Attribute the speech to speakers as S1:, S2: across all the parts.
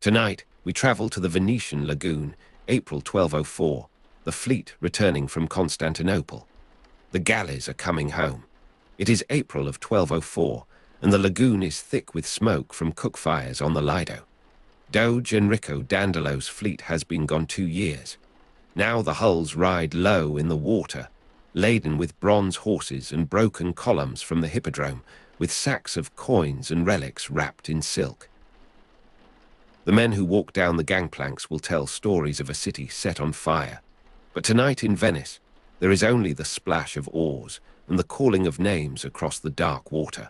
S1: Tonight, we travel to the Venetian Lagoon, April 1204, the fleet returning from Constantinople. The galleys are coming home. It is April of 1204, and the lagoon is thick with smoke from cook fires on the Lido. Doge Enrico Dandolo's fleet has been gone 2 years. Now the hulls ride low in the water, laden with bronze horses and broken columns from the hippodrome, with sacks of coins and relics wrapped in silk. The men who walk down the gangplanks will tell stories of a city set on fire. But tonight in Venice, there is only the splash of oars and the calling of names across the dark water.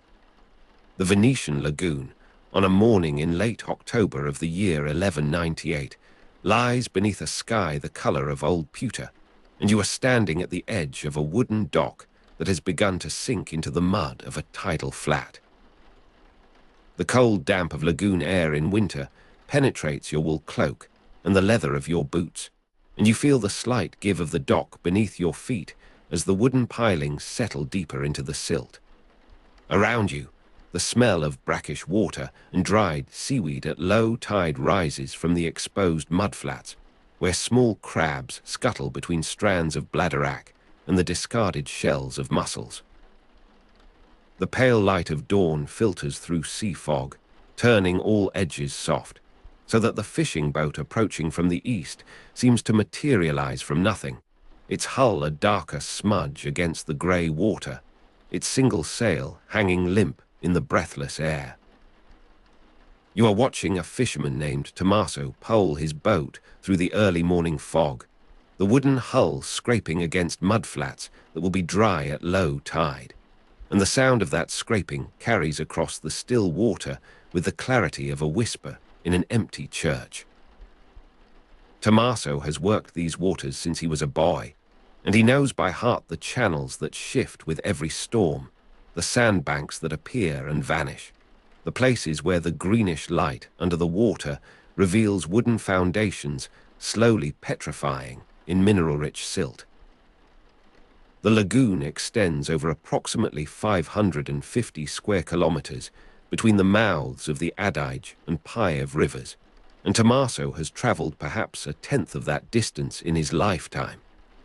S1: The Venetian Lagoon, on a morning in late October of the year 1198, lies beneath a sky the color of old pewter, and you are standing at the edge of a wooden dock that has begun to sink into the mud of a tidal flat. The cold damp of lagoon air in winter penetrates your wool cloak and the leather of your boots, and you feel the slight give of the dock beneath your feet as the wooden pilings settle deeper into the silt. Around you, the smell of brackish water and dried seaweed at low tide rises from the exposed mudflats, where small crabs scuttle between strands of bladderwrack and the discarded shells of mussels. The pale light of dawn filters through sea fog, turning all edges soft, so that the fishing boat approaching from the east seems to materialize from nothing, its hull a darker smudge against the grey water, its single sail hanging limp in the breathless air. You are watching a fisherman named Tommaso pole his boat through the early morning fog, the wooden hull scraping against mudflats that will be dry at low tide, and the sound of that scraping carries across the still water with the clarity of a whisper in an empty church. Tommaso has worked these waters since he was a boy, and he knows by heart the channels that shift with every storm, the sandbanks that appear and vanish, the places where the greenish light under the water reveals wooden foundations slowly petrifying in mineral-rich silt. The lagoon extends over approximately 550 square kilometers between the mouths of the Adige and Piave rivers, and Tommaso has traveled perhaps a tenth of that distance in his lifetime,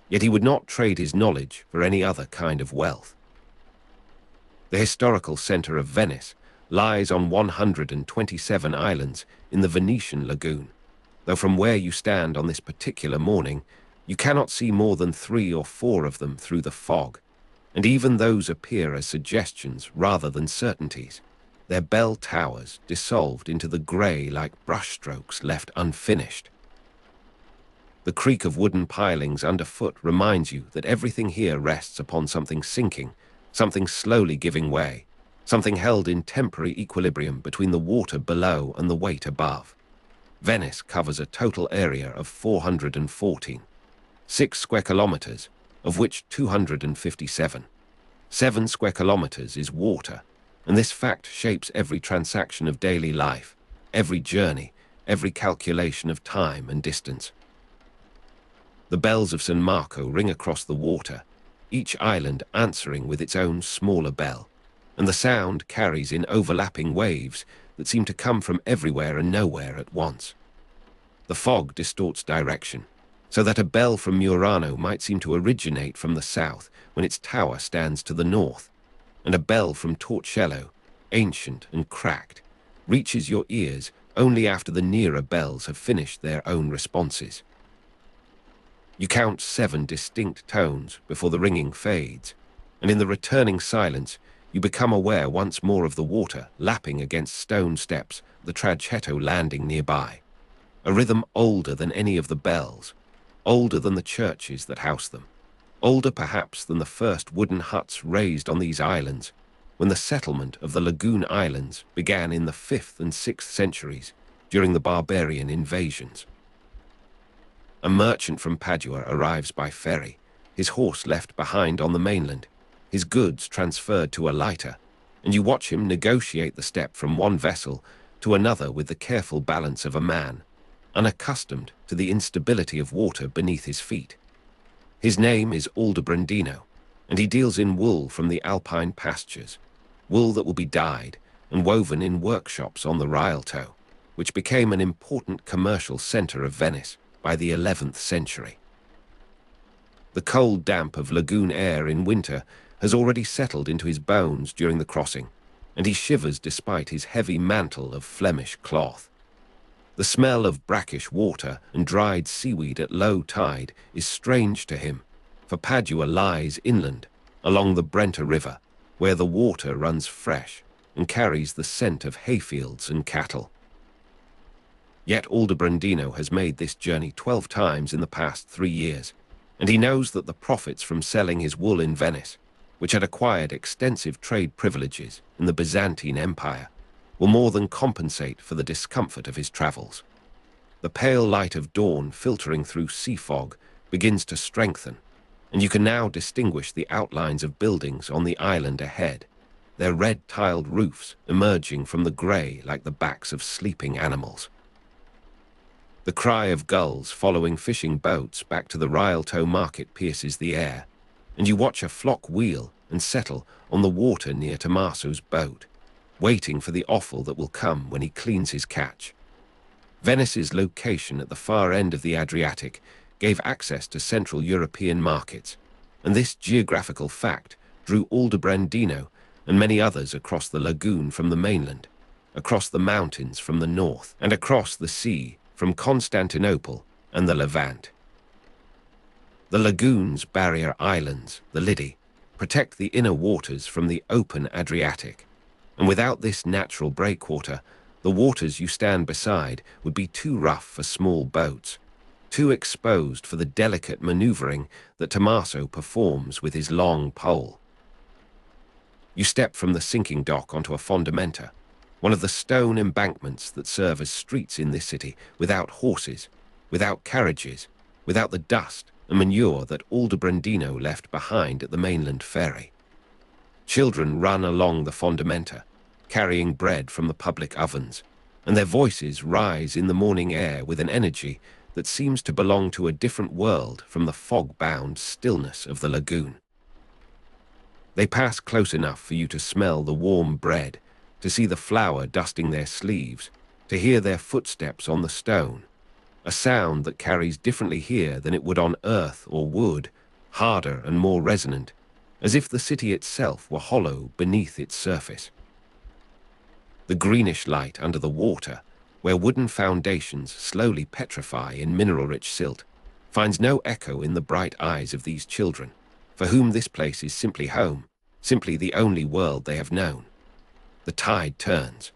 S1: yet he would not trade his knowledge for any other kind of wealth. The historical center of Venice lies on 127 islands in the Venetian Lagoon, though from where you stand on this particular morning, you cannot see more than 3 or 4 of them through the fog, and even those appear as suggestions rather than certainties, their bell towers dissolved into the grey like brushstrokes left unfinished. The creak of wooden pilings underfoot reminds you that everything here rests upon something sinking, something slowly giving way, something held in temporary equilibrium between the water below and the weight above. Venice covers a total area of 414, 6 square kilometers, of which 257. 7 square kilometers is water, and this fact shapes every transaction of daily life, every journey, every calculation of time and distance. The bells of San Marco ring across the water, each island answering with its own smaller bell, and the sound carries in overlapping waves that seem to come from everywhere and nowhere at once. The fog distorts direction, so that a bell from Murano might seem to originate from the south when its tower stands to the north, and a bell from Torcello, ancient and cracked, reaches your ears only after the nearer bells have finished their own responses. You count 7 distinct tones before the ringing fades, and in the returning silence you become aware once more of the water lapping against stone steps, the traghetto landing nearby, a rhythm older than any of the bells, older than the churches that house them, older perhaps than the first wooden huts raised on these islands, when the settlement of the Lagoon Islands began in the 5th and 6th centuries during the barbarian invasions. A merchant from Padua arrives by ferry, his horse left behind on the mainland, his goods transferred to a lighter, and you watch him negotiate the step from one vessel to another with the careful balance of a man, unaccustomed to the instability of water beneath his feet. His name is Aldobrandino, and he deals in wool from the alpine pastures, wool that will be dyed and woven in workshops on the Rialto, which became an important commercial center of Venice by the 11th century. The cold damp of lagoon air in winter has already settled into his bones during the crossing, and he shivers despite his heavy mantle of Flemish cloth. The smell of brackish water and dried seaweed at low tide is strange to him, for Padua lies inland, along the Brenta River, where the water runs fresh and carries the scent of hayfields and cattle. Yet Aldobrandino has made this journey 12 times in the past 3 years, and he knows that the profits from selling his wool in Venice, which had acquired extensive trade privileges in the Byzantine Empire, will more than compensate for the discomfort of his travels. The pale light of dawn filtering through sea fog begins to strengthen, and you can now distinguish the outlines of buildings on the island ahead, their red-tiled roofs emerging from the grey like the backs of sleeping animals. The cry of gulls following fishing boats back to the Rialto market pierces the air, and you watch a flock wheel and settle on the water near Tommaso's boat, waiting for the offal that will come when he cleans his catch. Venice's location at the far end of the Adriatic gave access to Central European markets, and this geographical fact drew Aldobrandino and many others across the lagoon from the mainland, across the mountains from the north, and across the sea from Constantinople and the Levant. The lagoon's barrier islands, the Lidi, protect the inner waters from the open Adriatic, and without this natural breakwater, the waters you stand beside would be too rough for small boats, too exposed for the delicate maneuvering that Tommaso performs with his long pole. You step from the sinking dock onto a fondamenta, one of the stone embankments that serve as streets in this city, without horses, without carriages, without the dust and manure that Aldobrandino left behind at the mainland ferry. Children run along the fondamenta, carrying bread from the public ovens, and their voices rise in the morning air with an energy that seems to belong to a different world from the fog-bound stillness of the lagoon. They pass close enough for you to smell the warm bread, to see the flour dusting their sleeves, to hear their footsteps on the stone, a sound that carries differently here than it would on earth or wood, harder and more resonant, as if the city itself were hollow beneath its surface. The greenish light under the water, where wooden foundations slowly petrify in mineral-rich silt, finds no echo in the bright eyes of these children, for whom this place is simply home, simply the only world they have known. The tide turns.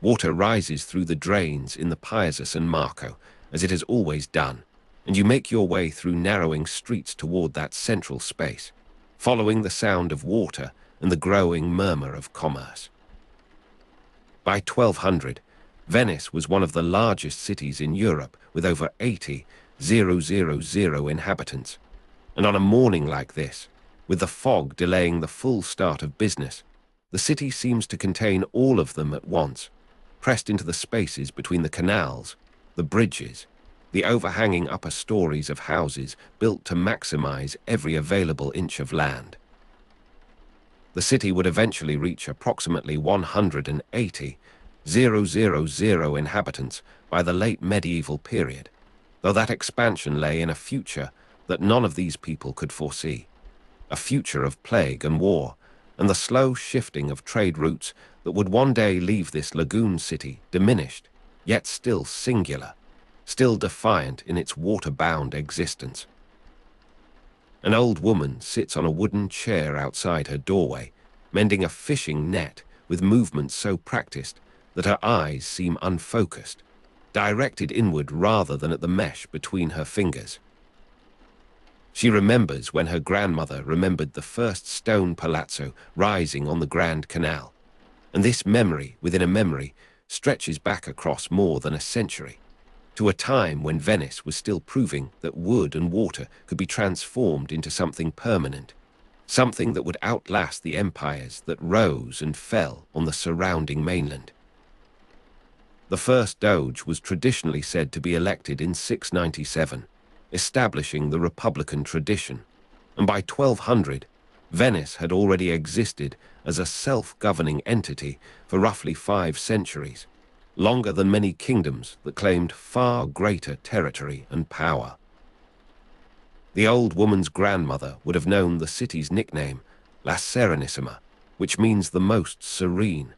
S1: Water rises through the drains in the Piazza San Marco, as it has always done, and you make your way through narrowing streets toward that central space, following the sound of water and the growing murmur of commerce. By 1200, Venice was one of the largest cities in Europe with over 80,000 inhabitants, and on a morning like this, with the fog delaying the full start of business, the city seems to contain all of them at once, pressed into the spaces between the canals, the bridges, the overhanging upper stories of houses built to maximize every available inch of land. The city would eventually reach approximately 180,000 inhabitants by the late medieval period, though that expansion lay in a future that none of these people could foresee, a future of plague and war, and the slow shifting of trade routes that would one day leave this lagoon city diminished, yet still singular, still defiant in its water-bound existence. An old woman sits on a wooden chair outside her doorway, mending a fishing net with movements so practiced that her eyes seem unfocused, directed inward rather than at the mesh between her fingers. She remembers when her grandmother remembered the first stone palazzo rising on the Grand Canal, and this memory within a memory stretches back across more than a century, to a time when Venice was still proving that wood and water could be transformed into something permanent, something that would outlast the empires that rose and fell on the surrounding mainland. The first Doge was traditionally said to be elected in 697, establishing the republican tradition, and by 1200, Venice had already existed as a self-governing entity for roughly 5 centuries, longer than many kingdoms that claimed far greater territory and power. The old woman's grandmother would have known the city's nickname, La Serenissima, which means the most serene,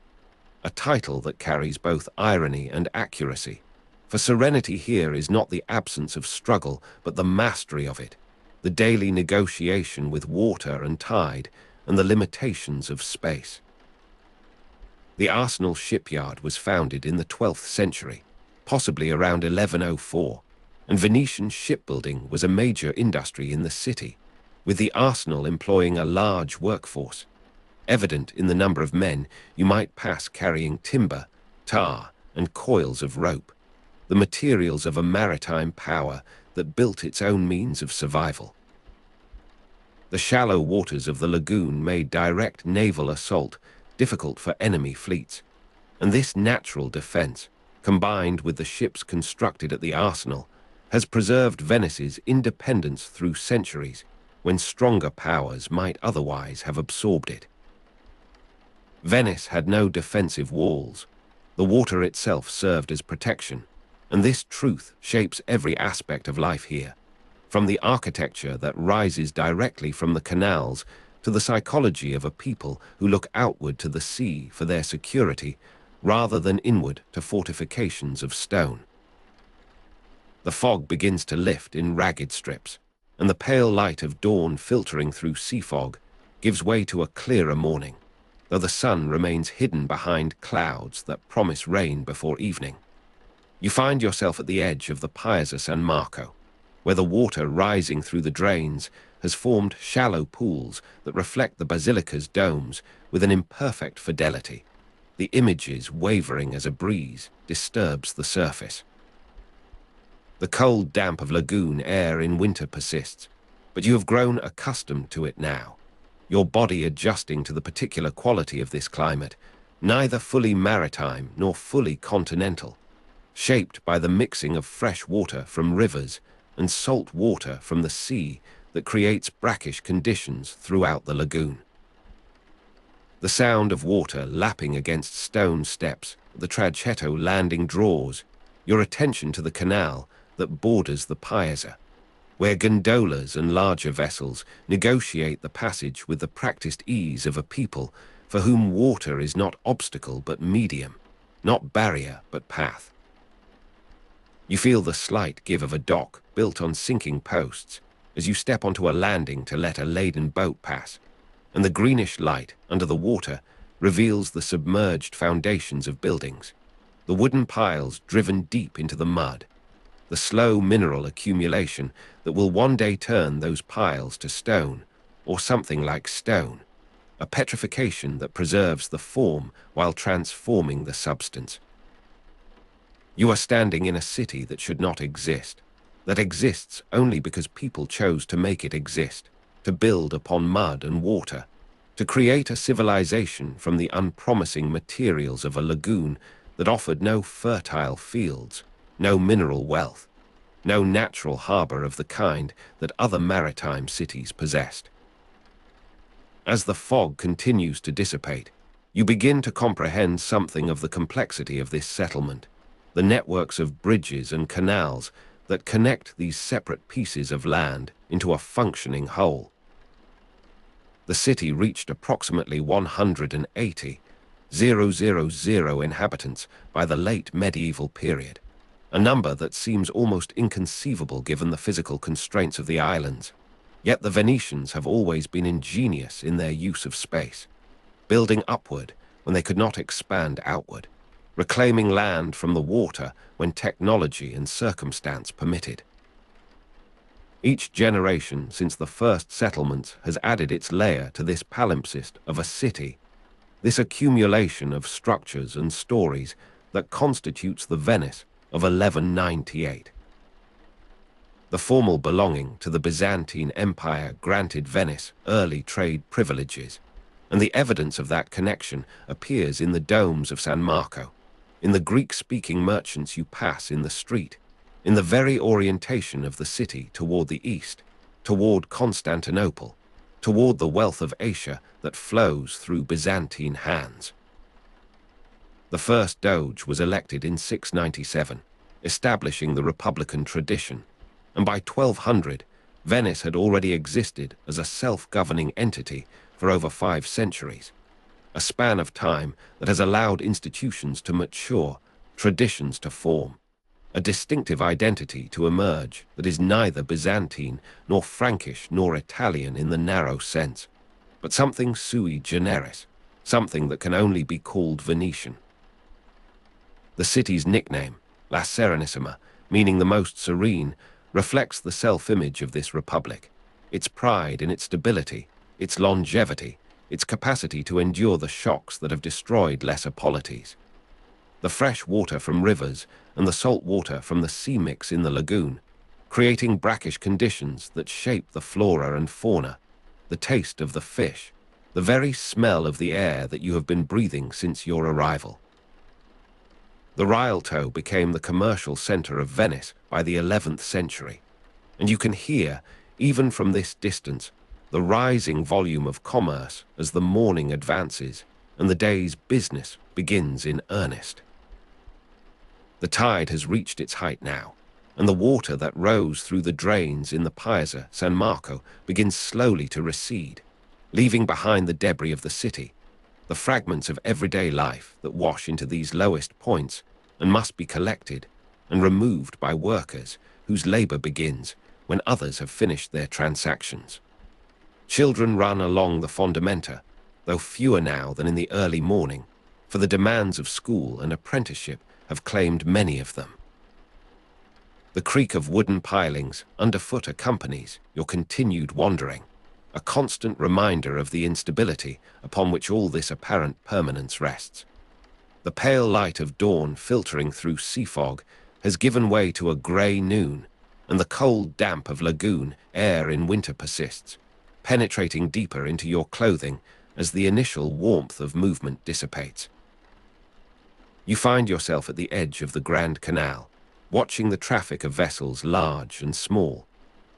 S1: a title that carries both irony and accuracy. For serenity here is not the absence of struggle, but the mastery of it, the daily negotiation with water and tide, and the limitations of space. The Arsenal shipyard was founded in the 12th century, possibly around 1104, and Venetian shipbuilding was a major industry in the city, with the arsenal employing a large workforce. Evident in the number of men you might pass carrying timber, tar, and coils of rope, the materials of a maritime power that built its own means of survival. The shallow waters of the lagoon made direct naval assault difficult for enemy fleets, and this natural defense, combined with the ships constructed at the arsenal, has preserved Venice's independence through centuries when stronger powers might otherwise have absorbed it. Venice had no defensive walls. The water itself served as protection, and this truth shapes every aspect of life here, from the architecture that rises directly from the canals to the psychology of a people who look outward to the sea for their security rather than inward to fortifications of stone. The fog begins to lift in ragged strips, and the pale light of dawn filtering through sea fog gives way to a clearer morning, though the sun remains hidden behind clouds that promise rain before evening. You find yourself at the edge of the Piazza San Marco, where the water rising through the drains has formed shallow pools that reflect the basilica's domes with an imperfect fidelity, the images wavering as a breeze disturbs the surface. The cold damp of lagoon air in winter persists, but you have grown accustomed to it now, your body adjusting to the particular quality of this climate, neither fully maritime nor fully continental, shaped by the mixing of fresh water from rivers and salt water from the sea that creates brackish conditions throughout the lagoon. The sound of water lapping against stone steps at the traghetto landing draws your attention to the canal that borders the piazza, where gondolas and larger vessels negotiate the passage with the practiced ease of a people for whom water is not obstacle but medium, not barrier but path. You feel the slight give of a dock built on sinking posts as you step onto a landing to let a laden boat pass, and the greenish light under the water reveals the submerged foundations of buildings, the wooden piles driven deep into the mud, the slow mineral accumulation that will one day turn those piles to stone, or something like stone, a petrification that preserves the form while transforming the substance. You are standing in a city that should not exist, that exists only because people chose to make it exist, to build upon mud and water, to create a civilization from the unpromising materials of a lagoon that offered no fertile fields, no mineral wealth, no natural harbor of the kind that other maritime cities possessed. As the fog continues to dissipate, you begin to comprehend something of the complexity of this settlement, the networks of bridges and canals that connect these separate pieces of land into a functioning whole. The city reached approximately 180,000 inhabitants by the late medieval period, a number that seems almost inconceivable given the physical constraints of the islands. Yet the Venetians have always been ingenious in their use of space, building upward when they could not expand outward, reclaiming land from the water when technology and circumstance permitted. Each generation since the first settlements has added its layer to this palimpsest of a city, this accumulation of structures and stories that constitutes the Venice of 1198. The formal belonging to the Byzantine Empire granted Venice early trade privileges, and the evidence of that connection appears in the domes of San Marco, in the Greek-speaking merchants you pass in the street, in the very orientation of the city toward the east, toward Constantinople, toward the wealth of Asia that flows through Byzantine hands. The first Doge was elected in 697, establishing the Republican tradition, and by 1200, Venice had already existed as a self-governing entity for over 5 centuries, a span of time that has allowed institutions to mature, traditions to form, a distinctive identity to emerge that is neither Byzantine nor Frankish nor Italian in the narrow sense, but something sui generis, something that can only be called Venetian. The city's nickname, La Serenissima, meaning the most serene, reflects the self-image of this republic, its pride in its stability, its longevity, its capacity to endure the shocks that have destroyed lesser polities. The fresh water from rivers and the salt water from the sea mix in the lagoon, creating brackish conditions that shape the flora and fauna, the taste of the fish, the very smell of the air that you have been breathing since your arrival. The Rialto became the commercial center of Venice by the 11th century, and you can hear, even from this distance, the rising volume of commerce as the morning advances and the day's business begins in earnest. The tide has reached its height now, and the water that rose through the drains in the Piazza San Marco begins slowly to recede, leaving behind the debris of the city, the fragments of everyday life that wash into these lowest points and must be collected and removed by workers whose labor begins when others have finished their transactions. Children run along the fondamenta, though fewer now than in the early morning, for the demands of school and apprenticeship have claimed many of them. The creak of wooden pilings underfoot accompanies your continued wandering, a constant reminder of the instability upon which all this apparent permanence rests. The pale light of dawn filtering through sea fog has given way to a grey noon, and the cold damp of lagoon air in winter persists, penetrating deeper into your clothing as the initial warmth of movement dissipates. You find yourself at the edge of the Grand Canal, watching the traffic of vessels large and small,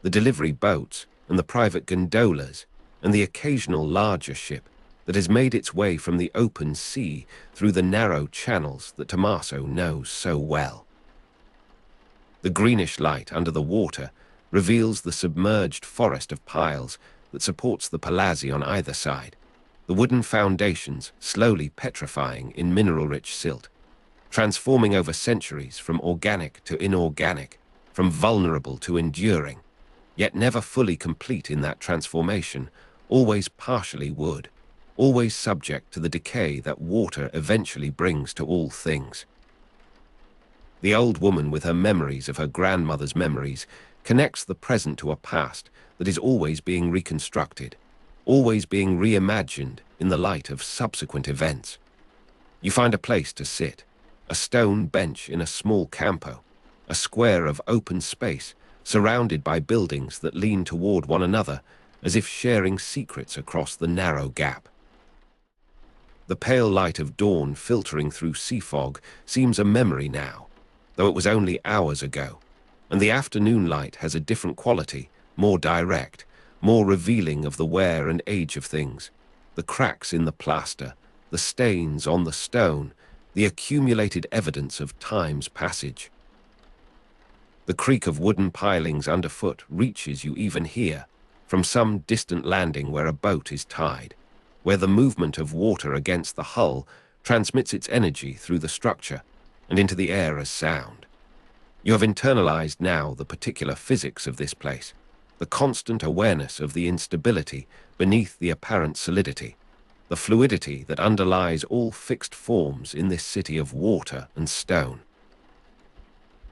S1: the delivery boats and the private gondolas, and the occasional larger ship that has made its way from the open sea through the narrow channels that Tommaso knows so well. The greenish light under the water reveals the submerged forest of piles that supports the palazzi on either side, the wooden foundations slowly petrifying in mineral-rich silt, transforming over centuries from organic to inorganic, from vulnerable to enduring, yet never fully complete in that transformation, always partially wood, always subject to the decay that water eventually brings to all things. The old woman with her memories of her grandmother's memories connects the present to a past that is always being reconstructed, always being reimagined in the light of subsequent events. You find a place to sit, a stone bench in a small campo, a square of open space surrounded by buildings that lean toward one another as if sharing secrets across the narrow gap. The pale light of dawn filtering through sea fog seems a memory now, though it was only hours ago, and the afternoon light has a different quality, more direct, more revealing of the wear and age of things, the cracks in the plaster, the stains on the stone, the accumulated evidence of time's passage. The creak of wooden pilings underfoot reaches you even here, from some distant landing where a boat is tied, where the movement of water against the hull transmits its energy through the structure and into the air as sound. You have internalized now the particular physics of this place, the constant awareness of the instability beneath the apparent solidity, the fluidity that underlies all fixed forms in this city of water and stone.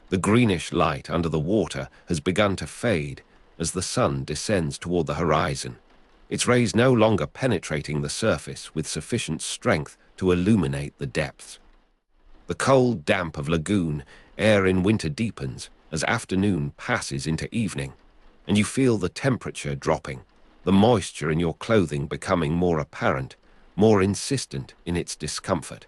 S1: The greenish light under the water has begun to fade as the sun descends toward the horizon, its rays no longer penetrating the surface with sufficient strength to illuminate the depths. The cold damp of lagoon air in winter deepens as afternoon passes into evening, and you feel the temperature dropping, the moisture in your clothing becoming more apparent, more insistent in its discomfort.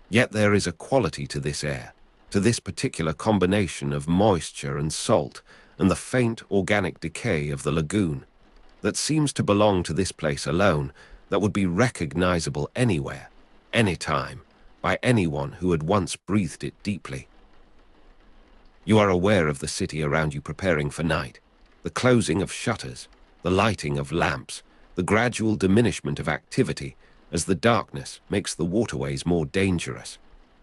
S1: Yet there is a quality to this air, to this particular combination of moisture and salt and the faint organic decay of the lagoon, that seems to belong to this place alone, that would be recognizable anywhere, anytime, by anyone who had once breathed it deeply. You are aware of the city around you preparing for night, the closing of shutters, the lighting of lamps, the gradual diminishment of activity as the darkness makes the waterways more dangerous,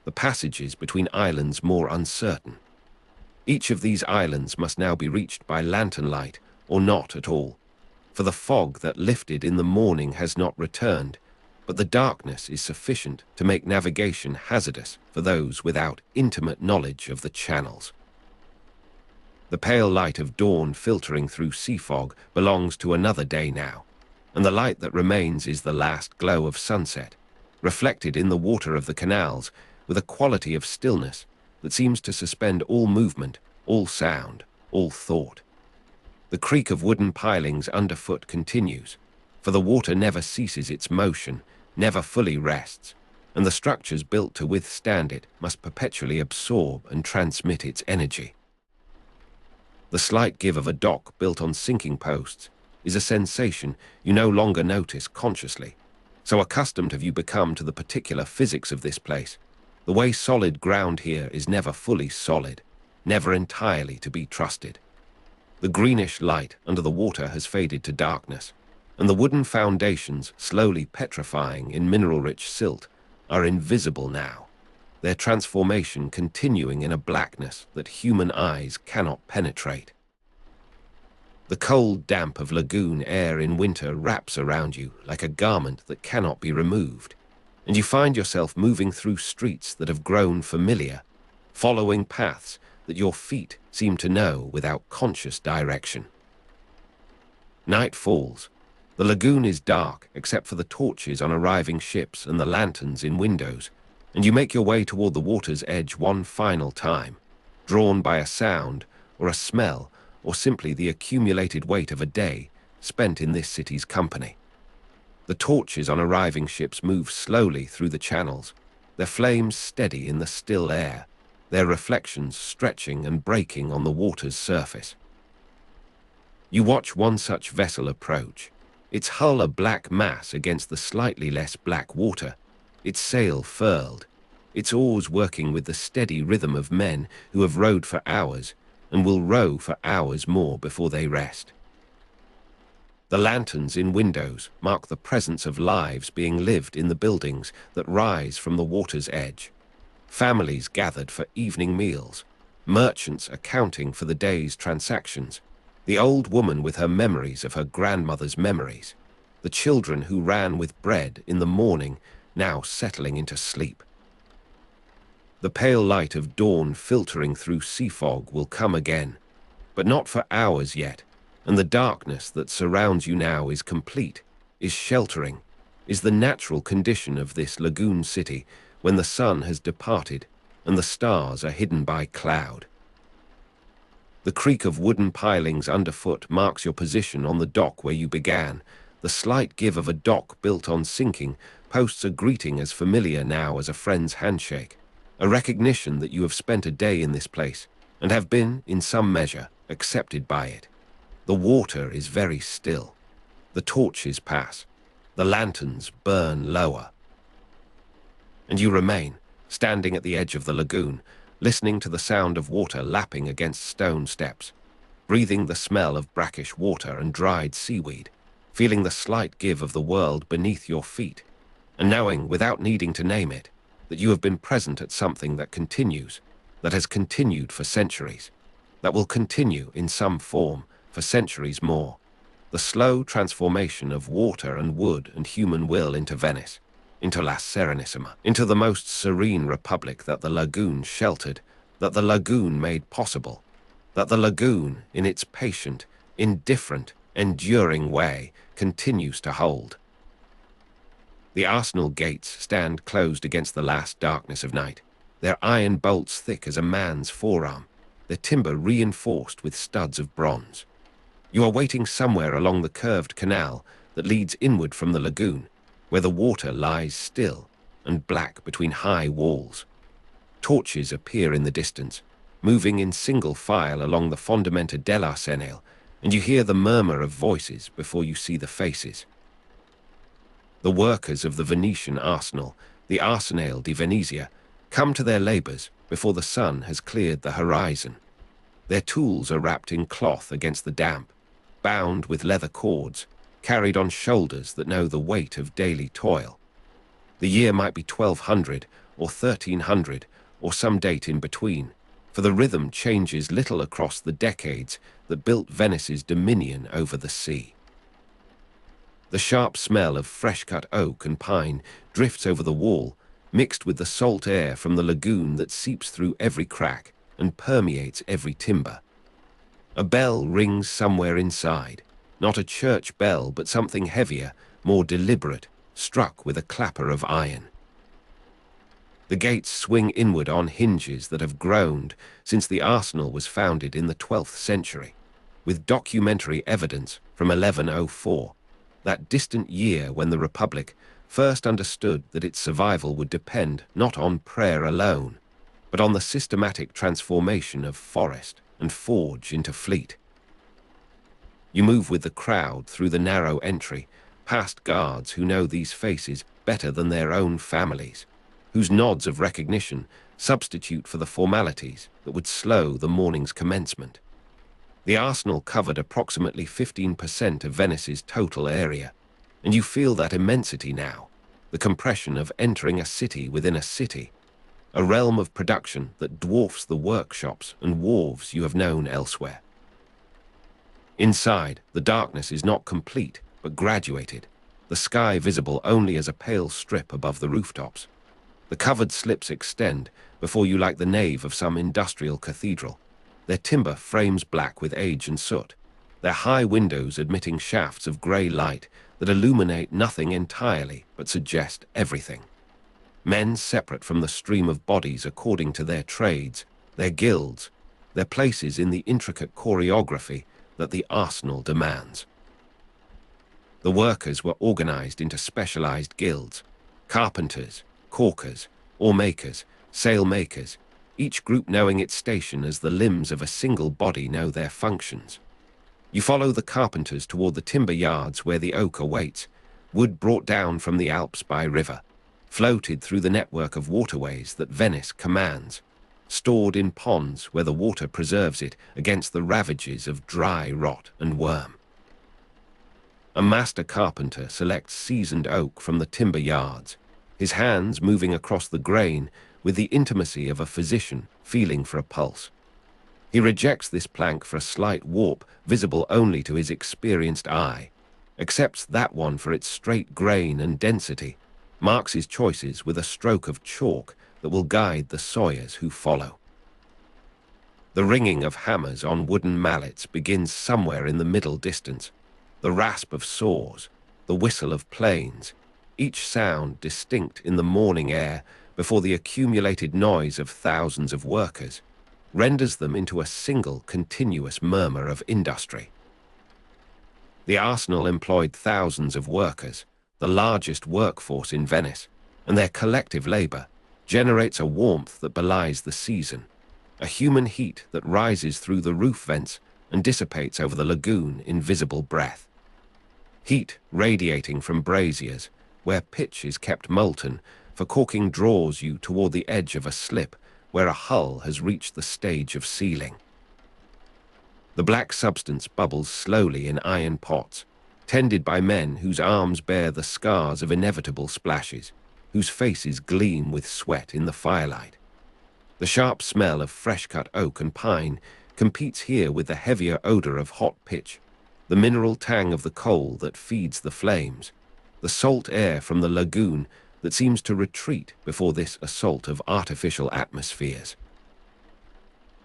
S1: the passages between islands more uncertain. Each of these islands must now be reached by lantern light or not at all, for the fog that lifted in the morning has not returned, but the darkness is sufficient to make navigation hazardous for those without intimate knowledge of the channels. The pale light of dawn filtering through sea fog belongs to another day now, and the light that remains is the last glow of sunset, reflected in the water of the canals with a quality of stillness that seems to suspend all movement, all sound, all thought. The creak of wooden pilings underfoot continues, for the water never ceases its motion, never fully rests, and the structures built to withstand it must perpetually absorb and transmit its energy. The slight give of a dock built on sinking posts is a sensation you no longer notice consciously, so accustomed have you become to the particular physics of this place. The way solid ground here is never fully solid, never entirely to be trusted. The greenish light under the water has faded to darkness, and the wooden foundations, slowly petrifying in mineral-rich silt, are invisible now, their transformation continuing in a blackness that human eyes cannot penetrate. The cold damp of lagoon air in winter wraps around you like a garment that cannot be removed, and you find yourself moving through streets that have grown familiar, following paths that your feet seem to know without conscious direction. Night falls. The lagoon is dark except for the torches on arriving ships and the lanterns in windows, and you make your way toward the water's edge one final time, drawn by a sound or a smell or simply the accumulated weight of a day spent in this city's company. The torches on arriving ships move slowly through the channels, their flames steady in the still air, their reflections stretching and breaking on the water's surface. You watch one such vessel approach, its hull a black mass against the slightly less black water, its sail furled, its oars working with the steady rhythm of men who have rowed for hours and will row for hours more before they rest. The lanterns in windows mark the presence of lives being lived in the buildings that rise from the water's edge. Families gathered for evening meals, merchants accounting for the day's transactions, the old woman with her memories of her grandmother's memories, the children who ran with bread in the morning now settling into sleep. The pale light of dawn filtering through sea fog will come again, but not for hours yet, and the darkness that surrounds you now is complete, is sheltering, is the natural condition of this lagoon city when the sun has departed and the stars are hidden by cloud. The creak of wooden pilings underfoot marks your position on the dock where you began. The slight give of a dock built on sinking posts a greeting as familiar now as a friend's handshake, a recognition that you have spent a day in this place and have been, in some measure, accepted by it. The water is very still. The torches pass. The lanterns burn lower. And you remain, standing at the edge of the lagoon, listening to the sound of water lapping against stone steps, breathing the smell of brackish water and dried seaweed, feeling the slight give of the world beneath your feet, and knowing, without needing to name it, that you have been present at something that continues, that has continued for centuries, that will continue in some form for centuries more. The slow transformation of water and wood and human will into Venice, into La Serenissima, into the most serene republic that the lagoon sheltered, that the lagoon made possible, that the lagoon, in its patient, indifferent, enduring way, continues to hold. The arsenal gates stand closed against the last darkness of night, their iron bolts thick as a man's forearm, their timber reinforced with studs of bronze. You are waiting somewhere along the curved canal that leads inward from the lagoon, where the water lies still and black between high walls. Torches appear in the distance, moving in single file along the Fondamenta dell'Arsenale, and you hear the murmur of voices before you see the faces. The workers of the Venetian arsenal, the Arsenale di Venezia, come to their labors before the sun has cleared the horizon. Their tools are wrapped in cloth against the damp, bound with leather cords, carried on shoulders that know the weight of daily toil. The year might be 1200 or 1300 or some date in between, for the rhythm changes little across the decades that built Venice's dominion over the sea. The sharp smell of fresh-cut oak and pine drifts over the wall, mixed with the salt air from the lagoon that seeps through every crack and permeates every timber. A bell rings somewhere inside, not a church bell, but something heavier, more deliberate, struck with a clapper of iron. The gates swing inward on hinges that have groaned since the arsenal was founded in the 12th century, with documentary evidence from 1104, that distant year when the Republic first understood that its survival would depend not on prayer alone, but on the systematic transformation of forest and forge into fleet. You move with the crowd through the narrow entry, past guards who know these faces better than their own families, whose nods of recognition substitute for the formalities that would slow the morning's commencement. The arsenal covered approximately 15% of Venice's total area, and you feel that immensity now, the compression of entering a city within a city, a realm of production that dwarfs the workshops and wharves you have known elsewhere. Inside, the darkness is not complete, but graduated, the sky visible only as a pale strip above the rooftops. The covered slips extend before you like the nave of some industrial cathedral, their timber frames black with age and soot, their high windows admitting shafts of grey light that illuminate nothing entirely but suggest everything. Men separate from the stream of bodies according to their trades, their guilds, their places in the intricate choreography that the arsenal demands. The workers were organized into specialized guilds: carpenters, caulkers, oar-makers, sail-makers, each group knowing its station as the limbs of a single body know their functions. You follow the carpenters toward the timber yards where the oak awaits, wood brought down from the Alps by river, floated through the network of waterways that Venice commands, stored in ponds where the water preserves it against the ravages of dry rot and worm. A master carpenter selects seasoned oak from the timber yards, his hands moving across the grain with the intimacy of a physician feeling for a pulse. He rejects this plank for a slight warp visible only to his experienced eye, accepts that one for its straight grain and density, marks his choices with a stroke of chalk that will guide the sawyers who follow. The ringing of hammers on wooden mallets begins somewhere in the middle distance, the rasp of saws, the whistle of planes, each sound distinct in the morning air before the accumulated noise of thousands of workers renders them into a single continuous murmur of industry. The arsenal employed thousands of workers, the largest workforce in Venice, and their collective labor generates a warmth that belies the season, a human heat that rises through the roof vents and dissipates over the lagoon in visible breath. Heat radiating from braziers, where pitch is kept molten, for caulking draws you toward the edge of a slip where a hull has reached the stage of sealing. The black substance bubbles slowly in iron pots, tended by men whose arms bear the scars of inevitable splashes, whose faces gleam with sweat in the firelight. The sharp smell of fresh-cut oak and pine competes here with the heavier odor of hot pitch, the mineral tang of the coal that feeds the flames, the salt air from the lagoon that seems to retreat before this assault of artificial atmospheres.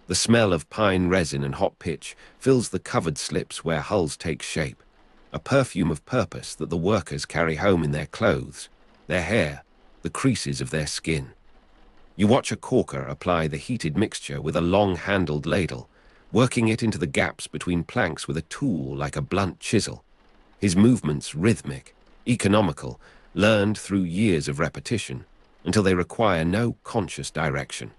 S1: The smell of pine resin and hot pitch fills the covered slips where hulls take shape, a perfume of purpose that the workers carry home in their clothes, their hair, the creases of their skin. You watch a caulker apply the heated mixture with a long-handled ladle, working it into the gaps between planks with a tool like a blunt chisel, his movements rhythmic, economical, learned through years of repetition, until they require no conscious direction.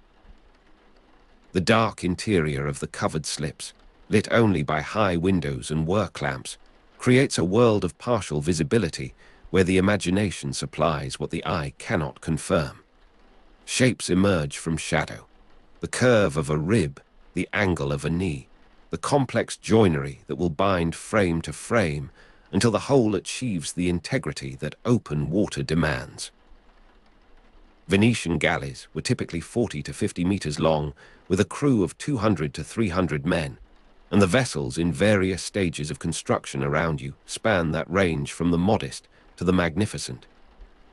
S1: The dark interior of the covered slips, lit only by high windows and work lamps, creates a world of partial visibility where the imagination supplies what the eye cannot confirm. Shapes emerge from shadow. The curve of a rib, the angle of a knee, the complex joinery that will bind frame to frame until the whole achieves the integrity that open water demands. Venetian galleys were typically 40 to 50 meters long, with a crew of 200 to 300 men, and the vessels in various stages of construction around you span that range from the modest to the magnificent.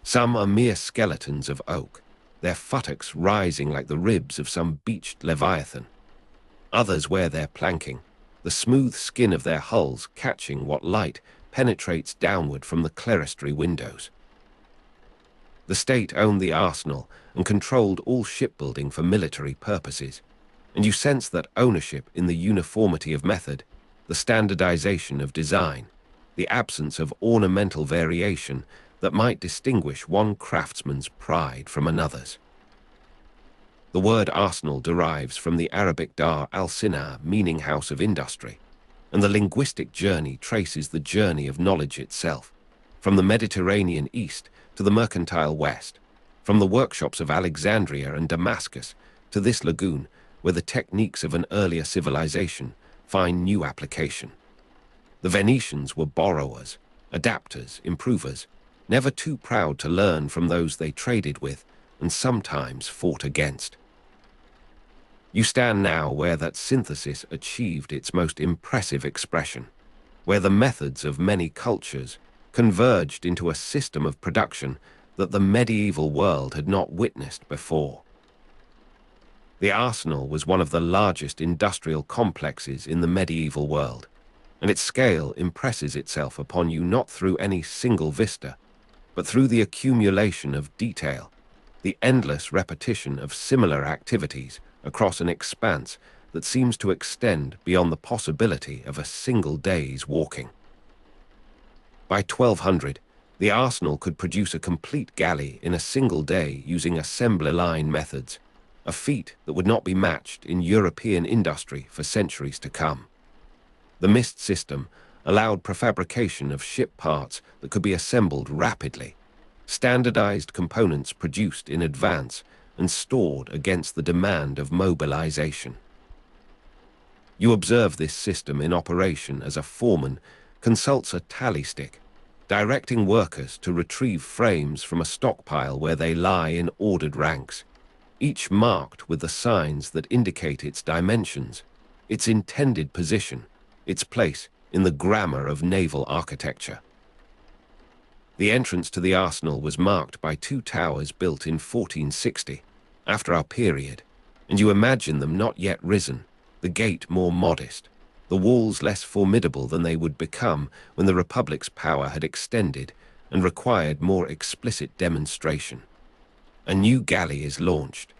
S1: Some are mere skeletons of oak, their futtocks rising like the ribs of some beached leviathan. Others wear their planking, the smooth skin of their hulls catching what light penetrates downward from the clerestory windows. The state owned the arsenal and controlled all shipbuilding for military purposes, and you sense that ownership in the uniformity of method, the standardization of design, the absence of ornamental variation that might distinguish one craftsman's pride from another's. The word arsenal derives from the Arabic Dar al-Sina, meaning house of industry, and the linguistic journey traces the journey of knowledge itself, from the Mediterranean east to the mercantile west, from the workshops of Alexandria and Damascus to this lagoon where the techniques of an earlier civilization find new application. The Venetians were borrowers, adapters, improvers, never too proud to learn from those they traded with and sometimes fought against. You stand now where that synthesis achieved its most impressive expression, where the methods of many cultures converged into a system of production that the medieval world had not witnessed before. The arsenal was one of the largest industrial complexes in the medieval world, and its scale impresses itself upon you not through any single vista, but through the accumulation of detail, the endless repetition of similar activities across an expanse that seems to extend beyond the possibility of a single day's walking. By 1200, the arsenal could produce a complete galley in a single day using assembly line methods, a feat that would not be matched in European industry for centuries to come. The mist system allowed prefabrication of ship parts that could be assembled rapidly, standardized components produced in advance and stored against the demand of mobilization. You observe this system in operation as a foreman consults a tally stick, directing workers to retrieve frames from a stockpile where they lie in ordered ranks, each marked with the signs that indicate its dimensions, its intended position, its place in the grammar of naval architecture. The entrance to the arsenal was marked by two towers built in 1460, after our period, and you imagine them not yet risen, the gate more modest, the walls less formidable than they would become when the Republic's power had extended and required more explicit demonstration. A new galley is launched.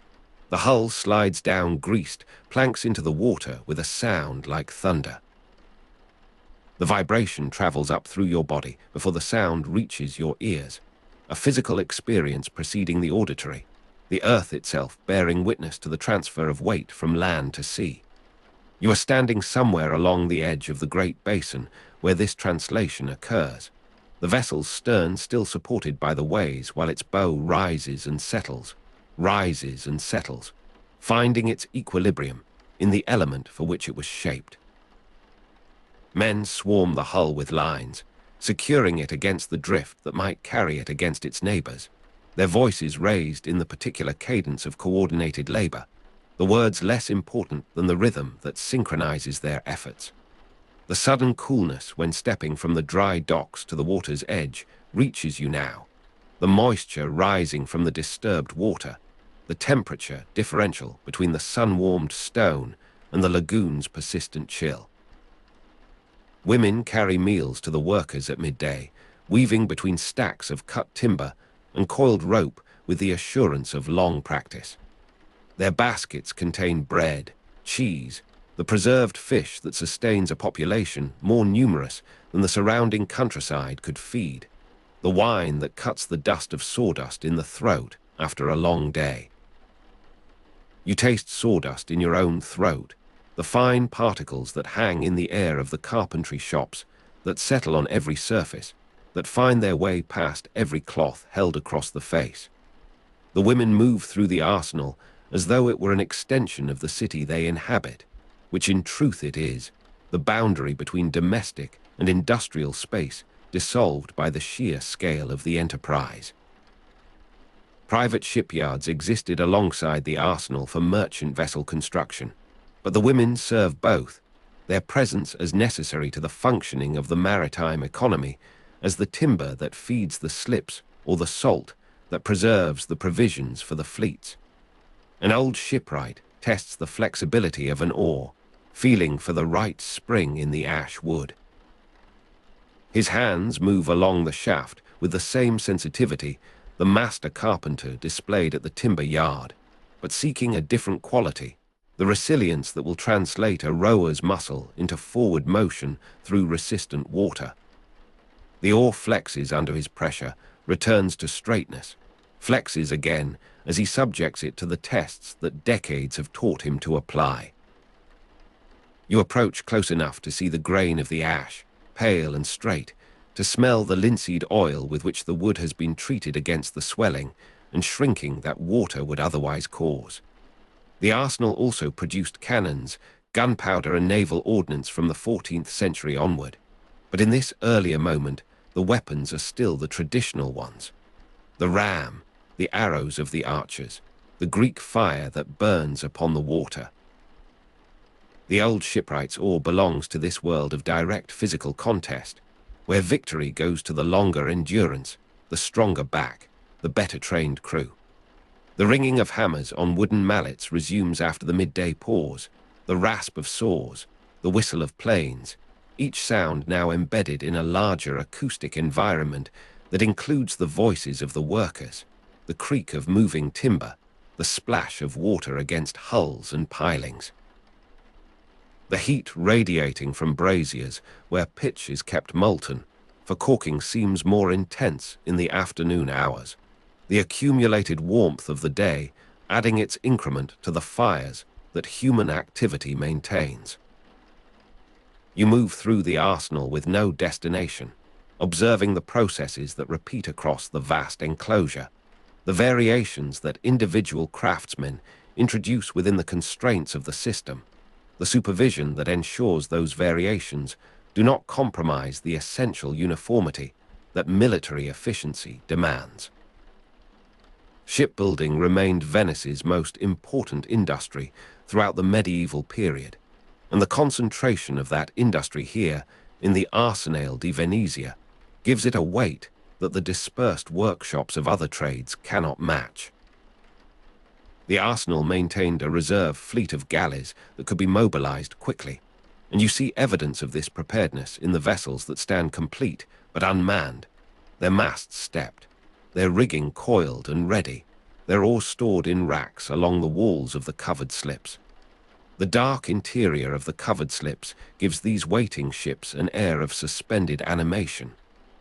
S1: The hull slides down greased planks into the water with a sound like thunder. The vibration travels up through your body before the sound reaches your ears, a physical experience preceding the auditory, the earth itself bearing witness to the transfer of weight from land to sea. You are standing somewhere along the edge of the Great Basin where this translation occurs, the vessel's stern still supported by the ways while its bow rises and settles, finding its equilibrium in the element for which it was shaped. Men swarm the hull with lines, securing it against the drift that might carry it against its neighbors, their voices raised in the particular cadence of coordinated labor, the words less important than the rhythm that synchronizes their efforts. The sudden coolness when stepping from the dry docks to the water's edge reaches you now, the moisture rising from the disturbed water, the temperature differential between the sun-warmed stone and the lagoon's persistent chill. Women carry meals to the workers at midday, weaving between stacks of cut timber and coiled rope with the assurance of long practice. Their baskets contain bread, cheese, the preserved fish that sustains a population more numerous than the surrounding countryside could feed, the wine that cuts the dust of sawdust in the throat after a long day. You taste sawdust in your own throat, the fine particles that hang in the air of the carpentry shops that settle on every surface, that find their way past every cloth held across the face. The women move through the arsenal as though it were an extension of the city they inhabit, which in truth it is, the boundary between domestic and industrial space dissolved by the sheer scale of the enterprise. Private shipyards existed alongside the arsenal for merchant vessel construction, but the women serve both, their presence as necessary to the functioning of the maritime economy as the timber that feeds the slips or the salt that preserves the provisions for the fleets. An old shipwright tests the flexibility of an oar, feeling for the right spring in the ash wood. His hands move along the shaft with the same sensitivity the master carpenter displayed at the timber yard, but seeking a different quality, the resilience that will translate a rower's muscle into forward motion through resistant water. The oar flexes under his pressure, returns to straightness, flexes again as he subjects it to the tests that decades have taught him to apply. You approach close enough to see the grain of the ash, pale and straight, to smell the linseed oil with which the wood has been treated against the swelling and shrinking that water would otherwise cause. The arsenal also produced cannons, gunpowder and naval ordnance from the 14th century onward, but in this earlier moment the weapons are still the traditional ones. The ram, the arrows of the archers, the Greek fire that burns upon the water. The old shipwright's oar belongs to this world of direct physical contest, where victory goes to the longer endurance, the stronger back, the better trained crew. The ringing of hammers on wooden mallets resumes after the midday pause, the rasp of saws, the whistle of planes, each sound now embedded in a larger acoustic environment that includes the voices of the workers, the creak of moving timber, the splash of water against hulls and pilings. The heat radiating from braziers where pitch is kept molten, for caulking seems more intense in the afternoon hours, the accumulated warmth of the day adding its increment to the fires that human activity maintains. You move through the arsenal with no destination, observing the processes that repeat across the vast enclosure, the variations that individual craftsmen introduce within the constraints of the system, the supervision that ensures those variations do not compromise the essential uniformity that military efficiency demands. Shipbuilding remained Venice's most important industry throughout the medieval period, and the concentration of that industry here in the Arsenale di Venezia gives it a weight that the dispersed workshops of other trades cannot match. The arsenal maintained a reserve fleet of galleys that could be mobilized quickly, and you see evidence of this preparedness in the vessels that stand complete but unmanned, their masts stepped, their rigging coiled and ready, their oars stored in racks along the walls of the covered slips. The dark interior of the covered slips gives these waiting ships an air of suspended animation,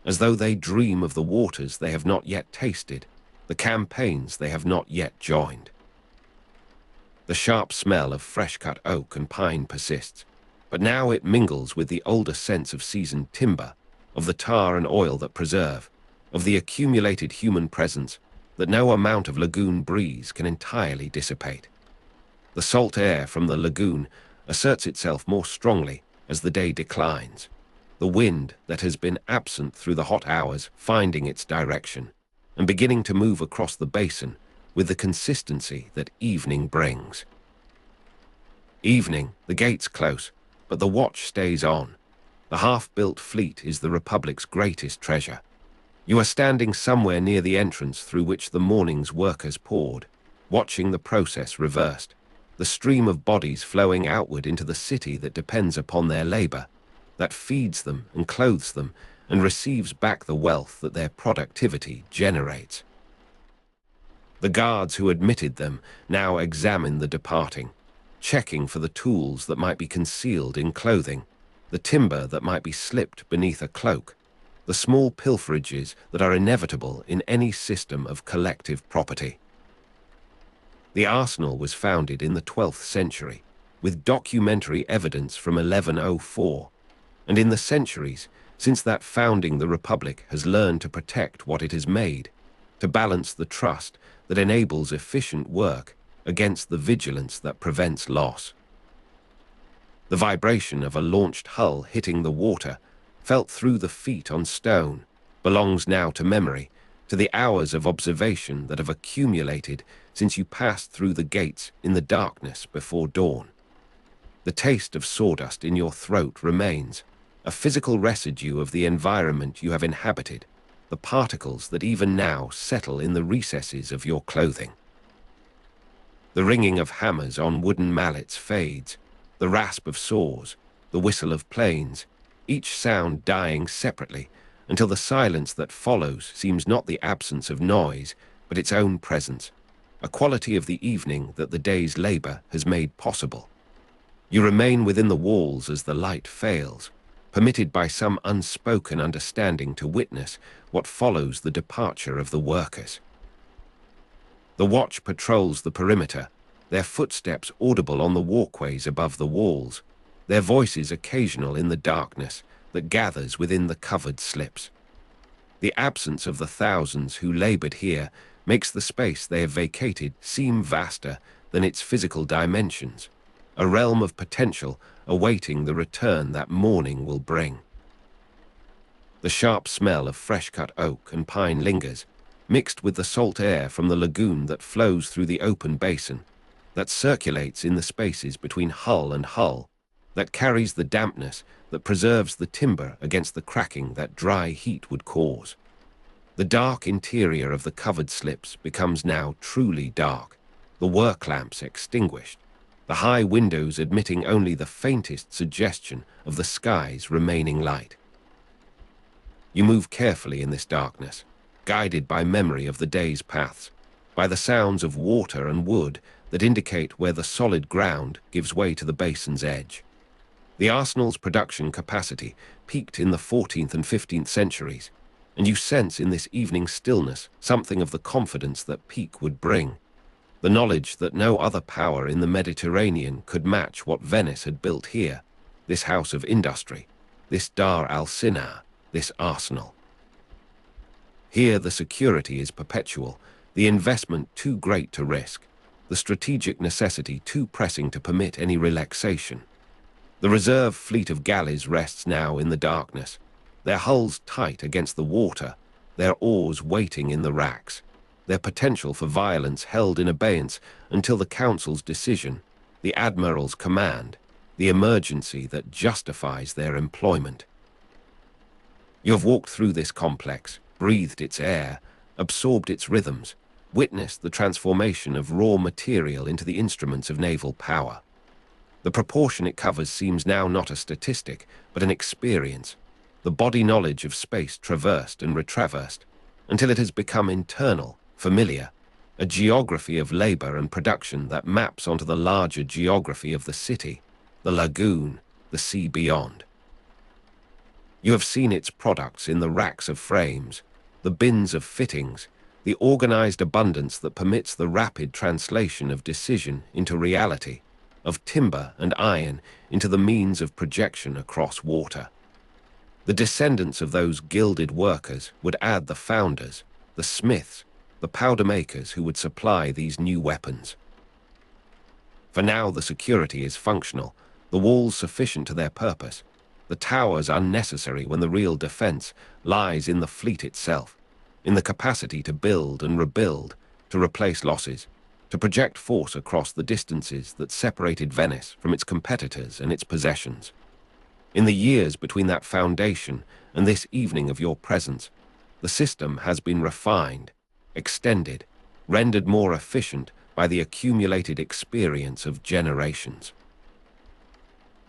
S1: as though they dream of the waters they have not yet tasted, the campaigns they have not yet joined. The sharp smell of fresh-cut oak and pine persists, but now it mingles with the older sense of seasoned timber, of the tar and oil that preserve, of the accumulated human presence that no amount of lagoon breeze can entirely dissipate. The salt air from the lagoon asserts itself more strongly as the day declines, the wind that has been absent through the hot hours finding its direction and beginning to move across the basin with the consistency that evening brings. Evening, the gates close, but the watch stays on. The half-built fleet is the Republic's greatest treasure. You are standing somewhere near the entrance through which the morning's workers poured, watching the process reversed, the stream of bodies flowing outward into the city that depends upon their labor, that feeds them and clothes them and receives back the wealth that their productivity generates. The guards who admitted them now examine the departing, checking for the tools that might be concealed in clothing, the timber that might be slipped beneath a cloak, the small pilferages that are inevitable in any system of collective property. The arsenal was founded in the 12th century, with documentary evidence from 1104, and in the centuries Since that founding, the Republic has learned to protect what it has made, to balance the trust that enables efficient work against the vigilance that prevents loss. The vibration of a launched hull hitting the water, felt through the feet on stone, belongs now to memory, to the hours of observation that have accumulated since you passed through the gates in the darkness before dawn. The taste of sawdust in your throat remains, a physical residue of the environment you have inhabited, the particles that even now settle in the recesses of your clothing. The ringing of hammers on wooden mallets fades, the rasp of saws, the whistle of planes, each sound dying separately until the silence that follows seems not the absence of noise, but its own presence, a quality of the evening that the day's labor has made possible. You remain within the walls as the light fails, permitted by some unspoken understanding to witness what follows the departure of the workers. The watch patrols the perimeter, their footsteps audible on the walkways above the walls, their voices occasional in the darkness that gathers within the covered slips. The absence of the thousands who labored here makes the space they have vacated seem vaster than its physical dimensions, a realm of potential awaiting the return that morning will bring. The sharp smell of fresh-cut oak and pine lingers, mixed with the salt air from the lagoon that flows through the open basin, that circulates in the spaces between hull and hull, that carries the dampness that preserves the timber against the cracking that dry heat would cause. The dark interior of the covered slips becomes now truly dark, the work lamps extinguished, the high windows admitting only the faintest suggestion of the sky's remaining light. You move carefully in this darkness, guided by memory of the day's paths, by the sounds of water and wood that indicate where the solid ground gives way to the basin's edge. The arsenal's production capacity peaked in the 14th and 15th centuries, and you sense in this evening stillness something of the confidence that peak would bring, the knowledge that no other power in the Mediterranean could match what Venice had built here, this house of industry, this Dar al-Sinar, this arsenal. Here the security is perpetual, the investment too great to risk, the strategic necessity too pressing to permit any relaxation. The reserve fleet of galleys rests now in the darkness, their hulls tight against the water, their oars waiting in the racks, their potential for violence held in abeyance until the Council's decision, the Admiral's command, the emergency that justifies their employment. You have walked through this complex, breathed its air, absorbed its rhythms, witnessed the transformation of raw material into the instruments of naval power. The proportion it covers seems now not a statistic, but an experience, the body knowledge of space traversed and retraversed, until it has become internal, familiar, a geography of labor and production that maps onto the larger geography of the city, the lagoon, the sea beyond. You have seen its products in the racks of frames, the bins of fittings, the organized abundance that permits the rapid translation of decision into reality, of timber and iron into the means of projection across water. The descendants of those gilded workers would add the founders, the smiths, the powder makers who would supply these new weapons. For now the security is functional, the walls sufficient to their purpose, the towers unnecessary when the real defense lies in the fleet itself, in the capacity to build and rebuild, to replace losses, to project force across the distances that separated Venice from its competitors and its possessions. In the years between that foundation and this evening of your presence, the system has been refined, extended, rendered more efficient by the accumulated experience of generations.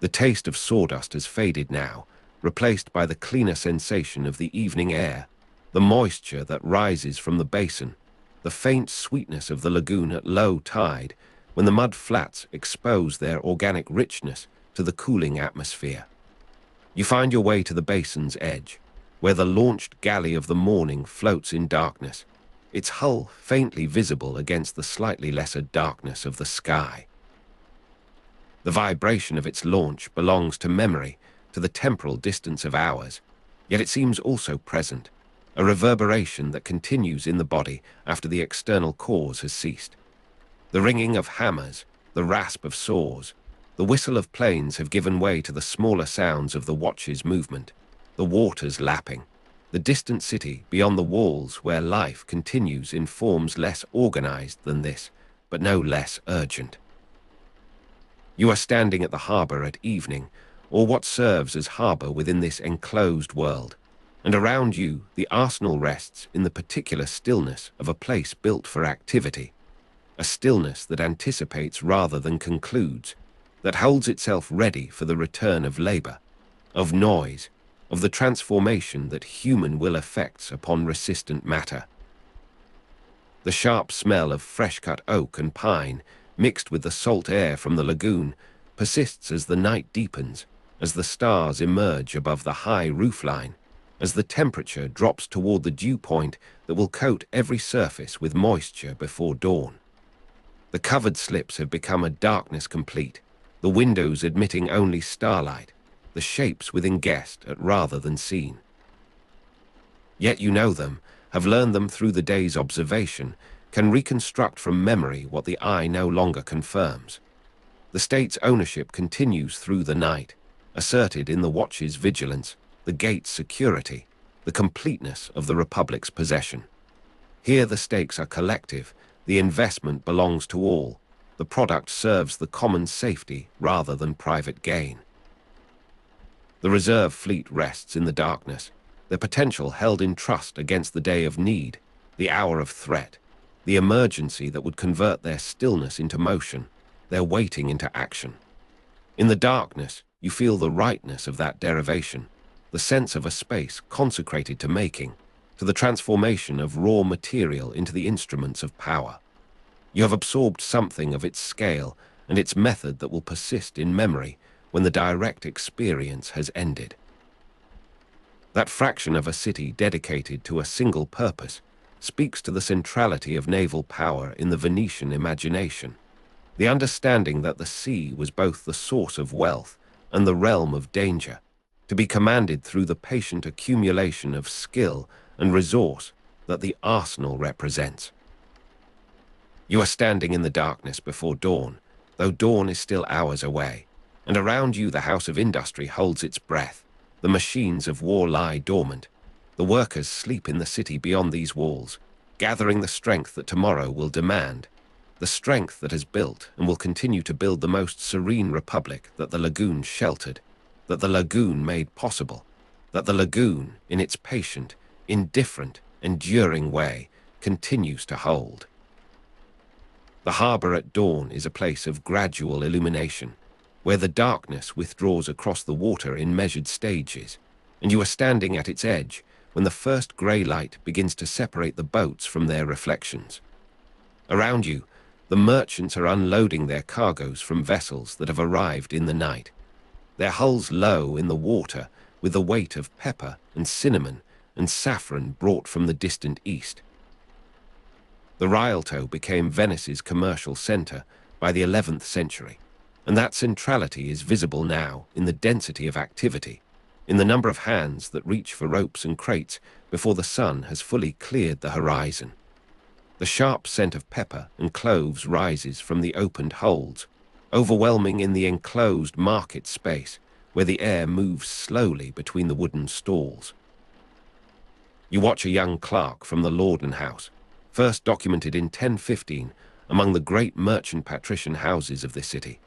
S1: The taste of sawdust has faded now, replaced by the cleaner sensation of the evening air, the moisture that rises from the basin, the faint sweetness of the lagoon at low tide, when the mud flats expose their organic richness to the cooling atmosphere. You find your way to the basin's edge, where the launched galley of the morning floats in darkness, its hull faintly visible against the slightly lesser darkness of the sky. The vibration of its launch belongs to memory, to the temporal distance of hours, Yet it seems also present, a reverberation that continues in the body after the external cause has ceased. The ringing of hammers, the rasp of saws, the whistle of planes have given way to the smaller sounds of the watch's movement, the waters lapping, the distant city beyond the walls where life continues in forms less organized than this, but no less urgent. You are standing at the harbour at evening, or what serves as harbour within this enclosed world, and around you the arsenal rests in the particular stillness of a place built for activity, a stillness that anticipates rather than concludes, that holds itself ready for the return of labour, of noise, of the transformation that human will effects upon resistant matter. The sharp smell of fresh-cut oak and pine, mixed with the salt air from the lagoon, persists as the night deepens, as the stars emerge above the high roofline, as the temperature drops toward the dew point that will coat every surface with moisture before dawn. The covered slips have become a darkness complete, the windows admitting only starlight, the shapes within guessed at rather than seen. Yet you know them, have learned them through the day's observation, can reconstruct from memory what the eye no longer confirms. The state's ownership continues through the night, asserted in the watch's vigilance, the gate's security, the completeness of the Republic's possession. Here the stakes are collective, the investment belongs to all, the product serves the common safety rather than private gain. The reserve fleet rests in the darkness, their potential held in trust against the day of need, the hour of threat, the emergency that would convert their stillness into motion, their waiting into action. In the darkness, you feel the rightness of that derivation, the sense of a space consecrated to making, to the transformation of raw material into the instruments of power. You have absorbed something of its scale and its method that will persist in memory when the direct experience has ended. That fraction of a city dedicated to a single purpose speaks to the centrality of naval power in the Venetian imagination, the understanding that the sea was both the source of wealth and the realm of danger, to be commanded through the patient accumulation of skill and resource that the arsenal represents. You are standing in the darkness before dawn, though dawn is still hours away, and around you the house of industry holds its breath. The machines of war lie dormant. The workers sleep in the city beyond these walls, gathering the strength that tomorrow will demand, the strength that has built and will continue to build the most serene republic that the Lagoon sheltered, that the Lagoon made possible, that the Lagoon, in its patient, indifferent, enduring way, continues to hold. The harbour at dawn is a place of gradual illumination, where the darkness withdraws across the water in measured stages, and you are standing at its edge when the first grey light begins to separate the boats from their reflections. Around you, the merchants are unloading their cargoes from vessels that have arrived in the night, their hulls low in the water with the weight of pepper and cinnamon and saffron brought from the distant east. The Rialto became Venice's commercial centre by the 11th century, and that centrality is visible now in the density of activity, in the number of hands that reach for ropes and crates before the sun has fully cleared the horizon. The sharp scent of pepper and cloves rises from the opened holds, overwhelming in the enclosed market space where the air moves slowly between the wooden stalls. You watch a young clerk from the Lagoon house, first documented in 1015 among the great merchant patrician houses of this city,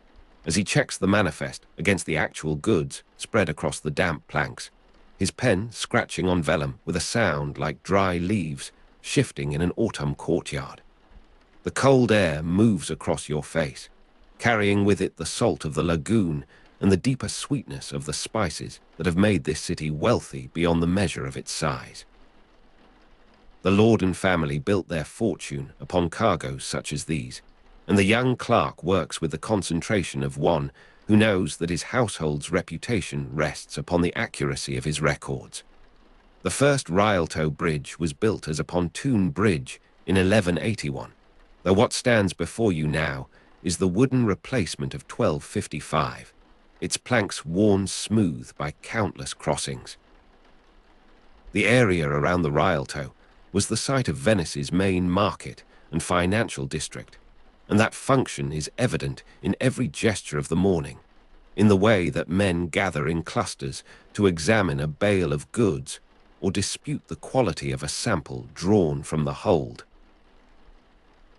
S1: as he checks the manifest against the actual goods spread across the damp planks, his pen scratching on vellum with a sound like dry leaves shifting in an autumn courtyard. The cold air moves across your face, carrying with it the salt of the lagoon and the deeper sweetness of the spices that have made this city wealthy beyond the measure of its size. The Lagoon family built their fortune upon cargoes such as these, and the young clerk works with the concentration of one who knows that his household's reputation rests upon the accuracy of his records. The first Rialto bridge was built as a pontoon bridge in 1181, though what stands before you now is the wooden replacement of 1255, its planks worn smooth by countless crossings. The area around the Rialto was the site of Venice's main market and financial district, and that function is evident in every gesture of the morning, in the way that men gather in clusters to examine a bale of goods or dispute the quality of a sample drawn from the hold.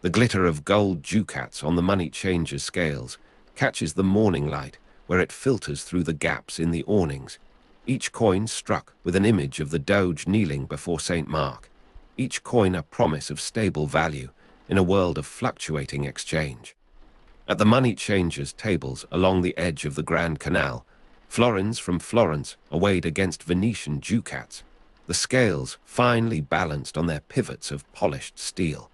S1: The glitter of gold ducats on the money changer's scales catches the morning light where it filters through the gaps in the awnings, each coin struck with an image of the Doge kneeling before St. Mark, each coin a promise of stable value in a world of fluctuating exchange. At the money changers' tables along the edge of the Grand Canal, florins from Florence are weighed against Venetian ducats, the scales finely balanced on their pivots of polished steel.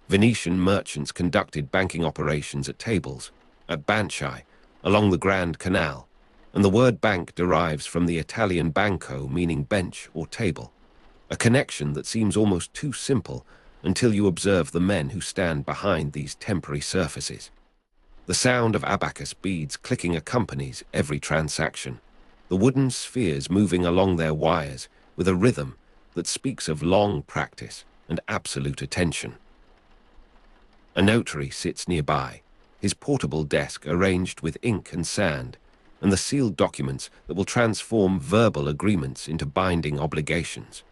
S1: Venetian merchants conducted banking operations at tables, at Banchai, along the Grand Canal, and the word bank derives from the Italian banco, meaning bench or table, a connection that seems almost too simple until you observe the men who stand behind these temporary surfaces. The sound of abacus beads clicking accompanies every transaction, the wooden spheres moving along their wires with a rhythm that speaks of long practice and absolute attention. A notary sits nearby, his portable desk arranged with ink and sand, and the sealed documents that will transform verbal agreements into binding obligations.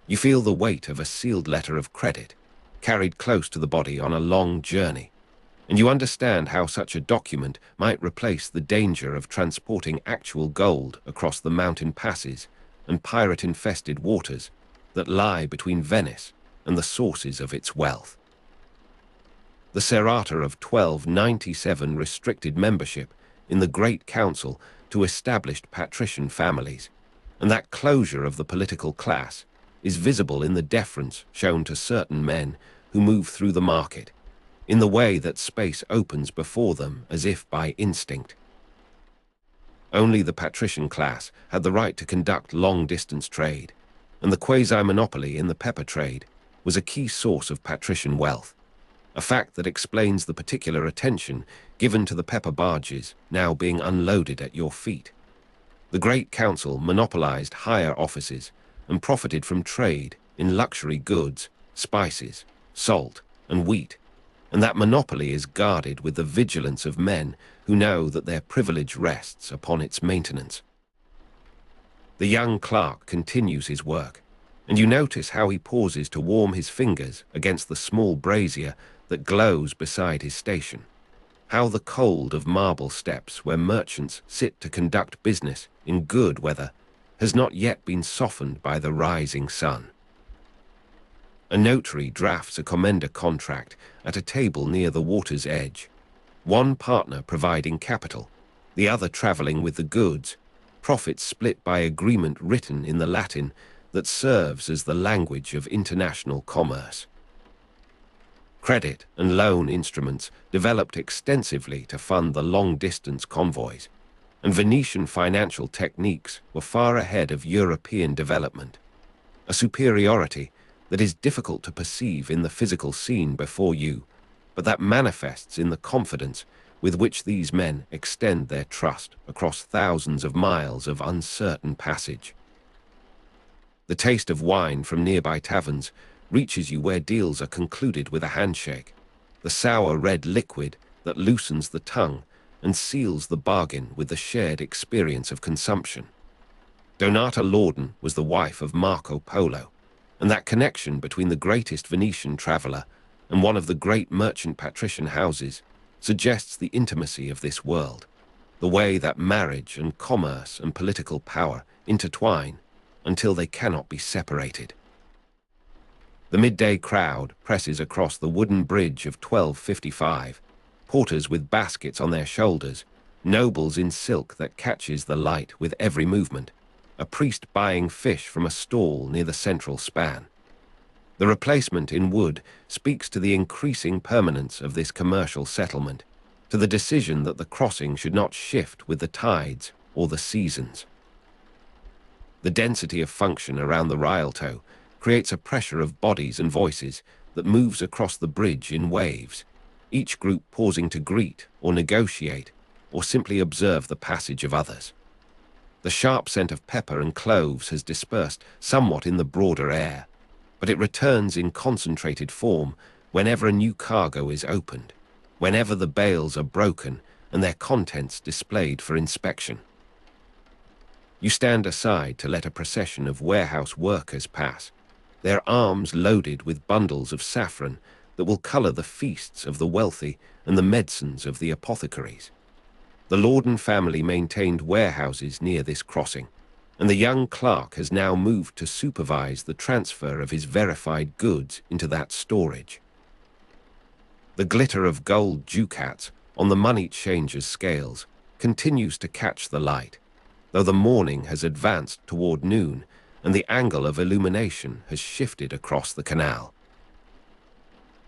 S1: You feel the weight of a sealed letter of credit, carried close to the body on a long journey, and you understand how such a document might replace the danger of transporting actual gold across the mountain passes and pirate-infested waters that lie between Venice and the sources of its wealth. The serrata of 1297 restricted membership in the Great Council to established patrician families, and that closure of the political class is visible in the deference shown to certain men who move through the market, in the way that space opens before them as if by instinct. Only the patrician class had the right to conduct long-distance trade, and the quasi-monopoly in the pepper trade was a key source of patrician wealth, a fact that explains the particular attention given to the pepper barges now being unloaded at your feet. The Great Council monopolized higher offices and profited from trade in luxury goods, spices, salt, and wheat, and that monopoly is guarded with the vigilance of men who know that their privilege rests upon its maintenance. The young clerk continues his work, and you notice how he pauses to warm his fingers against the small brazier that glows beside his station, how the cold of marble steps where merchants sit to conduct business in good weather has not yet been softened by the rising sun. A notary drafts a commender contract at a table near the water's edge, one partner providing capital, the other traveling with the goods, profits split by agreement written in the Latin that serves as the language of international commerce. Credit and loan instruments developed extensively to fund the long-distance convoys, and Venetian financial techniques were far ahead of European development, a superiority that is difficult to perceive in the physical scene before you, but that manifests in the confidence with which these men extend their trust across thousands of miles of uncertain passage. The taste of wine from nearby taverns reaches you where deals are concluded with a handshake, the sour red liquid that loosens the tongue and seals the bargain with the shared experience of consumption. Donata Lauden was the wife of Marco Polo, and that connection between the greatest Venetian traveller and one of the great merchant patrician houses suggests the intimacy of this world, the way that marriage and commerce and political power intertwine until they cannot be separated. The midday crowd presses across the wooden bridge of 1255, porters with baskets on their shoulders, nobles in silk that catches the light with every movement, a priest buying fish from a stall near the central span. The replacement in wood speaks to the increasing permanence of this commercial settlement, to the decision that the crossing should not shift with the tides or the seasons. The density of function around the Rialto creates a pressure of bodies and voices that moves across the bridge in waves, each group pausing to greet or negotiate or simply observe the passage of others. The sharp scent of pepper and cloves has dispersed somewhat in the broader air, but it returns in concentrated form whenever a new cargo is opened, whenever the bales are broken and their contents displayed for inspection. You stand aside to let a procession of warehouse workers pass, their arms loaded with bundles of saffron that will colour the feasts of the wealthy and the medicines of the apothecaries. The Lorden family maintained warehouses near this crossing, and the young clerk has now moved to supervise the transfer of his verified goods into that storage. The glitter of gold ducats on the money changer's scales continues to catch the light, though the morning has advanced toward noon and the angle of illumination has shifted across the canal.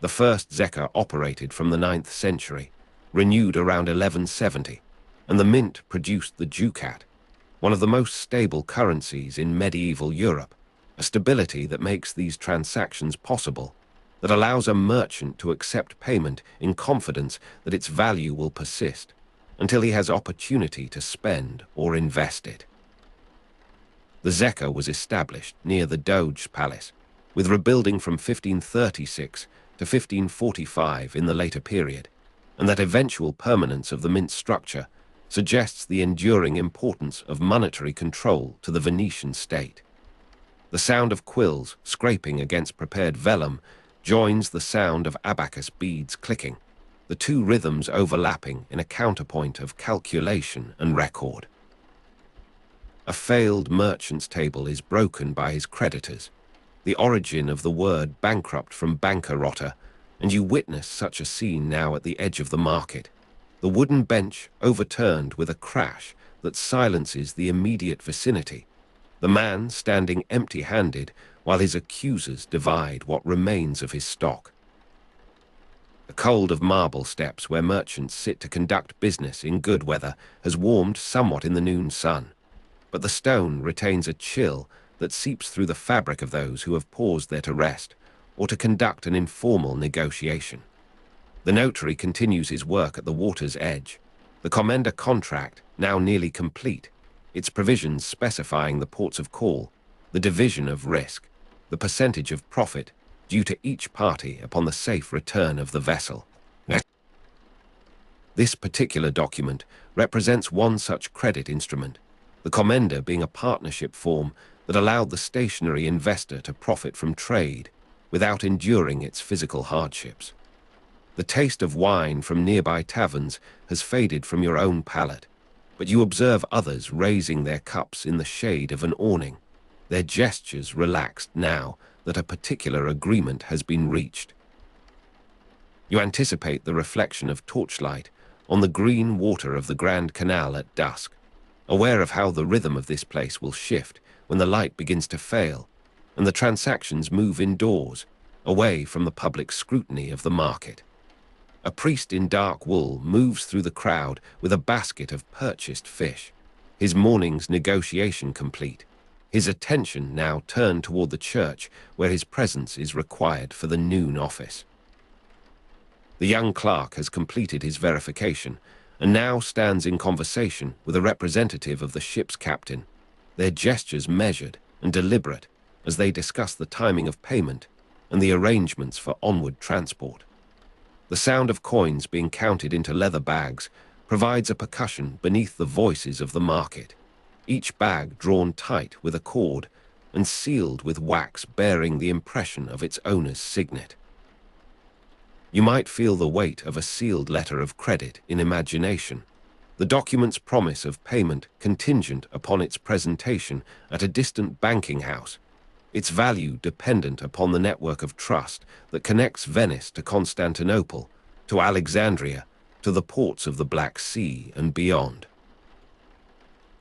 S1: The first Zecca operated from the 9th century, renewed around 1170, and the mint produced the ducat, one of the most stable currencies in medieval Europe, a stability that makes these transactions possible, that allows a merchant to accept payment in confidence that its value will persist until he has opportunity to spend or invest it. The Zecca was established near the Doge Palace, with rebuilding from 1536 to 1545 in the later period, and that eventual permanence of the mint structure suggests the enduring importance of monetary control to the Venetian state. The sound of quills scraping against prepared vellum joins the sound of abacus beads clicking, the two rhythms overlapping in a counterpoint of calculation and record. A failed merchant's table is broken by his creditors, the origin of the word bankrupt from bankerotter, and you witness such a scene now at the edge of the market, the wooden bench overturned with a crash that silences the immediate vicinity, the man standing empty-handed while his accusers divide what remains of his stock. The cold of marble steps where merchants sit to conduct business in good weather has warmed somewhat in the noon sun, but the stone retains a chill that seeps through the fabric of those who have paused there to rest or to conduct an informal negotiation. The notary continues his work at the water's edge, the commenda contract now nearly complete, its provisions specifying the ports of call, the division of risk, the percentage of profit due to each party upon the safe return of the vessel. This particular document represents one such credit instrument, the commenda being a partnership form that allowed the stationary investor to profit from trade without enduring its physical hardships. The taste of wine from nearby taverns has faded from your own palate, but you observe others raising their cups in the shade of an awning, their gestures relaxed now that a particular agreement has been reached. You anticipate the reflection of torchlight on the green water of the Grand Canal at dusk, aware of how the rhythm of this place will shift when the light begins to fail and the transactions move indoors, away from the public scrutiny of the market. A priest in dark wool moves through the crowd with a basket of purchased fish, his morning's negotiation complete, his attention now turned toward the church where his presence is required for the noon office. The young clerk has completed his verification and now stands in conversation with a representative of the ship's captain, their gestures measured and deliberate as they discuss the timing of payment and the arrangements for onward transport. The sound of coins being counted into leather bags provides a percussion beneath the voices of the market, each bag drawn tight with a cord and sealed with wax bearing the impression of its owner's signet. You might feel the weight of a sealed letter of credit in imagination, the document's promise of payment contingent upon its presentation at a distant banking house, its value dependent upon the network of trust that connects Venice to Constantinople, to Alexandria, to the ports of the Black Sea and beyond.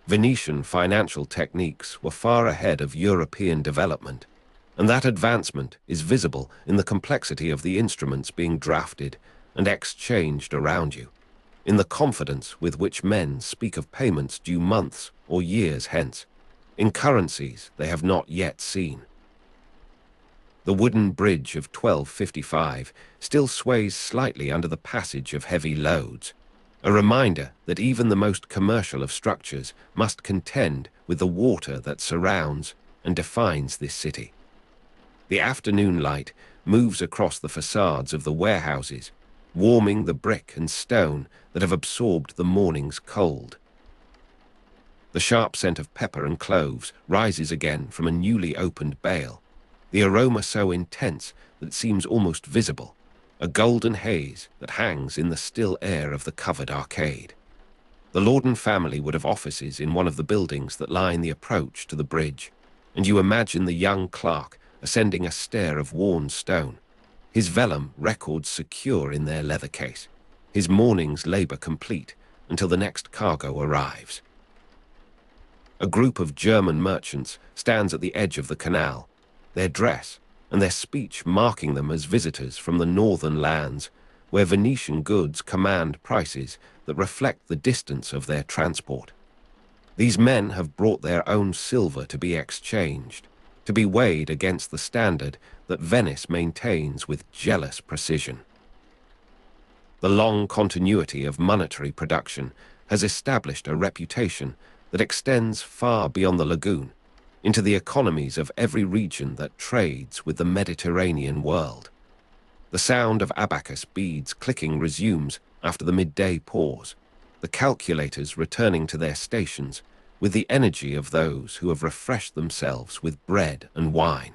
S1: Venetian financial techniques were far ahead of European development, and that advancement is visible in the complexity of the instruments being drafted and exchanged around you, in the confidence with which men speak of payments due months or years hence, in currencies they have not yet seen. The wooden bridge of 1255 still sways slightly under the passage of heavy loads, a reminder that even the most commercial of structures must contend with the water that surrounds and defines this city. The afternoon light moves across the facades of the warehouses, warming the brick and stone that have absorbed the morning's cold. The sharp scent of pepper and cloves rises again from a newly opened bale, the aroma so intense that it seems almost visible, a golden haze that hangs in the still air of the covered arcade. The Laughlin family would have offices in one of the buildings that line the approach to the bridge, and you imagine the young clerk ascending a stair of worn stone, his vellum records secure in their leather case, his morning's labor complete until the next cargo arrives. A group of German merchants stands at the edge of the canal, their dress and their speech marking them as visitors from the northern lands, where Venetian goods command prices that reflect the distance of their transport. These men have brought their own silver to be exchanged, to be weighed against the standard that Venice maintains with jealous precision. The long continuity of monetary production has established a reputation that extends far beyond the lagoon, into the economies of every region that trades with the Mediterranean world. The sound of abacus beads clicking resumes after the midday pause, the calculators returning to their stations with the energy of those who have refreshed themselves with bread and wine.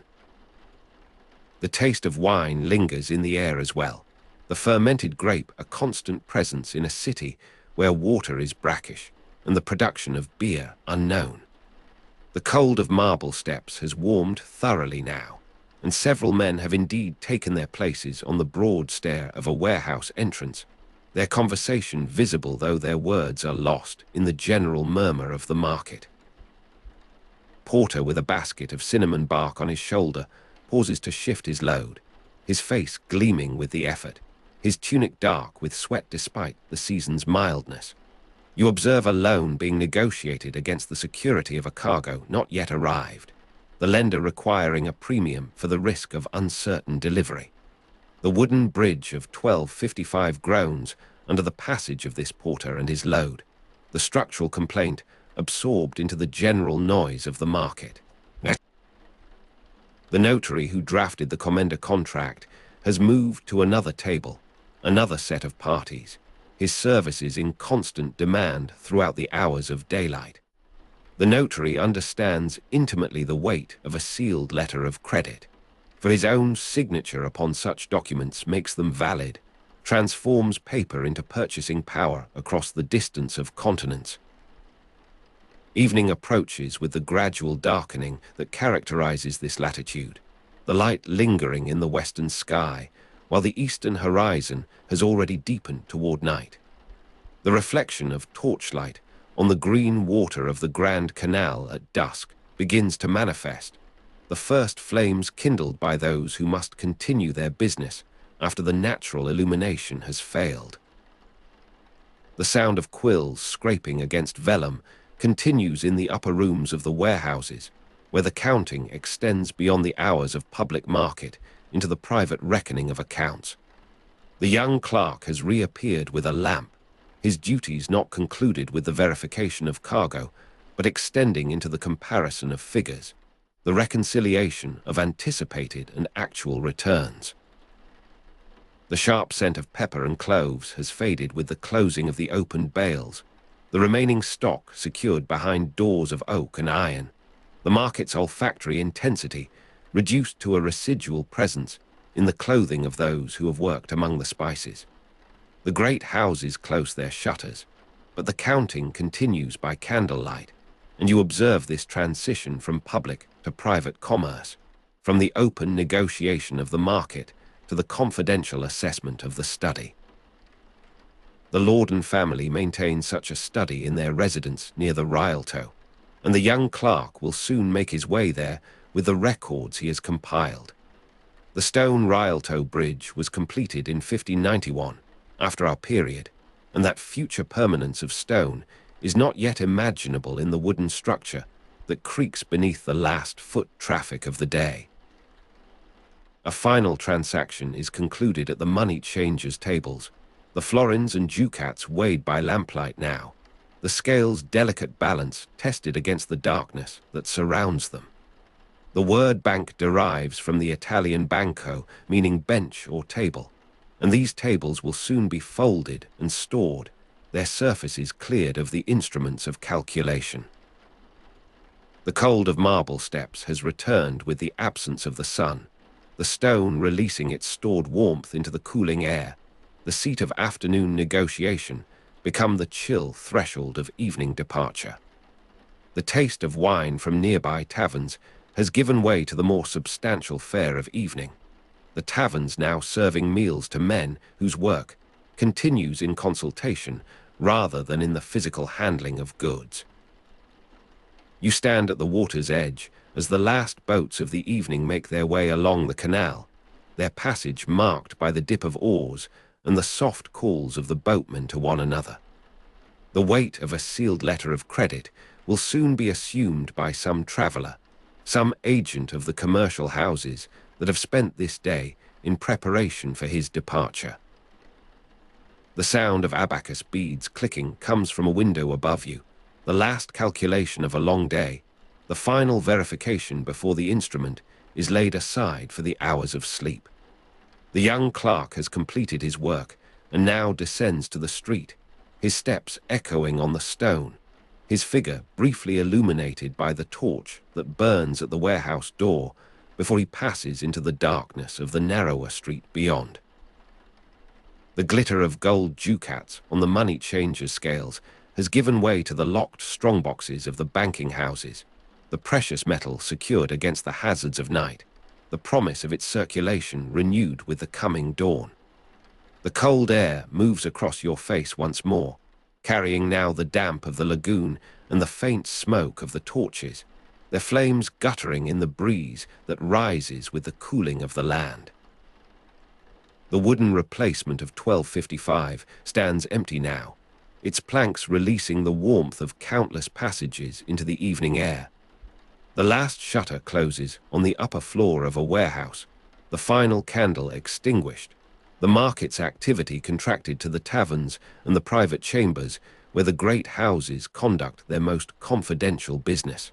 S1: The taste of wine lingers in the air as well, the fermented grape a constant presence in a city where water is brackish and the production of beer unknown. The cold of marble steps has warmed thoroughly now, and several men have indeed taken their places on the broad stair of a warehouse entrance, their conversation visible though their words are lost in the general murmur of the market. Porter, with a basket of cinnamon bark on his shoulder, pauses to shift his load, his face gleaming with the effort, his tunic dark with sweat despite the season's mildness. You observe a loan being negotiated against the security of a cargo not yet arrived, the lender requiring a premium for the risk of uncertain delivery. The wooden bridge of 1255 groans under the passage of this porter and his load, the structural complaint absorbed into the general noise of the market. The notary who drafted the commenda contract has moved to another table, another set of parties, his services in constant demand throughout the hours of daylight. The notary understands intimately the weight of a sealed letter of credit, for his own signature upon such documents makes them valid, transforms paper into purchasing power across the distance of continents. Evening approaches with the gradual darkening that characterizes this latitude, the light lingering in the western sky, while the eastern horizon has already deepened toward night. The reflection of torchlight on the green water of the Grand Canal at dusk begins to manifest, the first flames kindled by those who must continue their business after the natural illumination has failed. The sound of quills scraping against vellum continues in the upper rooms of the warehouses, where the counting extends beyond the hours of public market into the private reckoning of accounts. The young clerk has reappeared with a lamp, his duties not concluded with the verification of cargo, but extending into the comparison of figures, the reconciliation of anticipated and actual returns. The sharp scent of pepper and cloves has faded with the closing of the opened bales, the remaining stock secured behind doors of oak and iron, the market's olfactory intensity reduced to a residual presence in the clothing of those who have worked among the spices. The great houses close their shutters, but the counting continues by candlelight, and you observe this transition from public to private commerce, from the open negotiation of the market to the confidential assessment of the study. The Laughlin family maintains such a study in their residence near the Rialto, and the young clerk will soon make his way there with the records he has compiled. The stone Rialto bridge was completed in 1591, after our period, and that future permanence of stone is not yet imaginable in the wooden structure that creaks beneath the last foot traffic of the day. A final transaction is concluded at the money changers' tables, The florins and ducats weighed by lamplight now, the scale's delicate balance tested against the darkness that surrounds them. The word bank derives from the Italian banco, meaning bench or table, and these tables will soon be folded and stored, their surfaces cleared of the instruments of calculation. The cold of marble steps has returned with the absence of the sun, the stone releasing its stored warmth into the cooling air, the seat of afternoon negotiation become the chill threshold of evening departure. The taste of wine from nearby taverns has given way to the more substantial fare of evening, the taverns now serving meals to men whose work continues in consultation rather than in the physical handling of goods. You stand at the water's edge as the last boats of the evening make their way along the canal, their passage marked by the dip of oars and the soft calls of the boatmen to one another. The weight of a sealed letter of credit will soon be assumed by some traveller, some agent of the commercial houses that have spent this day in preparation for his departure. The sound of abacus beads clicking comes from a window above you, the last calculation of a long day, the final verification before the instrument is laid aside for the hours of sleep. The young clerk has completed his work and now descends to the street, his steps echoing on the stone, his figure briefly illuminated by the torch that burns at the warehouse door before he passes into the darkness of the narrower street beyond. The glitter of gold ducats on the money changer's scales has given way to the locked strongboxes of the banking houses, the precious metal secured against the hazards of night, the promise of its circulation renewed with the coming dawn. The cold air moves across your face once more, carrying now the damp of the lagoon and the faint smoke of the torches, their flames guttering in the breeze that rises with the cooling of the land. The wooden replacement of 1255 stands empty now, its planks releasing the warmth of countless passages into the evening air. The last shutter closes on the upper floor of a warehouse, the final candle extinguished, the market's activity contracted to the taverns and the private chambers where the great houses conduct their most confidential business.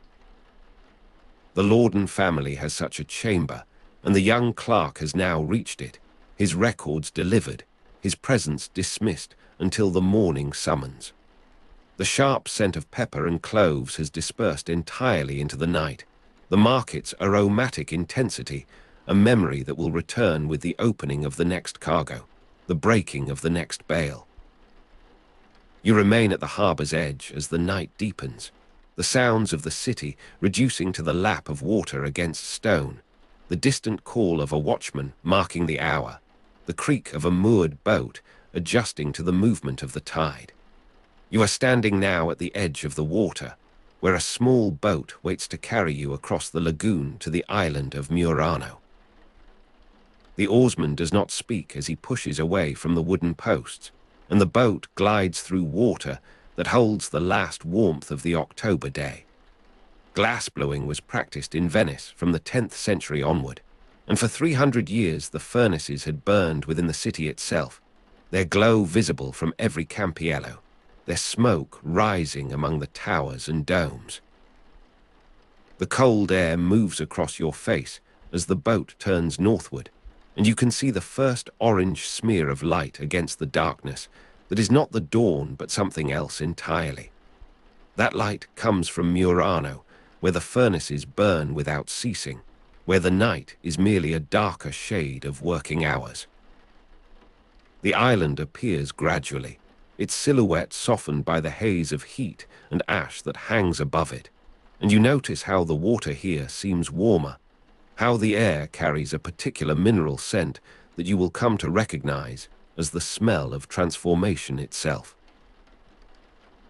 S1: The Lagoon family has such a chamber, and the young clerk has now reached it, his records delivered, his presence dismissed until the morning summons. The sharp scent of pepper and cloves has dispersed entirely into the night, the market's aromatic intensity, a memory that will return with the opening of the next cargo, the breaking of the next bale. You remain at the harbour's edge as the night deepens, the sounds of the city reducing to the lap of water against stone, the distant call of a watchman marking the hour, the creak of a moored boat adjusting to the movement of the tide. You are standing now at the edge of the water, where a small boat waits to carry you across the lagoon to the island of Murano. The oarsman does not speak as he pushes away from the wooden posts, and the boat glides through water that holds the last warmth of the October day. Glassblowing was practiced in Venice from the 10th century onward, and for 300 years the furnaces had burned within the city itself, their glow visible from every campiello, their smoke rising among the towers and domes. The cold air moves across your face as the boat turns northward, and you can see the first orange smear of light against the darkness that is not the dawn but something else entirely. That light comes from Murano, where the furnaces burn without ceasing, where the night is merely a darker shade of working hours. The island appears gradually, its silhouette softened by the haze of heat and ash that hangs above it, and you notice how the water here seems warmer, how the air carries a particular mineral scent that you will come to recognize as the smell of transformation itself.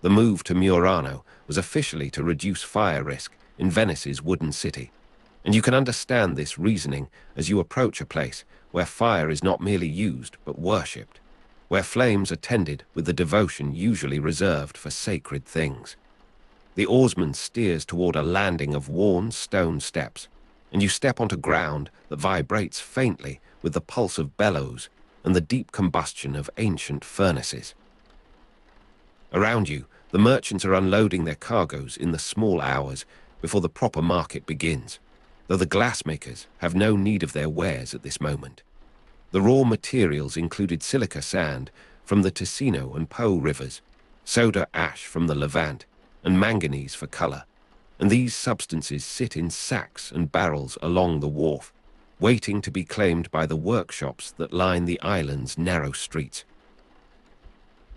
S1: The move to Murano was officially to reduce fire risk in Venice's wooden city, and you can understand this reasoning as you approach a place where fire is not merely used but worshipped, where flames are tended with the devotion usually reserved for sacred things. The oarsman steers toward a landing of worn stone steps, and you step onto ground that vibrates faintly with the pulse of bellows and the deep combustion of ancient furnaces. Around you, the merchants are unloading their cargoes in the small hours before the proper market begins, though the glassmakers have no need of their wares at this moment. The raw materials included silica sand from the Ticino and Po rivers, soda ash from the Levant, and manganese for color, and these substances sit in sacks and barrels along the wharf, waiting to be claimed by the workshops that line the island's narrow streets.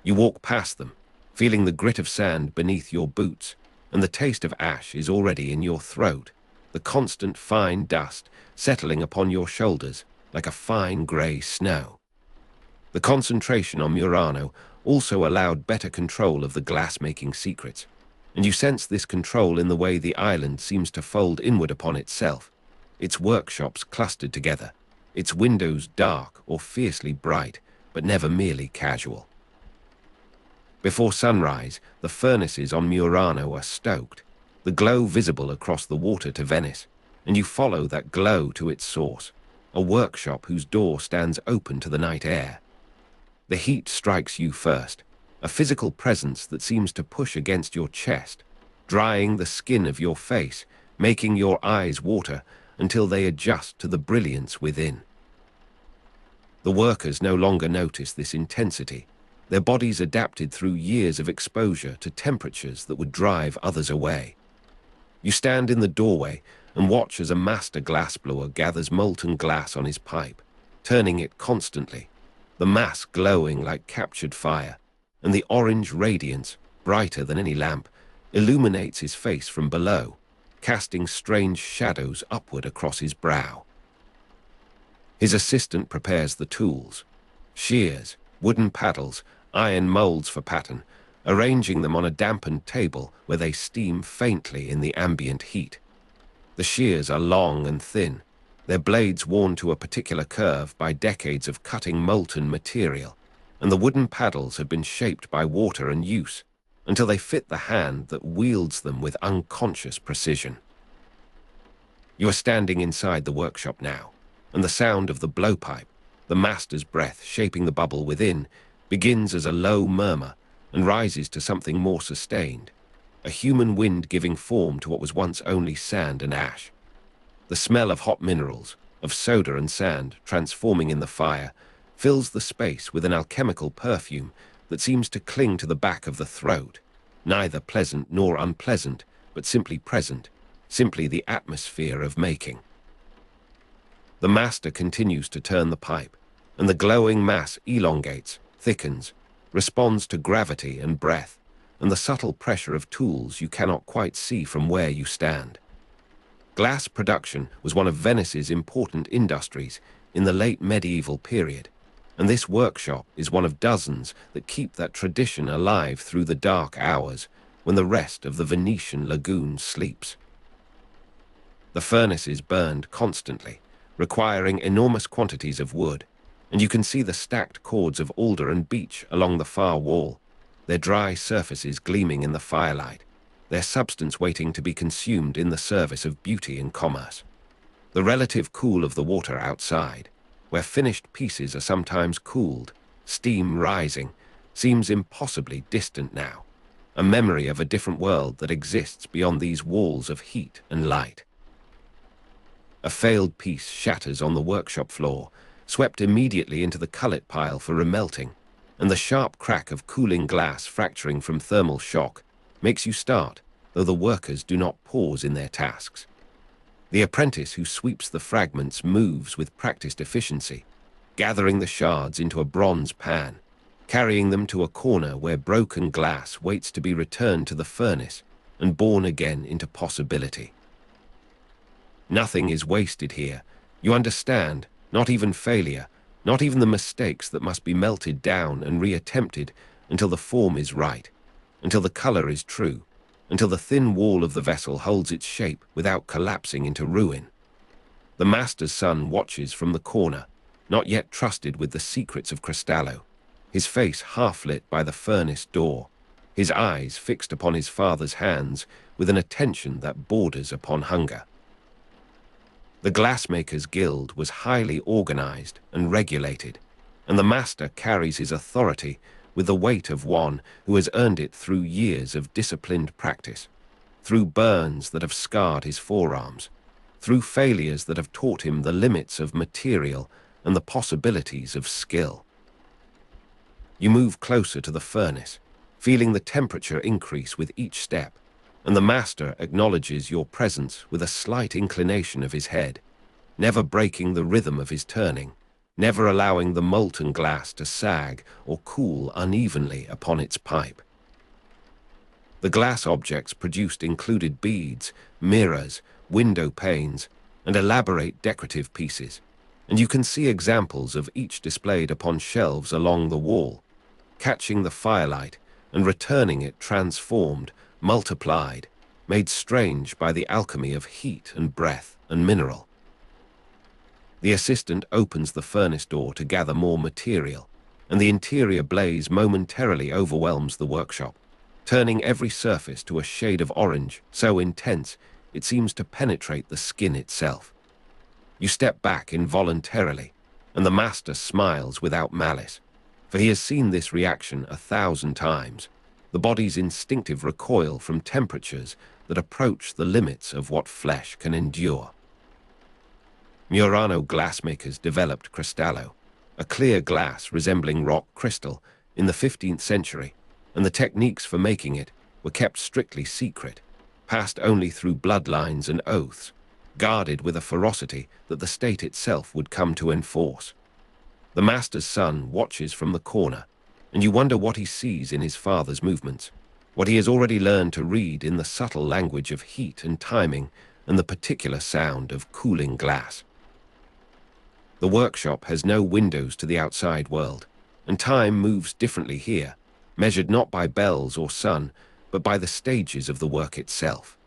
S1: You walk past them, feeling the grit of sand beneath your boots, and the taste of ash is already in your throat, the constant fine dust settling upon your shoulders like a fine grey snow. The concentration on Murano also allowed better control of the glass-making secrets, and you sense this control in the way the island seems to fold inward upon itself, its workshops clustered together, its windows dark or fiercely bright, but never merely casual. Before sunrise, the furnaces on Murano are stoked, the glow visible across the water to Venice, and you follow that glow to its source, a workshop whose door stands open to the night air. The heat strikes you first, a physical presence that seems to push against your chest, drying the skin of your face, making your eyes water until they adjust to the brilliance within. The workers no longer notice this intensity, their bodies adapted through years of exposure to temperatures that would drive others away. You stand in the doorway and watch as a master glassblower gathers molten glass on his pipe, turning it constantly, the mass glowing like captured fire, and the orange radiance, brighter than any lamp, illuminates his face from below, casting strange shadows upward across his brow. His assistant prepares the tools, shears, wooden paddles, iron molds for pattern, arranging them on a dampened table where they steam faintly in the ambient heat. The shears are long and thin, their blades worn to a particular curve by decades of cutting molten material, and the wooden paddles have been shaped by water and use, until they fit the hand that wields them with unconscious precision. You are standing inside the workshop now, and the sound of the blowpipe, the master's breath shaping the bubble within, begins as a low murmur and rises to something more sustained, a human wind giving form to what was once only sand and ash. The smell of hot minerals, of soda and sand transforming in the fire, fills the space with an alchemical perfume that seems to cling to the back of the throat, neither pleasant nor unpleasant, but simply present, simply the atmosphere of making. The master continues to turn the pipe, and the glowing mass elongates, thickens, responds to gravity and breath, and the subtle pressure of tools you cannot quite see from where you stand. Glass production was one of Venice's important industries in the late medieval period, and this workshop is one of dozens that keep that tradition alive through the dark hours when the rest of the Venetian lagoon sleeps. The furnaces burned constantly, requiring enormous quantities of wood, and you can see the stacked cords of alder and beech along the far wall, their dry surfaces gleaming in the firelight, their substance waiting to be consumed in the service of beauty and commerce. The relative cool of the water outside, where finished pieces are sometimes cooled, steam rising, seems impossibly distant now, a memory of a different world that exists beyond these walls of heat and light. A failed piece shatters on the workshop floor, swept immediately into the cullet pile for remelting, and the sharp crack of cooling glass fracturing from thermal shock makes you start, though the workers do not pause in their tasks. The apprentice who sweeps the fragments moves with practiced efficiency, gathering the shards into a bronze pan, carrying them to a corner where broken glass waits to be returned to the furnace and born again into possibility. Nothing is wasted here. You understand, not even failure, not even the mistakes that must be melted down and reattempted until the form is right, until the color is true, until the thin wall of the vessel holds its shape without collapsing into ruin. The master's son watches from the corner, not yet trusted with the secrets of Cristallo, his face half-lit by the furnace door, his eyes fixed upon his father's hands with an attention that borders upon hunger. The Glassmakers' Guild was highly organized and regulated, and the master carries his authority with the weight of one who has earned it through years of disciplined practice, through burns that have scarred his forearms, through failures that have taught him the limits of material and the possibilities of skill. You move closer to the furnace, feeling the temperature increase with each step, and the master acknowledges your presence with a slight inclination of his head, never breaking the rhythm of his turning, never allowing the molten glass to sag or cool unevenly upon its pipe. The glass objects produced included beads, mirrors, window panes, and elaborate decorative pieces, and you can see examples of each displayed upon shelves along the wall, catching the firelight and returning it transformed, multiplied, made strange by the alchemy of heat and breath and mineral. The assistant opens the furnace door to gather more material, and the interior blaze momentarily overwhelms the workshop, turning every surface to a shade of orange so intense it seems to penetrate the skin itself. You step back involuntarily, and the master smiles without malice, for he has seen this reaction 1,000 times, the body's instinctive recoil from temperatures that approach the limits of what flesh can endure. Murano glassmakers developed cristallo, a clear glass resembling rock crystal, in the 15th century, and the techniques for making it were kept strictly secret, passed only through bloodlines and oaths, guarded with a ferocity that the state itself would come to enforce. The master's son watches from the corner, and you wonder what he sees in his father's movements, what he has already learned to read in the subtle language of heat and timing and the particular sound of cooling glass. The workshop has no windows to the outside world, and time moves differently here, measured not by bells or sun, but by the stages of the work itself.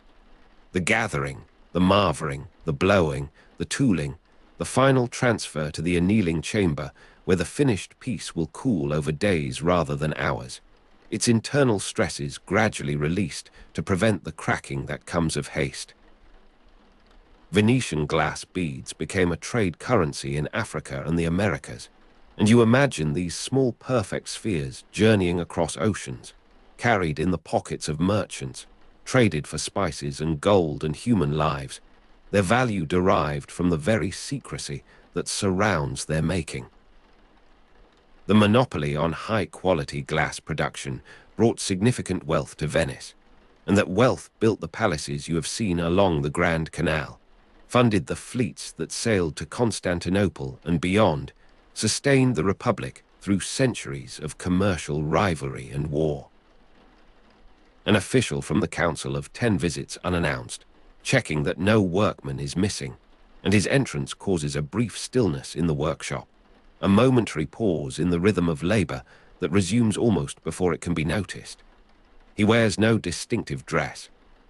S1: The gathering, the marvering, the blowing, the tooling, the final transfer to the annealing chamber where the finished piece will cool over days rather than hours, its internal stresses gradually released to prevent the cracking that comes of haste. Venetian glass beads became a trade currency in Africa and the Americas, and you imagine these small perfect spheres journeying across oceans, carried in the pockets of merchants, traded for spices and gold and human lives, their value derived from the very secrecy that surrounds their making. The monopoly on high-quality glass production brought significant wealth to Venice, and that wealth built the palaces you have seen along the Grand Canal, funded the fleets that sailed to Constantinople and beyond, sustained the Republic through centuries of commercial rivalry and war. An official from the Council of 10 visits unannounced, checking that no workman is missing, and his entrance causes a brief stillness in the workshop, a momentary pause in the rhythm of labor that resumes almost before it can be noticed. He wears no distinctive dress,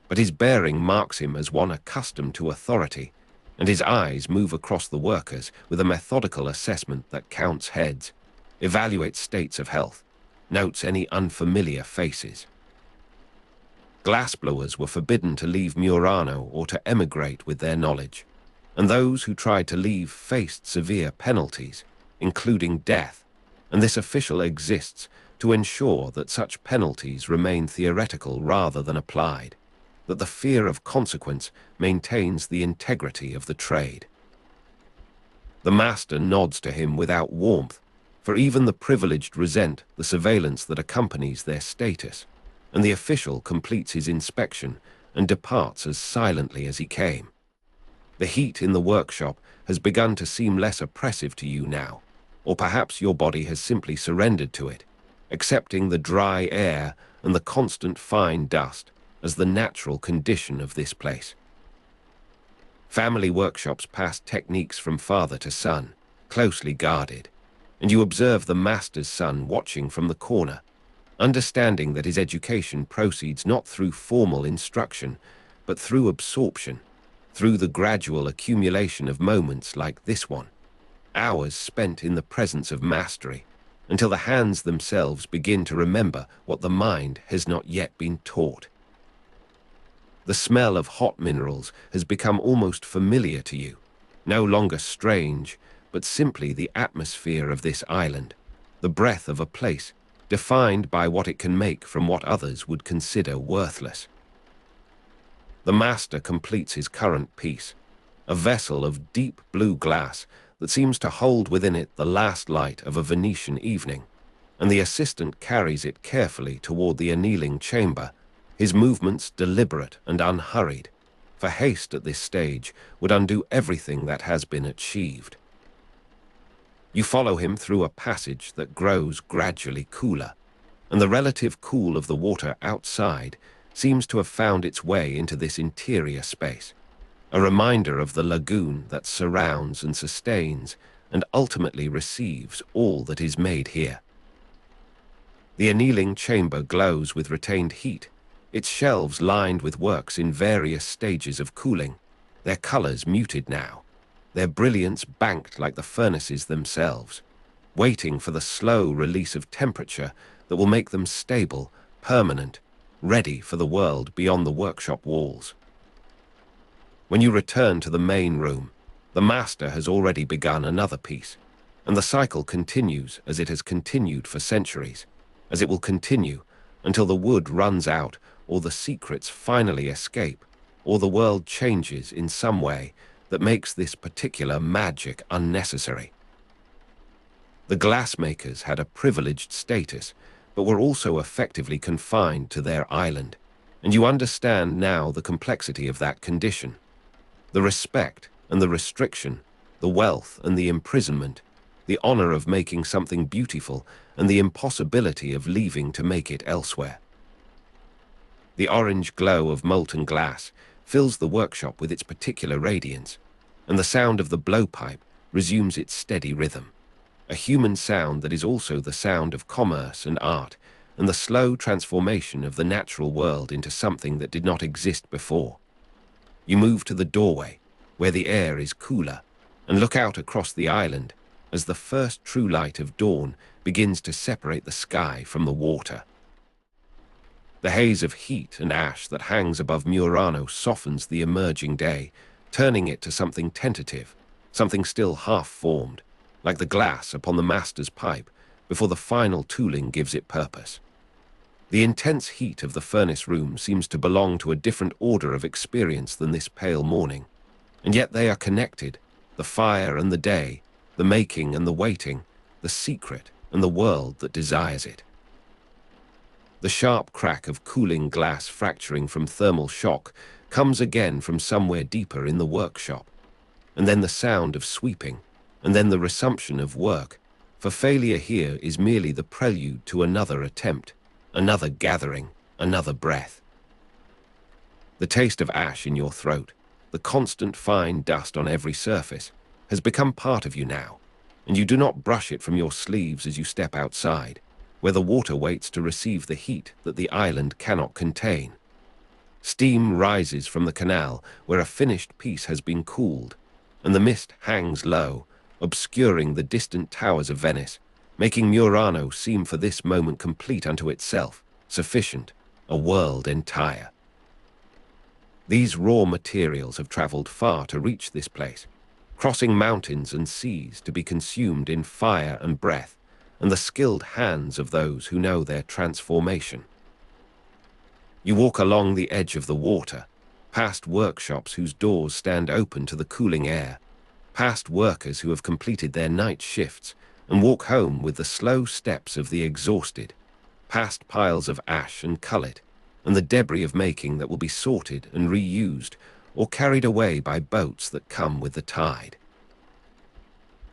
S1: but his bearing marks him as one accustomed to authority, and his eyes move across the workers with a methodical assessment that counts heads, evaluates states of health, notes any unfamiliar faces. Glassblowers were forbidden to leave Murano or to emigrate with their knowledge, and those who tried to leave faced severe penalties, including death, and this official exists to ensure that such penalties remain theoretical rather than applied, that the fear of consequence maintains the integrity of the trade. The master nods to him without warmth, for even the privileged resent the surveillance that accompanies their status, and the official completes his inspection and departs as silently as he came. The heat in the workshop has begun to seem less oppressive to you now, or perhaps your body has simply surrendered to it, accepting the dry air and the constant fine dust as the natural condition of this place. Family workshops pass techniques from father to son, closely guarded, and you observe the master's son watching from the corner, understanding that his education proceeds not through formal instruction, but through absorption, through the gradual accumulation of moments like this one, hours spent in the presence of mastery, until the hands themselves begin to remember what the mind has not yet been taught. The smell of hot minerals has become almost familiar to you, no longer strange, but simply the atmosphere of this island, the breath of a place, defined by what it can make from what others would consider worthless. The master completes his current piece, a vessel of deep blue glass that seems to hold within it the last light of a Venetian evening, and the assistant carries it carefully toward the annealing chamber, his movements deliberate and unhurried, for haste at this stage would undo everything that has been achieved. You follow him through a passage that grows gradually cooler, and the relative cool of the water outside seems to have found its way into this interior space, a reminder of the lagoon that surrounds and sustains and ultimately receives all that is made here. The annealing chamber glows with retained heat, its shelves lined with works in various stages of cooling, their colors muted now, their brilliance banked like the furnaces themselves, waiting for the slow release of temperature that will make them stable, permanent, ready for the world beyond the workshop walls. When you return to the main room, the master has already begun another piece, and the cycle continues as it has continued for centuries, as it will continue until the wood runs out or the secrets finally escape, or the world changes in some way that makes this particular magic unnecessary. The glassmakers had a privileged status, but were also effectively confined to their island, and you understand now the complexity of that condition. The respect and the restriction, the wealth and the imprisonment, the honor of making something beautiful and the impossibility of leaving to make it elsewhere. The orange glow of molten glass fills the workshop with its particular radiance, and the sound of the blowpipe resumes its steady rhythm, a human sound that is also the sound of commerce and art, and the slow transformation of the natural world into something that did not exist before. You move to the doorway, where the air is cooler, and look out across the island as the first true light of dawn begins to separate the sky from the water. The haze of heat and ash that hangs above Murano softens the emerging day, turning it to something tentative, something still half-formed, like the glass upon the master's pipe before the final tooling gives it purpose. The intense heat of the furnace room seems to belong to a different order of experience than this pale morning, and yet they are connected, the fire and the day, the making and the waiting, the secret and the world that desires it. The sharp crack of cooling glass fracturing from thermal shock comes again from somewhere deeper in the workshop, and then the sound of sweeping, and then the resumption of work, for failure here is merely the prelude to another attempt, another gathering, another breath. The taste of ash in your throat, the constant fine dust on every surface, has become part of you now, and you do not brush it from your sleeves as you step outside, where the water waits to receive the heat that the island cannot contain. Steam rises from the canal where a finished piece has been cooled, and the mist hangs low, obscuring the distant towers of Venice, making Murano seem for this moment complete unto itself, sufficient, a world entire. These raw materials have traveled far to reach this place, crossing mountains and seas to be consumed in fire and breath, and the skilled hands of those who know their transformation. You walk along the edge of the water, past workshops whose doors stand open to the cooling air, past workers who have completed their night shifts, and walk home with the slow steps of the exhausted, past piles of ash and cullet, and the debris of making that will be sorted and reused or carried away by boats that come with the tide.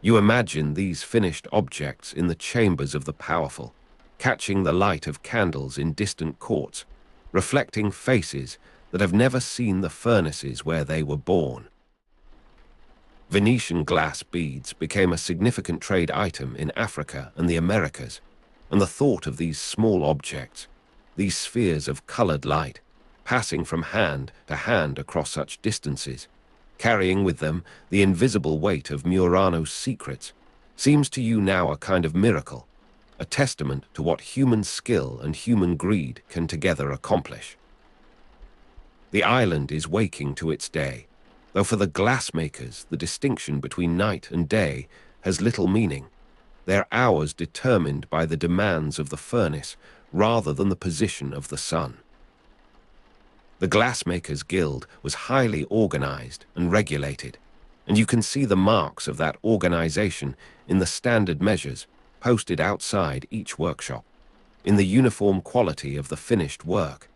S1: You imagine these finished objects in the chambers of the powerful, catching the light of candles in distant courts, reflecting faces that have never seen the furnaces where they were born. Venetian glass beads became a significant trade item in Africa and the Americas, and the thought of these small objects, these spheres of colored light, passing from hand to hand across such distances, carrying with them the invisible weight of Murano's secrets, seems to you now a kind of miracle, a testament to what human skill and human greed can together accomplish. The island is waking to its day, though for the glassmakers the distinction between night and day has little meaning, their hours determined by the demands of the furnace rather than the position of the sun. The Glassmakers' Guild was highly organized and regulated, and you can see the marks of that organization in the standard measures posted outside each workshop, in the uniform quality of the finished work,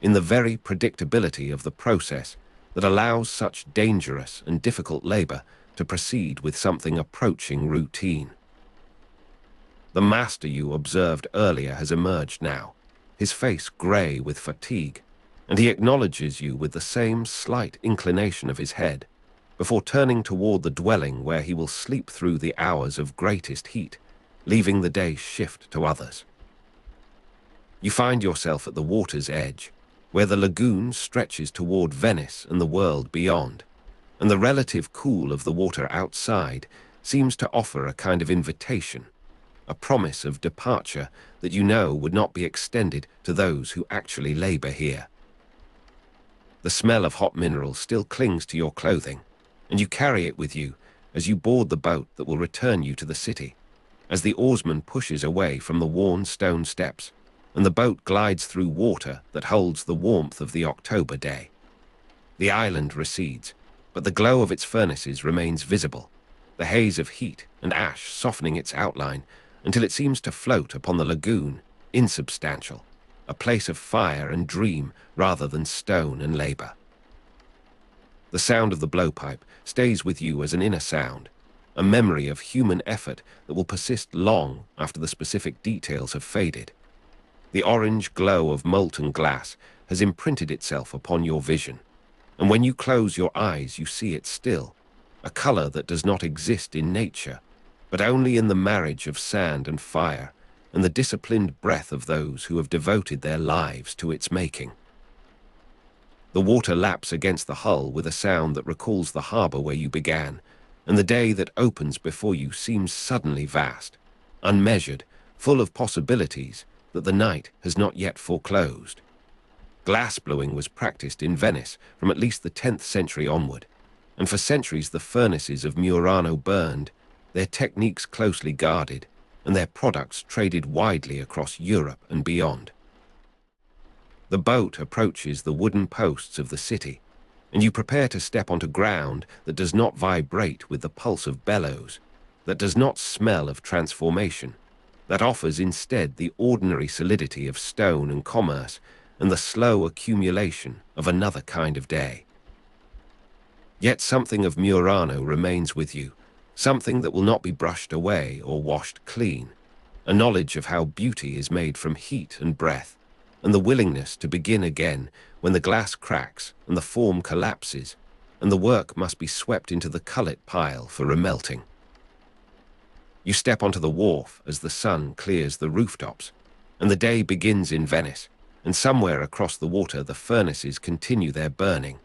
S1: in the very predictability of the process that allows such dangerous and difficult labor to proceed with something approaching routine. The master you observed earlier has emerged now, his face grey with fatigue, and he acknowledges you with the same slight inclination of his head, before turning toward the dwelling where he will sleep through the hours of greatest heat, leaving the day shift to others. You find yourself at the water's edge, where the lagoon stretches toward Venice and the world beyond, and the relative cool of the water outside seems to offer a kind of invitation, a promise of departure that you know would not be extended to those who actually labor here. The smell of hot minerals still clings to your clothing, and you carry it with you as you board the boat that will return you to the city, as the oarsman pushes away from the worn stone steps, and the boat glides through water that holds the warmth of the October day. The island recedes, but the glow of its furnaces remains visible, the haze of heat and ash softening its outline until it seems to float upon the lagoon, insubstantial, a place of fire and dream rather than stone and labor. The sound of the blowpipe stays with you as an inner sound, a memory of human effort that will persist long after the specific details have faded. The orange glow of molten glass has imprinted itself upon your vision, and when you close your eyes you see it still, a color that does not exist in nature, but only in the marriage of sand and fire and the disciplined breath of those who have devoted their lives to its making. The water laps against the hull with a sound that recalls the harbor where you began, and the day that opens before you seems suddenly vast, unmeasured, full of possibilities that the night has not yet foreclosed. Glassblowing was practiced in Venice from at least the 10th century onward, and for centuries the furnaces of Murano burned, their techniques closely guarded, and their products traded widely across Europe and beyond. The boat approaches the wooden posts of the city, and you prepare to step onto ground that does not vibrate with the pulse of bellows, that does not smell of transformation, that offers instead the ordinary solidity of stone and commerce and the slow accumulation of another kind of day. Yet something of Murano remains with you, something that will not be brushed away or washed clean, a knowledge of how beauty is made from heat and breath, and the willingness to begin again when the glass cracks and the form collapses, and the work must be swept into the cullet pile for remelting. You step onto the wharf as the sun clears the rooftops, and the day begins in Venice, and somewhere across the water the furnaces continue their burning,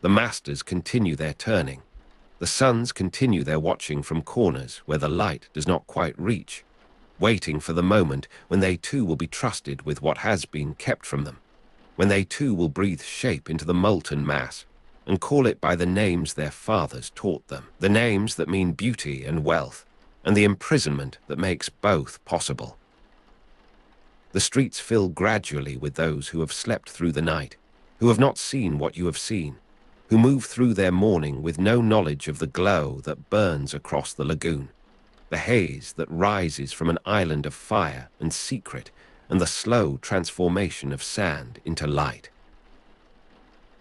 S1: the masters continue their turning, the sons continue their watching from corners where the light does not quite reach, waiting for the moment when they too will be trusted with what has been kept from them, when they too will breathe shape into the molten mass and call it by the names their fathers taught them, the names that mean beauty and wealth, and the imprisonment that makes both possible. The streets fill gradually with those who have slept through the night, who have not seen what you have seen, who move through their morning with no knowledge of the glow that burns across the lagoon, the haze that rises from an island of fire and secret, and the slow transformation of sand into light.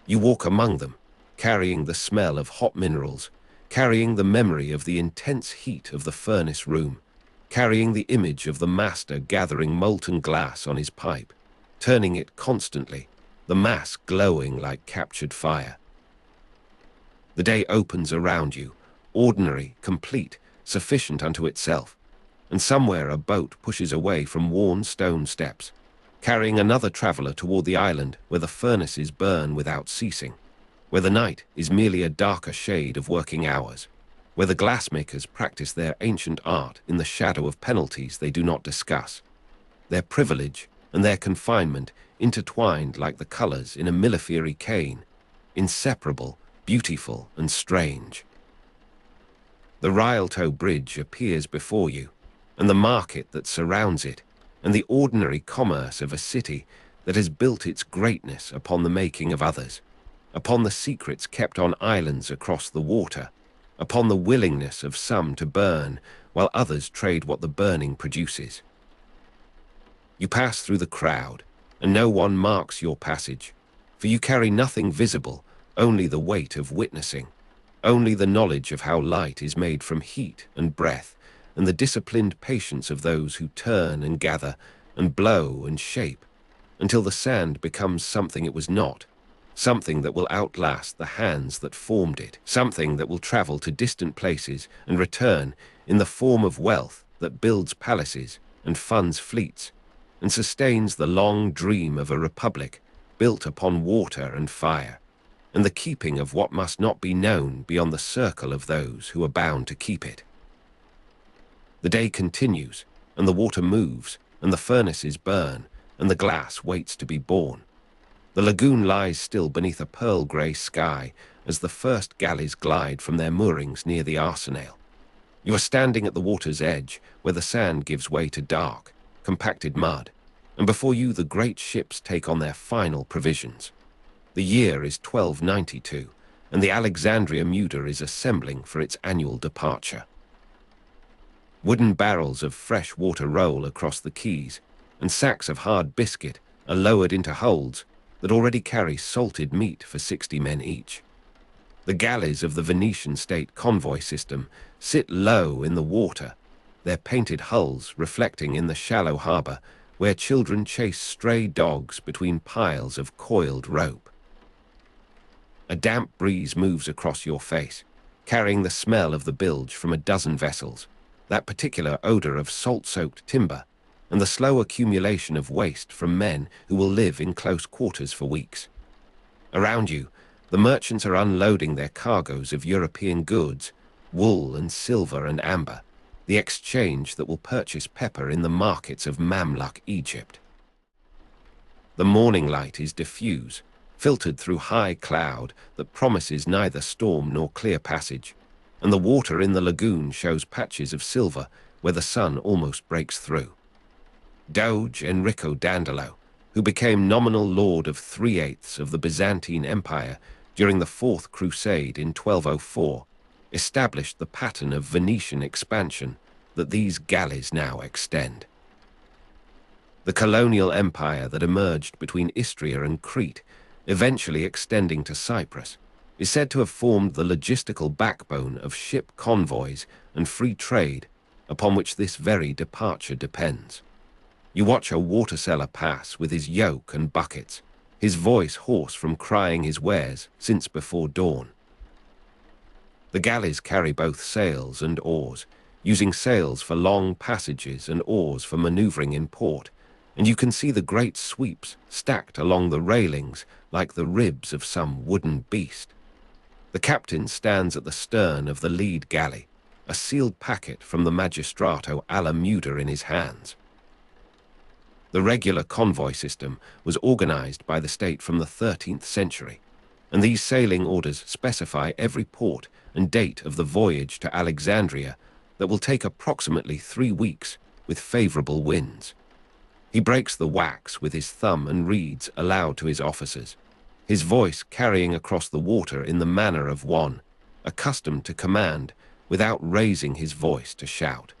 S1: You walk among them, carrying the smell of hot minerals, carrying the memory of the intense heat of the furnace room, carrying the image of the master gathering molten glass on his pipe, turning it constantly, the mass glowing like captured fire. The day opens around you, ordinary, complete, sufficient unto itself, and somewhere a boat pushes away from worn stone steps, carrying another traveler toward the island where the furnaces burn without ceasing, where the night is merely a darker shade of working hours, where the glassmakers practice their ancient art in the shadow of penalties they do not discuss, their privilege and their confinement intertwined like the colors in a millefiary cane, inseparable, beautiful and strange. The Rialto bridge appears before you, and the market that surrounds it, and the ordinary commerce of a city that has built its greatness upon the making of others, upon the secrets kept on islands across the water, upon the willingness of some to burn while others trade what the burning produces. You pass through the crowd, and no one marks your passage, for you carry nothing visible, only the weight of witnessing, only the knowledge of how light is made from heat and breath, and the disciplined patience of those who turn and gather and blow and shape, until the sand becomes something it was not, something that will outlast the hands that formed it, something that will travel to distant places and return in the form of wealth that builds palaces and funds fleets, and sustains the long dream of a republic built upon water and fire, and the keeping of what must not be known beyond the circle of those who are bound to keep it. The day continues, and the water moves, and the furnaces burn, and the glass waits to be born. The lagoon lies still beneath a pearl-grey sky as the first galleys glide from their moorings near the arsenal. You are standing at the water's edge, where the sand gives way to dark, compacted mud, and before you the great ships take on their final provisions. The year is 1292, and the Alexandria Muda is assembling for its annual departure. Wooden barrels of fresh water roll across the quays, and sacks of hard biscuit are lowered into holds that already carry salted meat for 60 men each. The galleys of the Venetian state convoy system sit low in the water, their painted hulls reflecting in the shallow harbor where children chase stray dogs between piles of coiled rope. A damp breeze moves across your face, carrying the smell of the bilge from a dozen vessels, that particular odor of salt-soaked timber, and the slow accumulation of waste from men who will live in close quarters for weeks. Around you, the merchants are unloading their cargoes of European goods, wool and silver and amber, the exchange that will purchase pepper in the markets of Mamluk Egypt. The morning light is diffuse, filtered through high cloud that promises neither storm nor clear passage, and the water in the lagoon shows patches of silver where the sun almost breaks through. Doge Enrico Dandolo, who became nominal lord of 3/8 of the Byzantine Empire during the Fourth Crusade in 1204, established the pattern of Venetian expansion that these galleys now extend. The colonial empire that emerged between Istria and Crete, eventually extending to Cyprus, is said to have formed the logistical backbone of ship convoys and free trade upon which this very departure depends. You watch a water seller pass with his yoke and buckets, his voice hoarse from crying his wares since before dawn. The galleys carry both sails and oars, using sails for long passages and oars for maneuvering in port, and you can see the great sweeps stacked along the railings like the ribs of some wooden beast. The captain stands at the stern of the lead galley, a sealed packet from the Magistrato alla Muda in his hands. The regular convoy system was organized by the state from the 13th century, and these sailing orders specify every port and date of the voyage to Alexandria that will take approximately 3 weeks with favorable winds. He breaks the wax with his thumb and reads aloud to his officers, his voice carrying across the water in the manner of one accustomed to command without raising his voice to shout.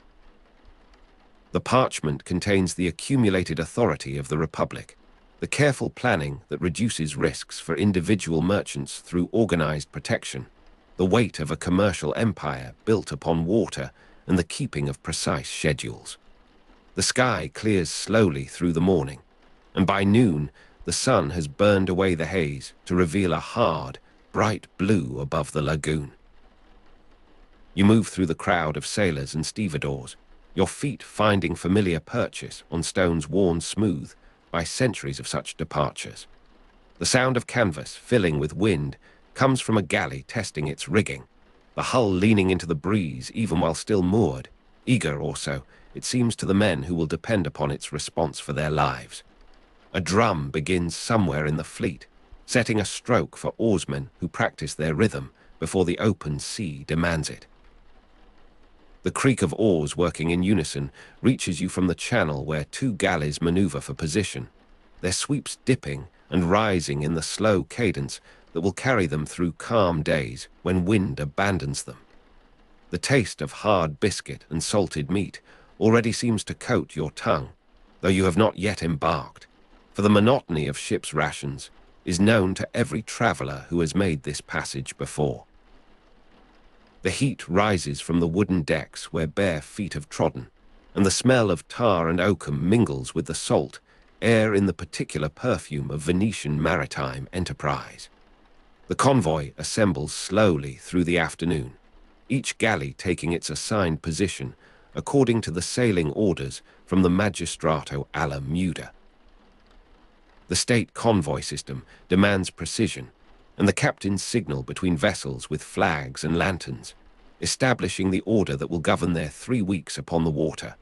S1: The parchment contains the accumulated authority of the Republic, the careful planning that reduces risks for individual merchants through organized protection, the weight of a commercial empire built upon water, and the keeping of precise schedules. The sky clears slowly through the morning, and by noon the sun has burned away the haze to reveal a hard, bright blue above the lagoon. You move through the crowd of sailors and stevedores, your feet finding familiar purchase on stones worn smooth by centuries of such departures. The sound of canvas filling with wind comes from a galley testing its rigging, the hull leaning into the breeze even while still moored, eager also, it seems to the men who will depend upon its response for their lives. A drum begins somewhere in the fleet, setting a stroke for oarsmen who practice their rhythm before the open sea demands it. The creak of oars working in unison reaches you from the channel where two galleys maneuver for position, their sweeps dipping and rising in the slow cadence that will carry them through calm days when wind abandons them. The taste of hard biscuit and salted meat already seems to coat your tongue, though you have not yet embarked, for the monotony of ship's rations is known to every traveler who has made this passage before. The heat rises from the wooden decks where bare feet have trodden, and the smell of tar and oakum mingles with the salt air in the particular perfume of Venetian maritime enterprise. The convoy assembles slowly through the afternoon, each galley taking its assigned position according to the sailing orders from the Magistrato alla Muda. The state convoy system demands precision, and the captain's signal between vessels with flags and lanterns, establishing the order that will govern their 3 weeks upon the water.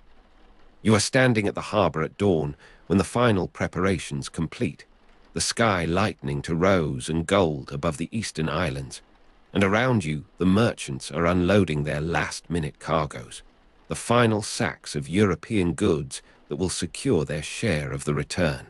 S1: You are standing at the harbour at dawn when the final preparations complete, the sky lightening to rose and gold above the eastern islands, and around you the merchants are unloading their last-minute cargoes, the final sacks of European goods that will secure their share of the return.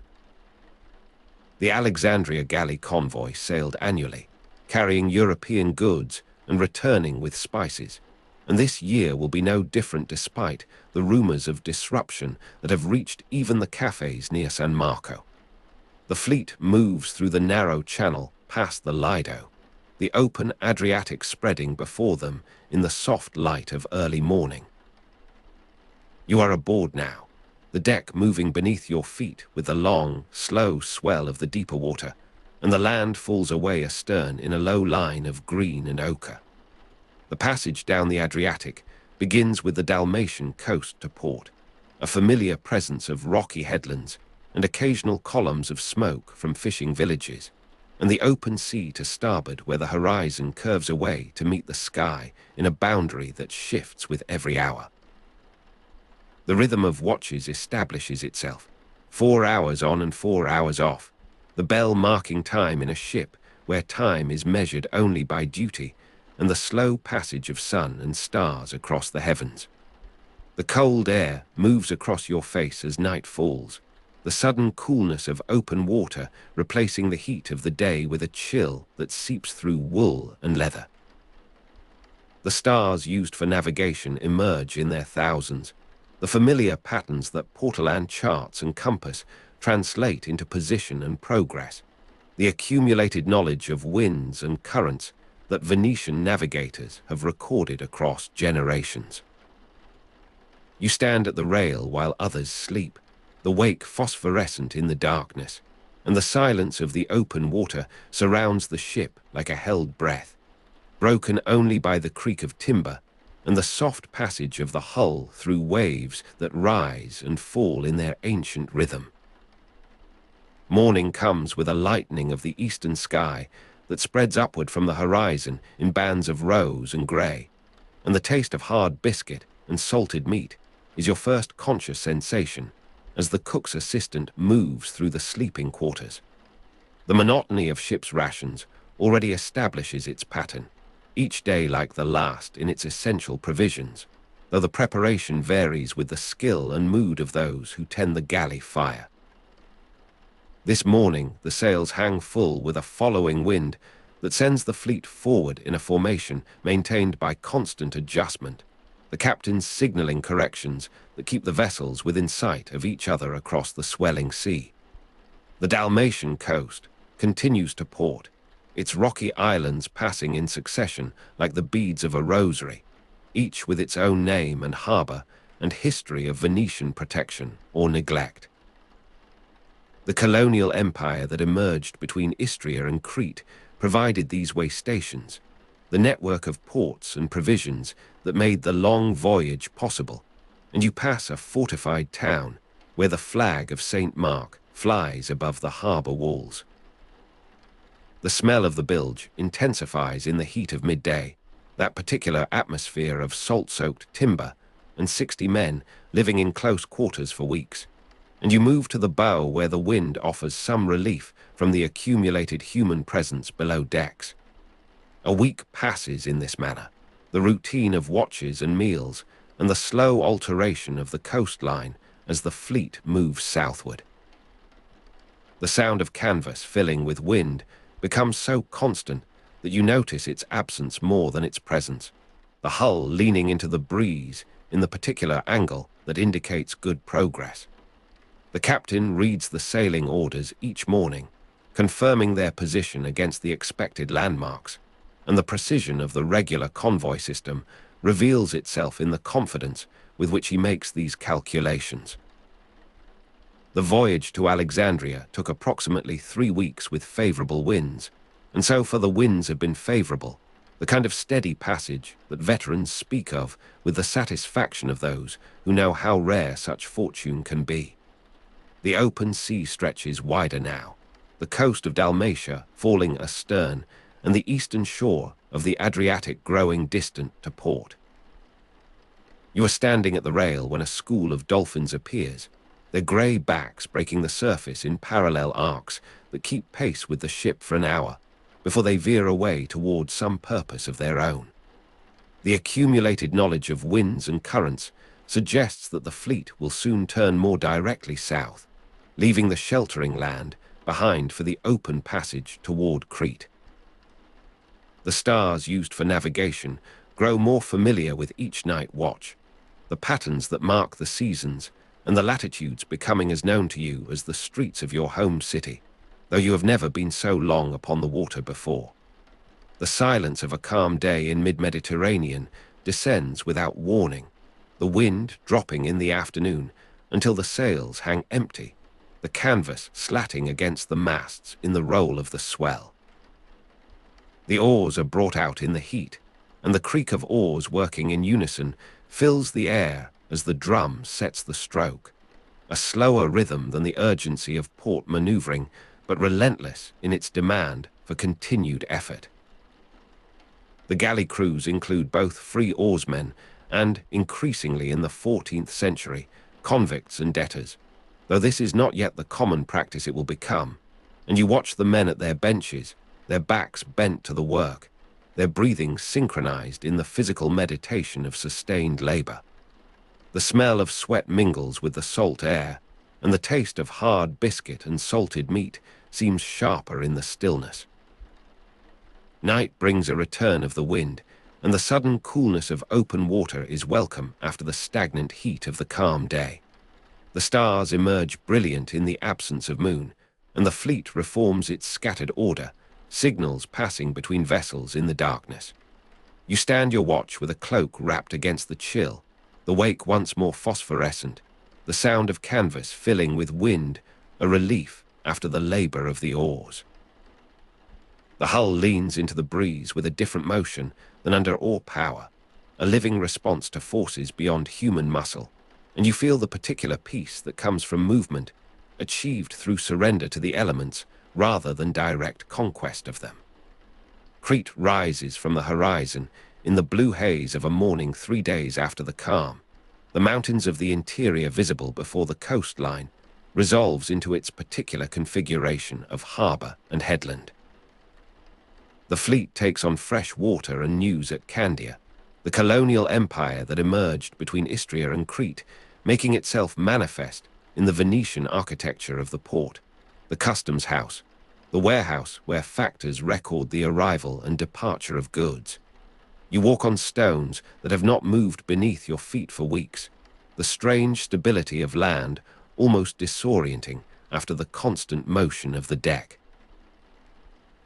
S1: The Alexandria galley convoy sailed annually, carrying European goods and returning with spices, and this year will be no different despite the rumors of disruption that have reached even the cafes near San Marco. The fleet moves through the narrow channel past the Lido, the open Adriatic spreading before them in the soft light of early morning. You are aboard now, the deck moving beneath your feet with the long, slow swell of the deeper water, and the land falls away astern in a low line of green and ochre. The passage down the Adriatic begins with the Dalmatian coast to port, a familiar presence of rocky headlands and occasional columns of smoke from fishing villages, and the open sea to starboard where the horizon curves away to meet the sky in a boundary that shifts with every hour. The rhythm of watches establishes itself, 4 hours on and 4 hours off, the bell marking time in a ship where time is measured only by duty and the slow passage of sun and stars across the heavens. The cold air moves across your face as night falls, the sudden coolness of open water replacing the heat of the day with a chill that seeps through wool and leather. The stars used for navigation emerge in their thousands, the familiar patterns that Portolan charts and compass translate into position and progress, the accumulated knowledge of winds and currents that Venetian navigators have recorded across generations. You stand at the rail while others sleep, the wake phosphorescent in the darkness, and the silence of the open water surrounds the ship like a held breath, broken only by the creak of timber and the soft passage of the hull through waves that rise and fall in their ancient rhythm. Morning comes with a lightening of the eastern sky that spreads upward from the horizon in bands of rose and grey, and the taste of hard biscuit and salted meat is your first conscious sensation as the cook's assistant moves through the sleeping quarters. The monotony of ship's rations already establishes its pattern, each day like the last in its essential provisions, though the preparation varies with the skill and mood of those who tend the galley fire. This morning the sails hang full with a following wind that sends the fleet forward in a formation maintained by constant adjustment, the captains signalling corrections that keep the vessels within sight of each other across the swelling sea. The Dalmatian coast continues to port, its rocky islands passing in succession like the beads of a rosary, each with its own name and harbour and history of Venetian protection or neglect. The colonial empire that emerged between Istria and Crete provided these way stations, the network of ports and provisions that made the long voyage possible, and you pass a fortified town where the flag of St. Mark flies above the harbour walls. The smell of the bilge intensifies in the heat of midday, that particular atmosphere of salt-soaked timber and 60 men living in close quarters for weeks, and you move to the bow where the wind offers some relief from the accumulated human presence below decks. A week passes in this manner, the routine of watches and meals, and the slow alteration of the coastline as the fleet moves southward. The sound of canvas filling with wind becomes so constant that you notice its absence more than its presence, the hull leaning into the breeze in the particular angle that indicates good progress. The captain reads the sailing orders each morning, confirming their position against the expected landmarks, and the precision of the regular convoy system reveals itself in the confidence with which he makes these calculations. The voyage to Alexandria took approximately 3 weeks with favorable winds, and so far the winds have been favorable, the kind of steady passage that veterans speak of with the satisfaction of those who know how rare such fortune can be. The open sea stretches wider now, the coast of Dalmatia falling astern, and the eastern shore of the Adriatic growing distant to port. You are standing at the rail when a school of dolphins appears, their grey backs breaking the surface in parallel arcs that keep pace with the ship for an hour, before they veer away towards some purpose of their own. The accumulated knowledge of winds and currents suggests that the fleet will soon turn more directly south, leaving the sheltering land behind for the open passage toward Crete. The stars used for navigation grow more familiar with each night watch, the patterns that mark the seasons and the latitudes becoming as known to you as the streets of your home city, though you have never been so long upon the water before. The silence of a calm day in mid-Mediterranean descends without warning, the wind dropping in the afternoon until the sails hang empty, the canvas slatting against the masts in the roll of the swell. The oars are brought out in the heat, and the creak of oars working in unison fills the air as the drum sets the stroke, a slower rhythm than the urgency of port maneuvering, but relentless in its demand for continued effort. The galley crews include both free oarsmen and, increasingly in the 14th century, convicts and debtors, though this is not yet the common practice it will become, and you watch the men at their benches, their backs bent to the work, their breathing synchronized in the physical meditation of sustained labor. The smell of sweat mingles with the salt air, and the taste of hard biscuit and salted meat seems sharper in the stillness. Night brings a return of the wind, and the sudden coolness of open water is welcome after the stagnant heat of the calm day. The stars emerge brilliant in the absence of moon, and the fleet reforms its scattered order, signals passing between vessels in the darkness. You stand your watch with a cloak wrapped against the chill, the wake once more phosphorescent, the sound of canvas filling with wind, a relief after the labor of the oars. The hull leans into the breeze with a different motion than under oar power, a living response to forces beyond human muscle, and you feel the particular peace that comes from movement, achieved through surrender to the elements rather than direct conquest of them. Crete rises from the horizon in the blue haze of a morning 3 days after the calm. The mountains of the interior visible before the coastline resolves into its particular configuration of harbour and headland. The fleet takes on fresh water and news at Candia, the colonial empire that emerged between Istria and Crete, making itself manifest in the Venetian architecture of the port, the customs house, the warehouse where factors record the arrival and departure of goods. You walk on stones that have not moved beneath your feet for weeks, the strange stability of land almost disorienting after the constant motion of the deck.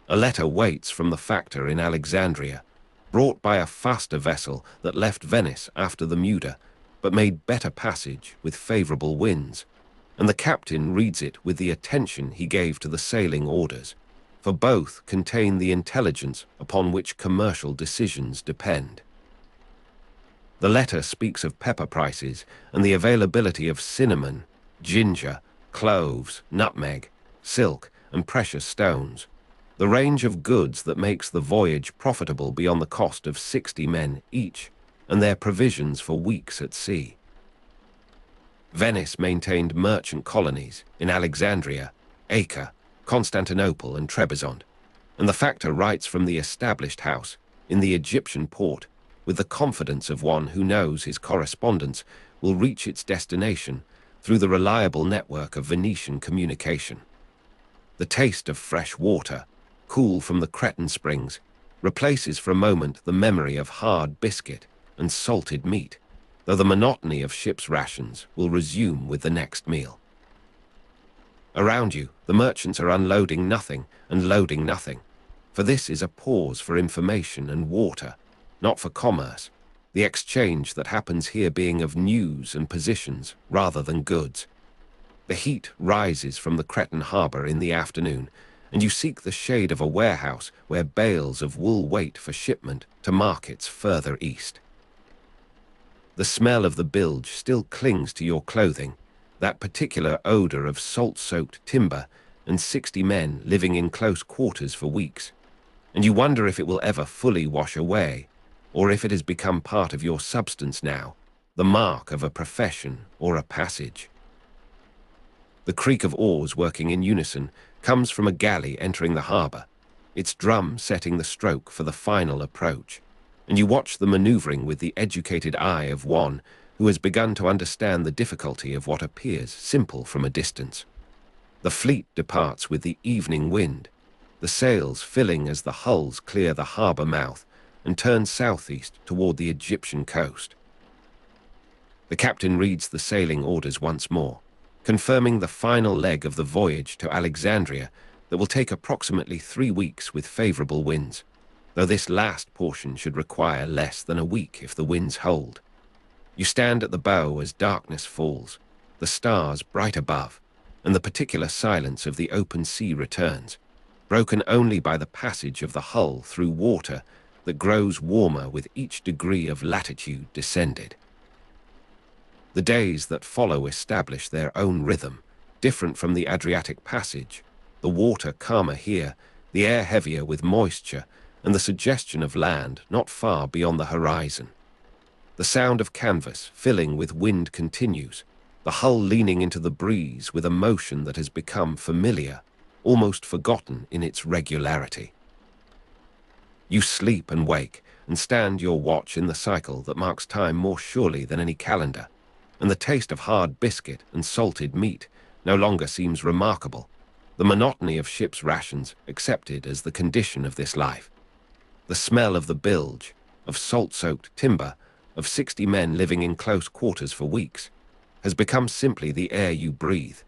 S1: A letter waits from the factor in Alexandria, brought by a faster vessel that left Venice after the Muda, but made better passage with favorable winds, and the captain reads it with the attention he gave to the sailing orders, for both contain the intelligence upon which commercial decisions depend. The letter speaks of pepper prices and the availability of cinnamon, ginger, cloves, nutmeg, silk, and precious stones, the range of goods that makes the voyage profitable beyond the cost of 60 men each, and their provisions for weeks at sea. Venice maintained merchant colonies in Alexandria, Acre, Constantinople, and Trebizond, and the factor writes from the established house in the Egyptian port with the confidence of one who knows his correspondence will reach its destination through the reliable network of Venetian communication. The taste of fresh water, cool from the Cretan springs, replaces for a moment the memory of hard biscuit and salted meat, though the monotony of ship's rations will resume with the next meal. Around you, the merchants are unloading nothing and loading nothing, for this is a pause for information and water, not for commerce, the exchange that happens here being of news and positions rather than goods. The heat rises from the Cretan harbour in the afternoon, and you seek the shade of a warehouse where bales of wool wait for shipment to markets further east. The smell of the bilge still clings to your clothing, that particular odour of salt-soaked timber and 60 men living in close quarters for weeks, and you wonder if it will ever fully wash away, or if it has become part of your substance now, the mark of a profession or a passage. The creak of oars working in unison comes from a galley entering the harbour, its drum setting the stroke for the final approach, and you watch the manoeuvring with the educated eye of one who has begun to understand the difficulty of what appears simple from a distance. The fleet departs with the evening wind, the sails filling as the hulls clear the harbour mouth and turn southeast toward the Egyptian coast. The captain reads the sailing orders once more, confirming the final leg of the voyage to Alexandria that will take approximately 3 weeks with favourable winds, though this last portion should require less than a week if the winds hold. You stand at the bow as darkness falls, the stars bright above, and the particular silence of the open sea returns, broken only by the passage of the hull through water that grows warmer with each degree of latitude descended. The days that follow establish their own rhythm, different from the Adriatic passage, the water calmer here, the air heavier with moisture, and the suggestion of land not far beyond the horizon. The sound of canvas filling with wind continues, the hull leaning into the breeze with a motion that has become familiar, almost forgotten in its regularity. You sleep and wake and stand your watch in the cycle that marks time more surely than any calendar, and the taste of hard biscuit and salted meat no longer seems remarkable, the monotony of ship's rations accepted as the condition of this life. The smell of the bilge, of salt-soaked timber, of 60 men living in close quarters for weeks, has become simply the air you breathe,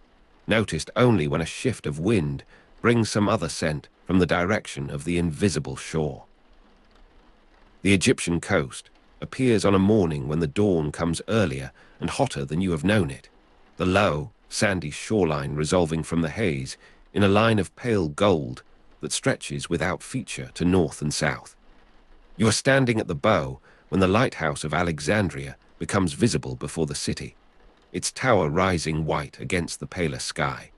S1: noticed only when a shift of wind brings some other scent from the direction of the invisible shore. The Egyptian coast appears on a morning when the dawn comes earlier and hotter than you have known it, the low, sandy shoreline resolving from the haze in a line of pale gold that stretches without feature to north and south. You are standing at the bow when the lighthouse of Alexandria becomes visible before the city, its tower rising white against the paler sky,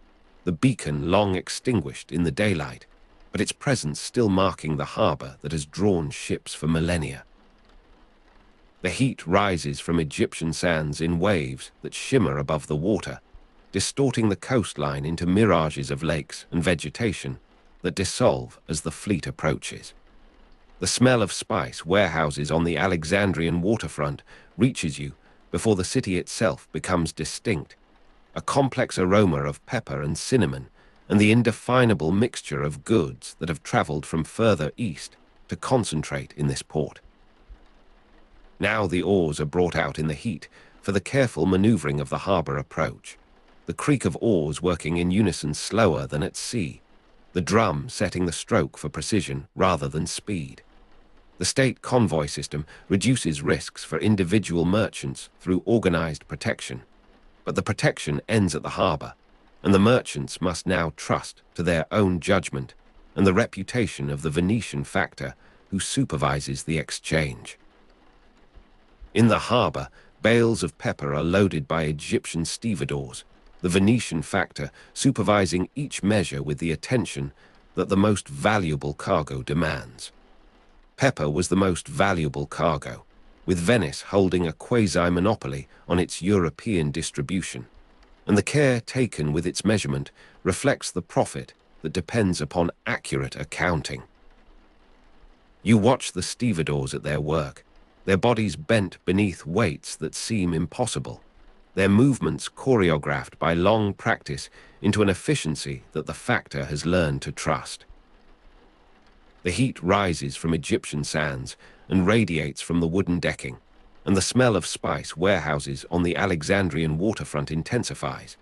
S1: the beacon long extinguished in the daylight, but its presence still marking the harbour that has drawn ships for millennia. The heat rises from Egyptian sands in waves that shimmer above the water, distorting the coastline into mirages of lakes and vegetation that dissolve as the fleet approaches. The smell of spice warehouses on the Alexandrian waterfront reaches you before the city itself becomes distinct, a complex aroma of pepper and cinnamon, and the indefinable mixture of goods that have travelled from further east to concentrate in this port. Now the oars are brought out in the heat for the careful manoeuvring of the harbour approach, the creak of oars working in unison slower than at sea, the drum setting the stroke for precision rather than speed. The state convoy system reduces risks for individual merchants through organized protection, but the protection ends at the harbour, and the merchants must now trust to their own judgment and the reputation of the Venetian factor who supervises the exchange. In the harbour, bales of pepper are loaded by Egyptian stevedores, the Venetian factor supervising each measure with the attention that the most valuable cargo demands. Pepper was the most valuable cargo, with Venice holding a quasi-monopoly on its European distribution, and the care taken with its measurement reflects the profit that depends upon accurate accounting. You watch the stevedores at their work, their bodies bent beneath weights that seem impossible, their movements choreographed by long practice into an efficiency that the Factor has learned to trust. The heat rises from Egyptian sands and radiates from the wooden decking, and the smell of spice warehouses on the Alexandrian waterfront intensifies.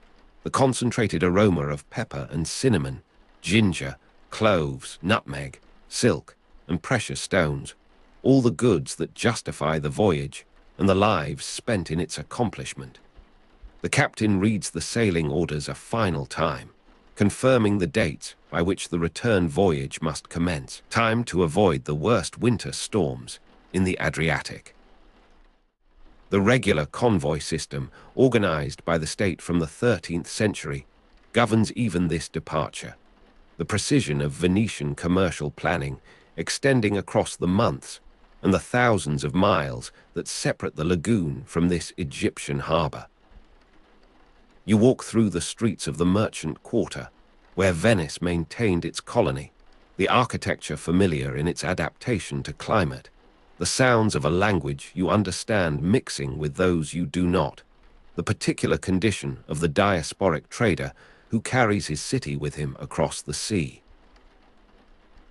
S1: The concentrated aroma of pepper and cinnamon, ginger, cloves, nutmeg, silk, and precious stones, all the goods that justify the voyage and the lives spent in its accomplishment. The captain reads the sailing orders a final time, confirming the dates by which the return voyage must commence, time to avoid the worst winter storms in the Adriatic. The regular convoy system, organized by the state from the 13th century, governs even this departure. The precision of Venetian commercial planning, extending across the months and the thousands of miles that separate the lagoon from this Egyptian harbor. You walk through the streets of the merchant quarter, where Venice maintained its colony, the architecture familiar in its adaptation to climate, the sounds of a language you understand mixing with those you do not, the particular condition of the diasporic trader who carries his city with him across the sea.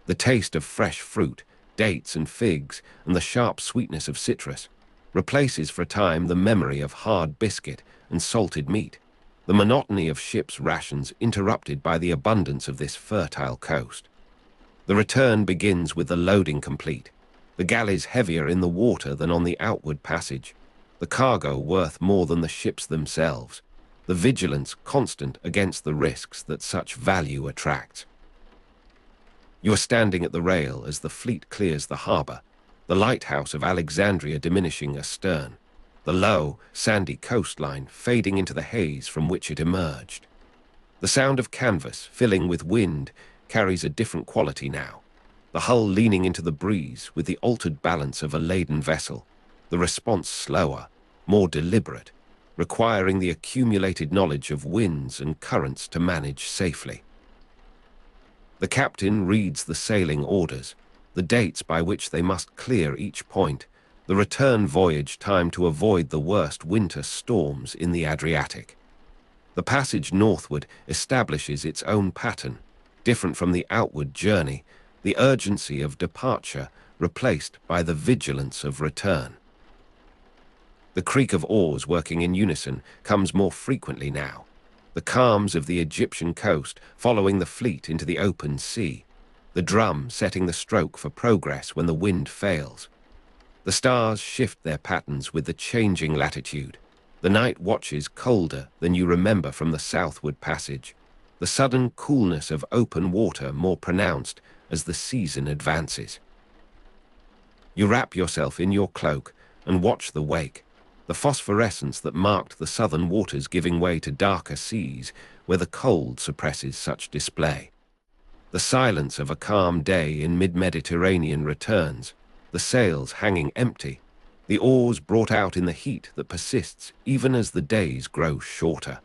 S1: The taste of fresh fruit, dates and figs, and the sharp sweetness of citrus replaces for a time the memory of hard biscuit and salted meat, the monotony of ship's rations interrupted by the abundance of this fertile coast. The return begins with the loading complete, the galleys heavier in the water than on the outward passage, the cargo worth more than the ships themselves, the vigilance constant against the risks that such value attracts. You are standing at the rail as the fleet clears the harbor, the lighthouse of Alexandria diminishing astern, the low, sandy coastline fading into the haze from which it emerged. The sound of canvas filling with wind carries a different quality now, the hull leaning into the breeze with the altered balance of a laden vessel, the response slower, more deliberate, requiring the accumulated knowledge of winds and currents to manage safely. The captain reads the sailing orders, the dates by which they must clear each point, the return voyage time to avoid the worst winter storms in the Adriatic. The passage northward establishes its own pattern, different from the outward journey, the urgency of departure replaced by the vigilance of return. The creak of oars working in unison comes more frequently now, the calms of the Egyptian coast following the fleet into the open sea, the drum setting the stroke for progress when the wind fails. The stars shift their patterns with the changing latitude, the night watches colder than you remember from the southward passage, the sudden coolness of open water more pronounced as the season advances. You wrap yourself in your cloak and watch the wake, the phosphorescence that marked the southern waters giving way to darker seas where the cold suppresses such display. The silence of a calm day in mid-Mediterranean returns, the sails hanging empty, the oars brought out in the heat that persists even as the days grow shorter.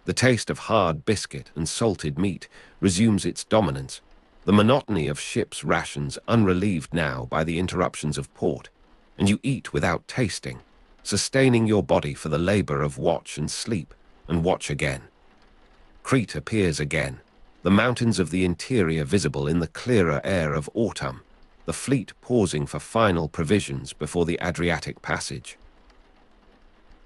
S1: The taste of hard biscuit and salted meat resumes its dominance, the monotony of ship's rations unrelieved now by the interruptions of port, and you eat without tasting, sustaining your body for the labor of watch and sleep, and watch again. Crete appears again, the mountains of the interior visible in the clearer air of autumn, the fleet pausing for final provisions before the Adriatic passage.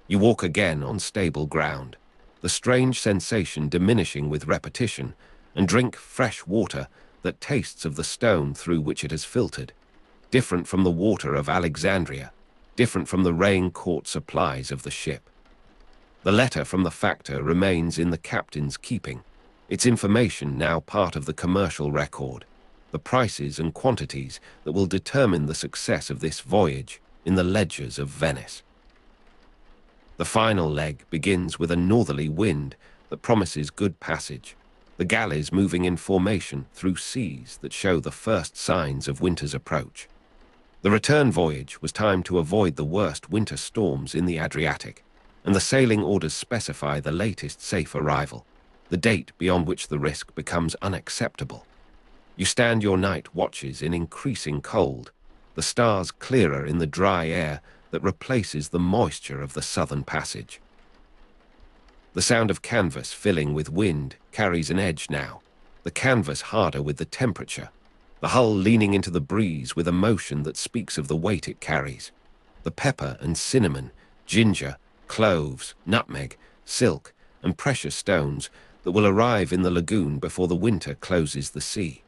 S1: You walk again on stable ground, the strange sensation diminishing with repetition, and drink fresh water that tastes of the stone through which it has filtered, different from the water of Alexandria, different from the rain-caught supplies of the ship. The letter from the Factor remains in the captain's keeping, its information now part of the commercial record, the prices and quantities that will determine the success of this voyage in the ledgers of Venice. The final leg begins with a northerly wind that promises good passage, the galleys moving in formation through seas that show the first signs of winter's approach. The return voyage was timed to avoid the worst winter storms in the Adriatic, and the sailing orders specify the latest safe arrival, the date beyond which the risk becomes unacceptable. You stand your night watches in increasing cold, the stars clearer in the dry air that replaces the moisture of the southern passage. The sound of canvas filling with wind carries an edge now, the canvas harder with the temperature, the hull leaning into the breeze with a motion that speaks of the weight it carries. The pepper and cinnamon, ginger, cloves, nutmeg, silk, and precious stones that will arrive in the lagoon before the winter closes the sea.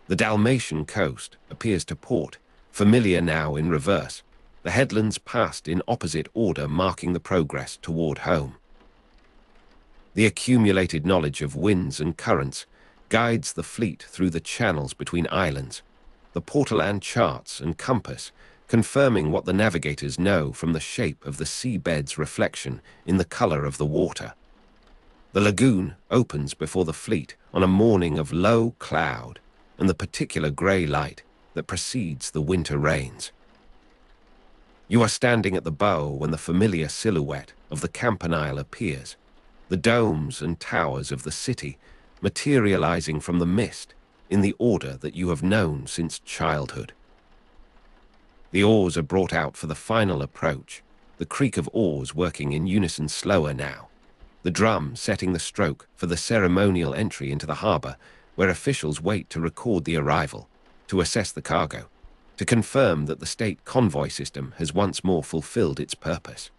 S1: The Dalmatian coast appears to port, familiar now in reverse, the headlands passed in opposite order marking the progress toward home. The accumulated knowledge of winds and currents guides the fleet through the channels between islands, the portoland charts and compass confirming what the navigators know from the shape of the seabed's reflection in the color of the water. The lagoon opens before the fleet on a morning of low cloud and the particular grey light that precedes the winter rains. You are standing at the bow when the familiar silhouette of the campanile appears, the domes and towers of the city materializing from the mist in the order that you have known since childhood. The oars are brought out for the final approach, the creak of oars working in unison slower now, the drum setting the stroke for the ceremonial entry into the harbor where officials wait to record the arrival, to assess the cargo, to confirm that the state convoy system has once more fulfilled its purpose.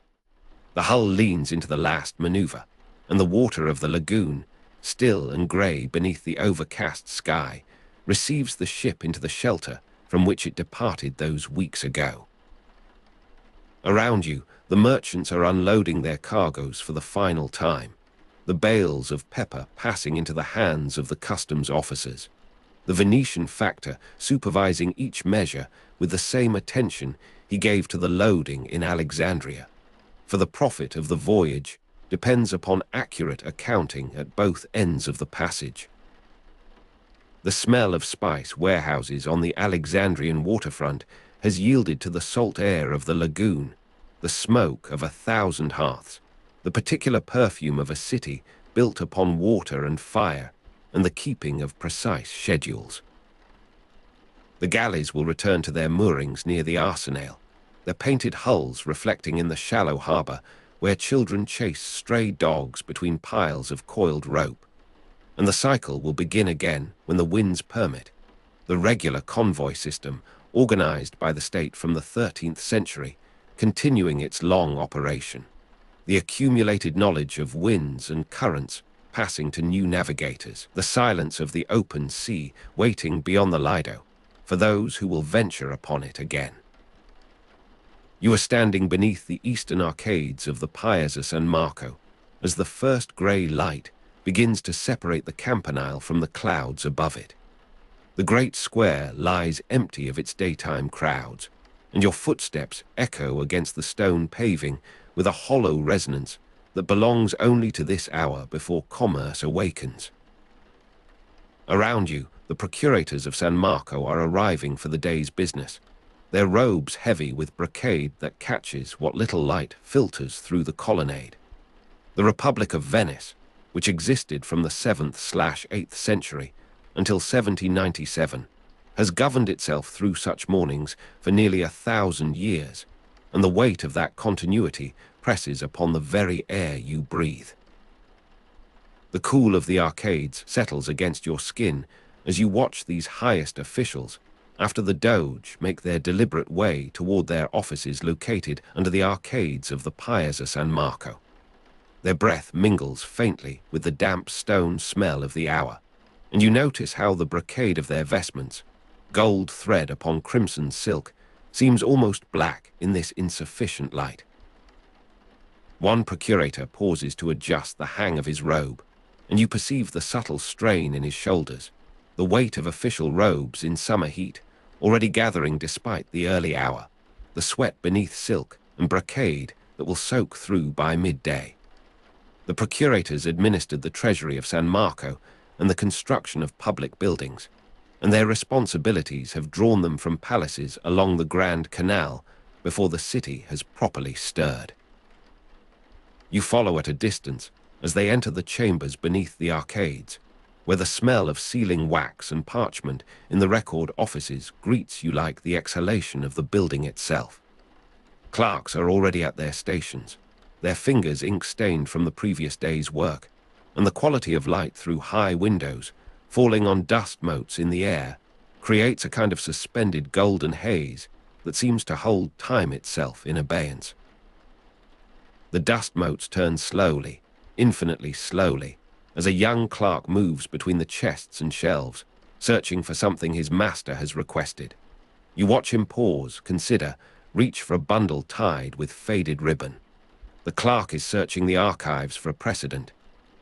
S1: The hull leans into the last maneuver, and the water of the lagoon, still and grey beneath the overcast sky, receives the ship into the shelter from which it departed those weeks ago. Around you, the merchants are unloading their cargoes for the final time, the bales of pepper passing into the hands of the customs officers, the Venetian factor supervising each measure with the same attention he gave to the loading in Alexandria. For the profit of the voyage depends upon accurate accounting at both ends of the passage. The smell of spice warehouses on the Alexandrian waterfront has yielded to the salt air of the lagoon, the smoke of 1,000 hearths, the particular perfume of a city built upon water and fire, and the keeping of precise schedules. The galleys will return to their moorings near the arsenal, their painted hulls reflecting in the shallow harbor where children chase stray dogs between piles of coiled rope. And the cycle will begin again when the winds permit, the regular convoy system organized by the state from the 13th century, continuing its long operation. The accumulated knowledge of winds and currents passing to new navigators, the silence of the open sea waiting beyond the Lido for those who will venture upon it again. You are standing beneath the eastern arcades of the Piazza San Marco as the first grey light begins to separate the campanile from the clouds above it. The great square lies empty of its daytime crowds, and your footsteps echo against the stone paving with a hollow resonance that belongs only to this hour before commerce awakens. Around you, the Procurators of San Marco are arriving for the day's business, their robes heavy with brocade that catches what little light filters through the colonnade. The Republic of Venice, which existed from the 7th/8th century until 1797, has governed itself through such mornings for nearly 1,000 years, and the weight of that continuity presses upon the very air you breathe. The cool of the arcades settles against your skin as you watch these highest officials, after the Doge, make their deliberate way toward their offices located under the arcades of the Piazza San Marco. Their breath mingles faintly with the damp stone smell of the hour, and you notice how the brocade of their vestments, gold thread upon crimson silk, seems almost black in this insufficient light. One procurator pauses to adjust the hang of his robe, and you perceive the subtle strain in his shoulders, the weight of official robes in summer heat, already gathering despite the early hour, the sweat beneath silk and brocade that will soak through by midday. The procurators administered the treasury of San Marco and the construction of public buildings, and their responsibilities have drawn them from palaces along the Grand Canal before the city has properly stirred. You follow at a distance as they enter the chambers beneath the arcades, where the smell of sealing wax and parchment in the record offices greets you like the exhalation of the building itself. Clerks are already at their stations, their fingers ink-stained from the previous day's work, and the quality of light through high windows, falling on dust motes in the air, creates a kind of suspended golden haze that seems to hold time itself in abeyance. The dust motes turn slowly, infinitely slowly, as a young clerk moves between the chests and shelves, searching for something his master has requested. You watch him pause, consider, reach for a bundle tied with faded ribbon. The clerk is searching the archives for a precedent.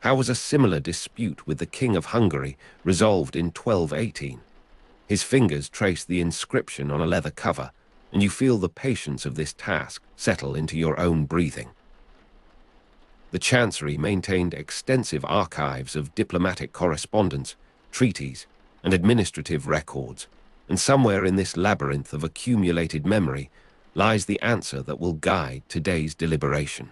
S1: How was a similar dispute with the King of Hungary resolved in 1218? His fingers trace the inscription on a leather cover, and you feel the patience of this task settle into your own breathing. The Chancery maintained extensive archives of diplomatic correspondence, treaties, and administrative records, and somewhere in this labyrinth of accumulated memory lies the answer that will guide today's deliberation.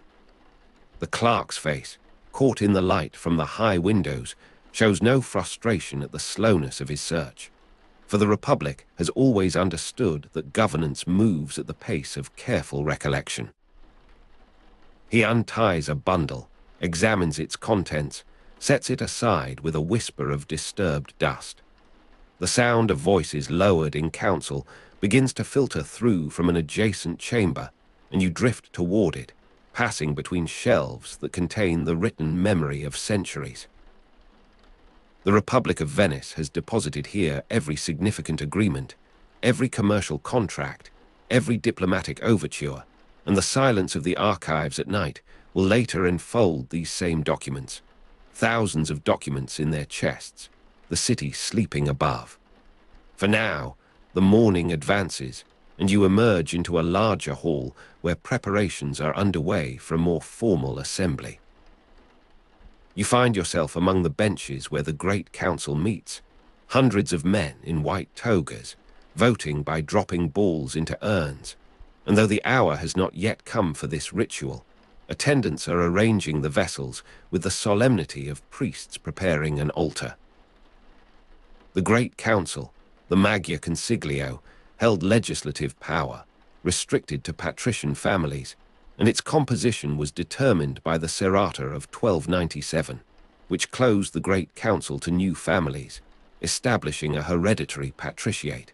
S1: The clerk's face, caught in the light from the high windows, shows no frustration at the slowness of his search, for the Republic has always understood that governance moves at the pace of careful recollection. He unties a bundle, examines its contents, sets it aside with a whisper of disturbed dust. The sound of voices lowered in council begins to filter through from an adjacent chamber, and you drift toward it, passing between shelves that contain the written memory of centuries. The Republic of Venice has deposited here every significant agreement, every commercial contract, every diplomatic overture, and the silence of the archives at night will later enfold these same documents. Thousands of documents in their chests, the city sleeping above. For now, the morning advances, and you emerge into a larger hall where preparations are underway for a more formal assembly. You find yourself among the benches where the Great Council meets, hundreds of men in white togas, voting by dropping balls into urns, and though the hour has not yet come for this ritual, attendants are arranging the vessels with the solemnity of priests preparing an altar. The Great Council, the Magia Consiglio, held legislative power, restricted to patrician families, and its composition was determined by the Serrata of 1297, which closed the Great Council to new families, establishing a hereditary patriciate.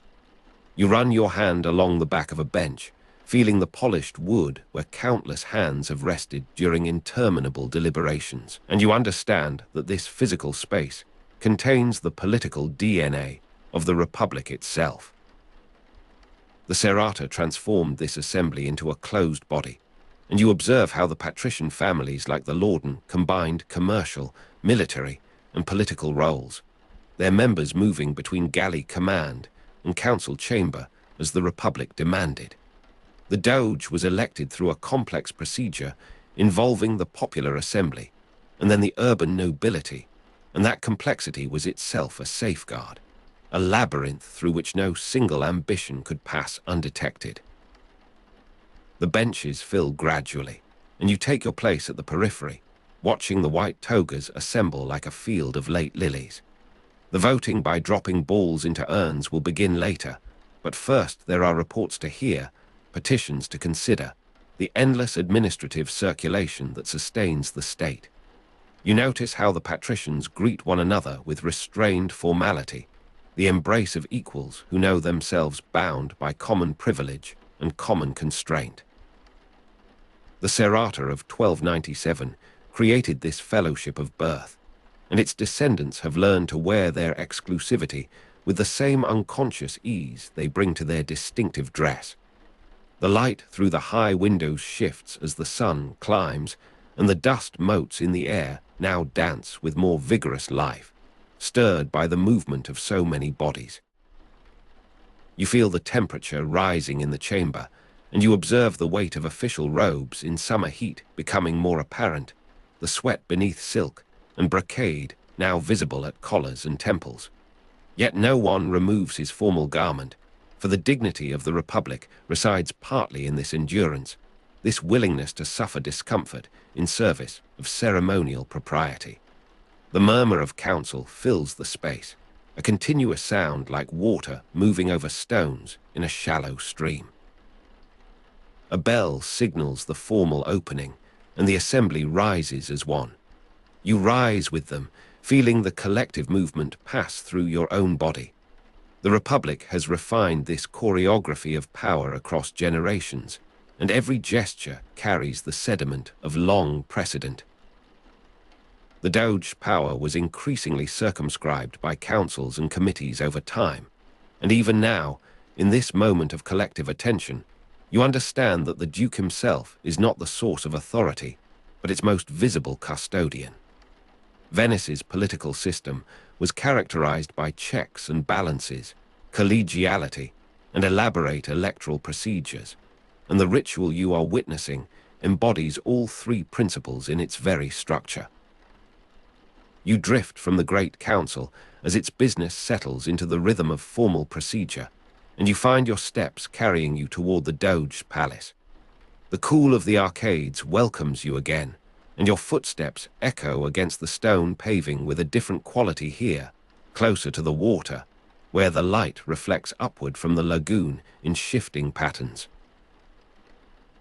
S1: You run your hand along the back of a bench, feeling the polished wood where countless hands have rested during interminable deliberations, and you understand that this physical space contains the political DNA of the Republic itself. The Serrata transformed this assembly into a closed body, and you observe how the patrician families like the Lagoon combined commercial, military, and political roles, their members moving between galley command and council chamber as the Republic demanded. The Doge was elected through a complex procedure involving the popular assembly, and then the urban nobility, and that complexity was itself a safeguard, a labyrinth through which no single ambition could pass undetected. The benches fill gradually, and you take your place at the periphery, watching the white togas assemble like a field of late lilies. The voting by dropping balls into urns will begin later, but first there are reports to hear, petitions to consider, the endless administrative circulation that sustains the state. You notice how the patricians greet one another with restrained formality, the embrace of equals who know themselves bound by common privilege and common constraint. The Serrata of 1297 created this fellowship of birth, and its descendants have learned to wear their exclusivity with the same unconscious ease they bring to their distinctive dress. The light through the high windows shifts as the sun climbs, and the dust motes in the air now dance with more vigorous life, stirred by the movement of so many bodies. You feel the temperature rising in the chamber, and you observe the weight of official robes in summer heat becoming more apparent, the sweat beneath silk and brocade now visible at collars and temples. Yet no one removes his formal garment, for the dignity of the Republic resides partly in this endurance, this willingness to suffer discomfort in service of ceremonial propriety. The murmur of counsel fills the space, a continuous sound like water moving over stones in a shallow stream. A bell signals the formal opening, and the assembly rises as one. You rise with them, feeling the collective movement pass through your own body. The Republic has refined this choreography of power across generations, and every gesture carries the sediment of long precedent. The Doge's power was increasingly circumscribed by councils and committees over time, and even now, in this moment of collective attention, you understand that the Duke himself is not the source of authority, but its most visible custodian. Venice's political system was characterized by checks and balances, collegiality, and elaborate electoral procedures, and the ritual you are witnessing embodies all three principles in its very structure. You drift from the Great Council as its business settles into the rhythm of formal procedure, and you find your steps carrying you toward the Doge's palace. The cool of the arcades welcomes you again, and your footsteps echo against the stone paving with a different quality here, closer to the water, where the light reflects upward from the lagoon in shifting patterns.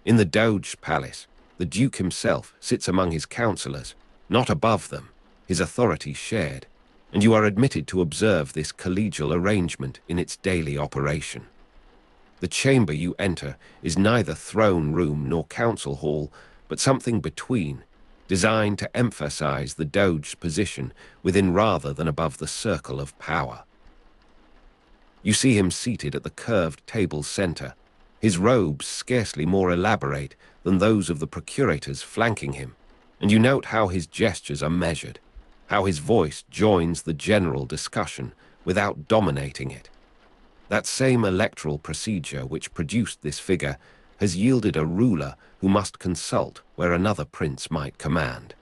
S1: In the Doge's palace, the Duke himself sits among his councillors, not above them, his authority shared, and you are admitted to observe this collegial arrangement in its daily operation. The chamber you enter is neither throne room nor council hall, but something between, designed to emphasize the Doge's position within rather than above the circle of power. You see him seated at the curved table's center, his robes scarcely more elaborate than those of the Procurators flanking him, and you note how his gestures are measured, how his voice joins the general discussion without dominating it. That same electoral procedure which produced this figure has yielded a ruler who must consult where another prince might command.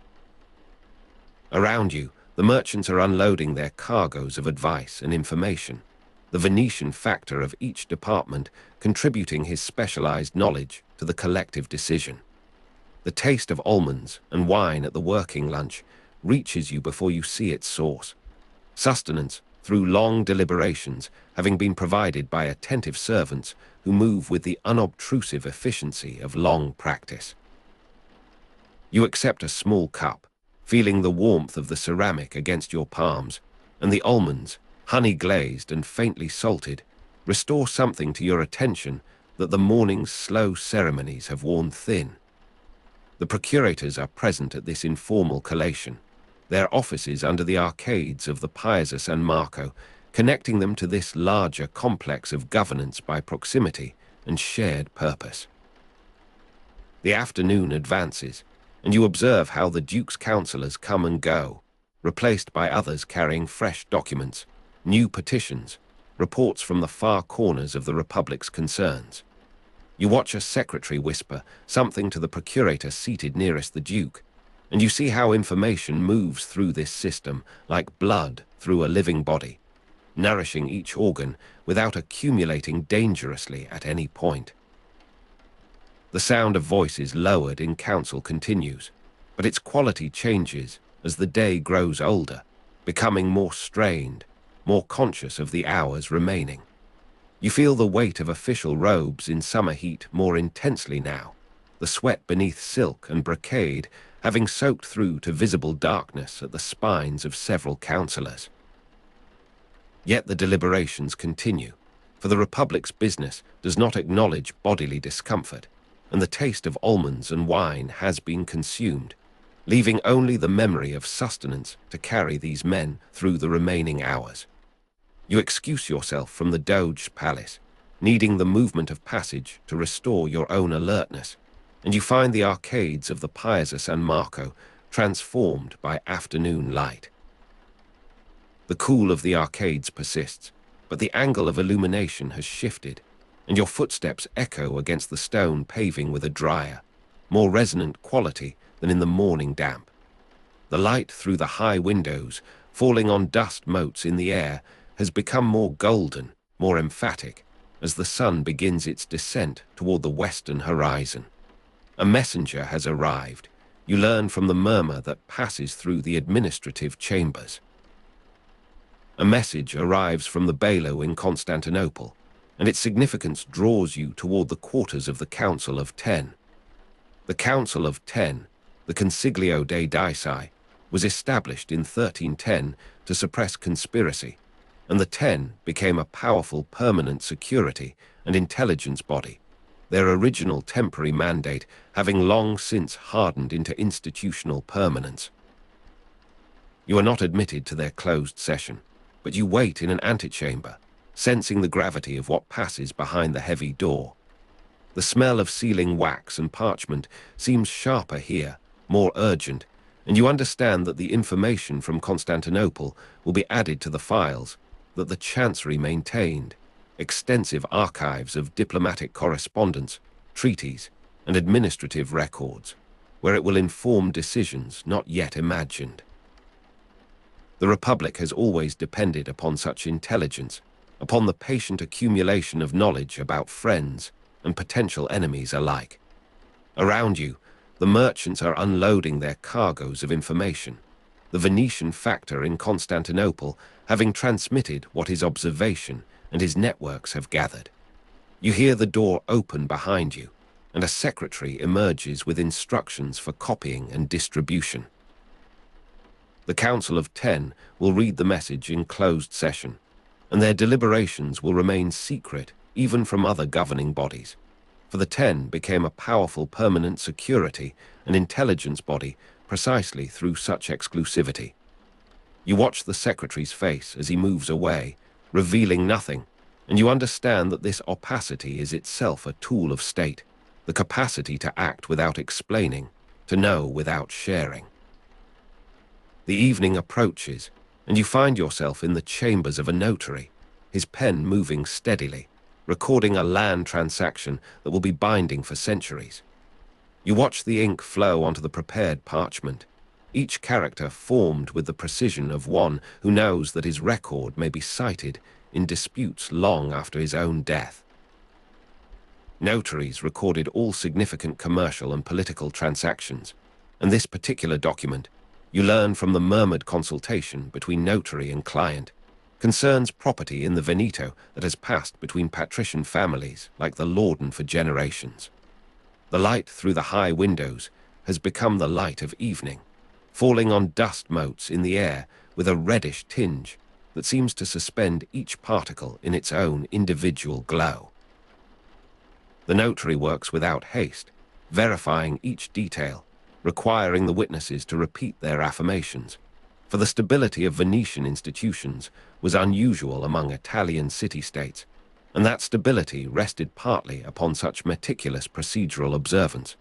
S1: Around you, the merchants are unloading their cargoes of advice and information, the Venetian factor of each department contributing his specialized knowledge to the collective decision. The taste of almonds and wine at the working lunch reaches you before you see its source. Sustenance, through long deliberations, having been provided by attentive servants who move with the unobtrusive efficiency of long practice. You accept a small cup, feeling the warmth of the ceramic against your palms, and the almonds, honey-glazed and faintly salted, restore something to your attention that the morning's slow ceremonies have worn thin. The Procurators are present at this informal collation, their offices under the arcades of the Piazza San Marco, connecting them to this larger complex of governance by proximity and shared purpose. The afternoon advances, and you observe how the Duke's councillors come and go, replaced by others carrying fresh documents, new petitions, reports from the far corners of the Republic's concerns. You watch a secretary whisper something to the procurator seated nearest the Duke, and you see how information moves through this system like blood through a living body, nourishing each organ without accumulating dangerously at any point. The sound of voices lowered in council continues, but its quality changes as the day grows older, becoming more strained, more conscious of the hours remaining. You feel the weight of official robes in summer heat more intensely now, the sweat beneath silk and brocade having soaked through to visible darkness at the spines of several councillors. Yet the deliberations continue, for the Republic's business does not acknowledge bodily discomfort, and the taste of almonds and wine has been consumed, leaving only the memory of sustenance to carry these men through the remaining hours. You excuse yourself from the Doge's palace, needing the movement of passage to restore your own alertness, and you find the arcades of the Piazza San Marco transformed by afternoon light. The cool of the arcades persists, but the angle of illumination has shifted, and your footsteps echo against the stone paving with a drier, more resonant quality than in the morning damp. The light through the high windows, falling on dust motes in the air, has become more golden, more emphatic, as the sun begins its descent toward the western horizon. A messenger has arrived, you learn from the murmur that passes through the administrative chambers. A message arrives from the bailo in Constantinople, and its significance draws you toward the quarters of the Council of Ten. The Council of Ten, the Consiglio dei Dici, was established in 1310 to suppress conspiracy, and the Ten became a powerful permanent security and intelligence body, their original temporary mandate having long since hardened into institutional permanence. You are not admitted to their closed session, but you wait in an antechamber, sensing the gravity of what passes behind the heavy door. The smell of sealing wax and parchment seems sharper here, more urgent, and you understand that the information from Constantinople will be added to the files that the Chancery maintained, extensive archives of diplomatic correspondence, treaties, and administrative records, where it will inform decisions not yet imagined. The Republic has always depended upon such intelligence, upon the patient accumulation of knowledge about friends and potential enemies alike. Around you, the merchants are unloading their cargoes of information, the Venetian factor in Constantinople having transmitted what his observation and his networks have gathered. You hear the door open behind you, and a secretary emerges with instructions for copying and distribution. The Council of Ten will read the message in closed session, and their deliberations will remain secret even from other governing bodies, for the Ten became a powerful permanent security and intelligence body precisely through such exclusivity. You watch the secretary's face as he moves away, revealing nothing, and you understand that this opacity is itself a tool of state, the capacity to act without explaining, to know without sharing. The evening approaches, and you find yourself in the chambers of a notary, his pen moving steadily, recording a land transaction that will be binding for centuries. You watch the ink flow onto the prepared parchment, each character formed with the precision of one who knows that his record may be cited in disputes long after his own death. Notaries recorded all significant commercial and political transactions, and this particular document, you learn from the murmured consultation between notary and client, concerns property in the Veneto that has passed between patrician families like the Lagoon for generations. The light through the high windows has become the light of evening, falling on dust motes in the air with a reddish tinge that seems to suspend each particle in its own individual glow. The notary works without haste, verifying each detail, requiring the witnesses to repeat their affirmations, for the stability of Venetian institutions was unusual among Italian city-states, and that stability rested partly upon such meticulous procedural observance.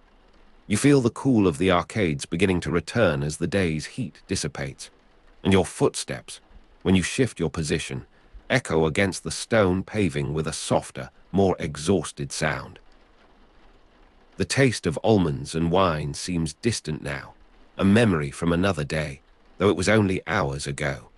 S1: You feel the cool of the arcades beginning to return as the day's heat dissipates, and your footsteps, when you shift your position, echo against the stone paving with a softer, more exhausted sound. The taste of almonds and wine seems distant now, a memory from another day, though it was only hours ago.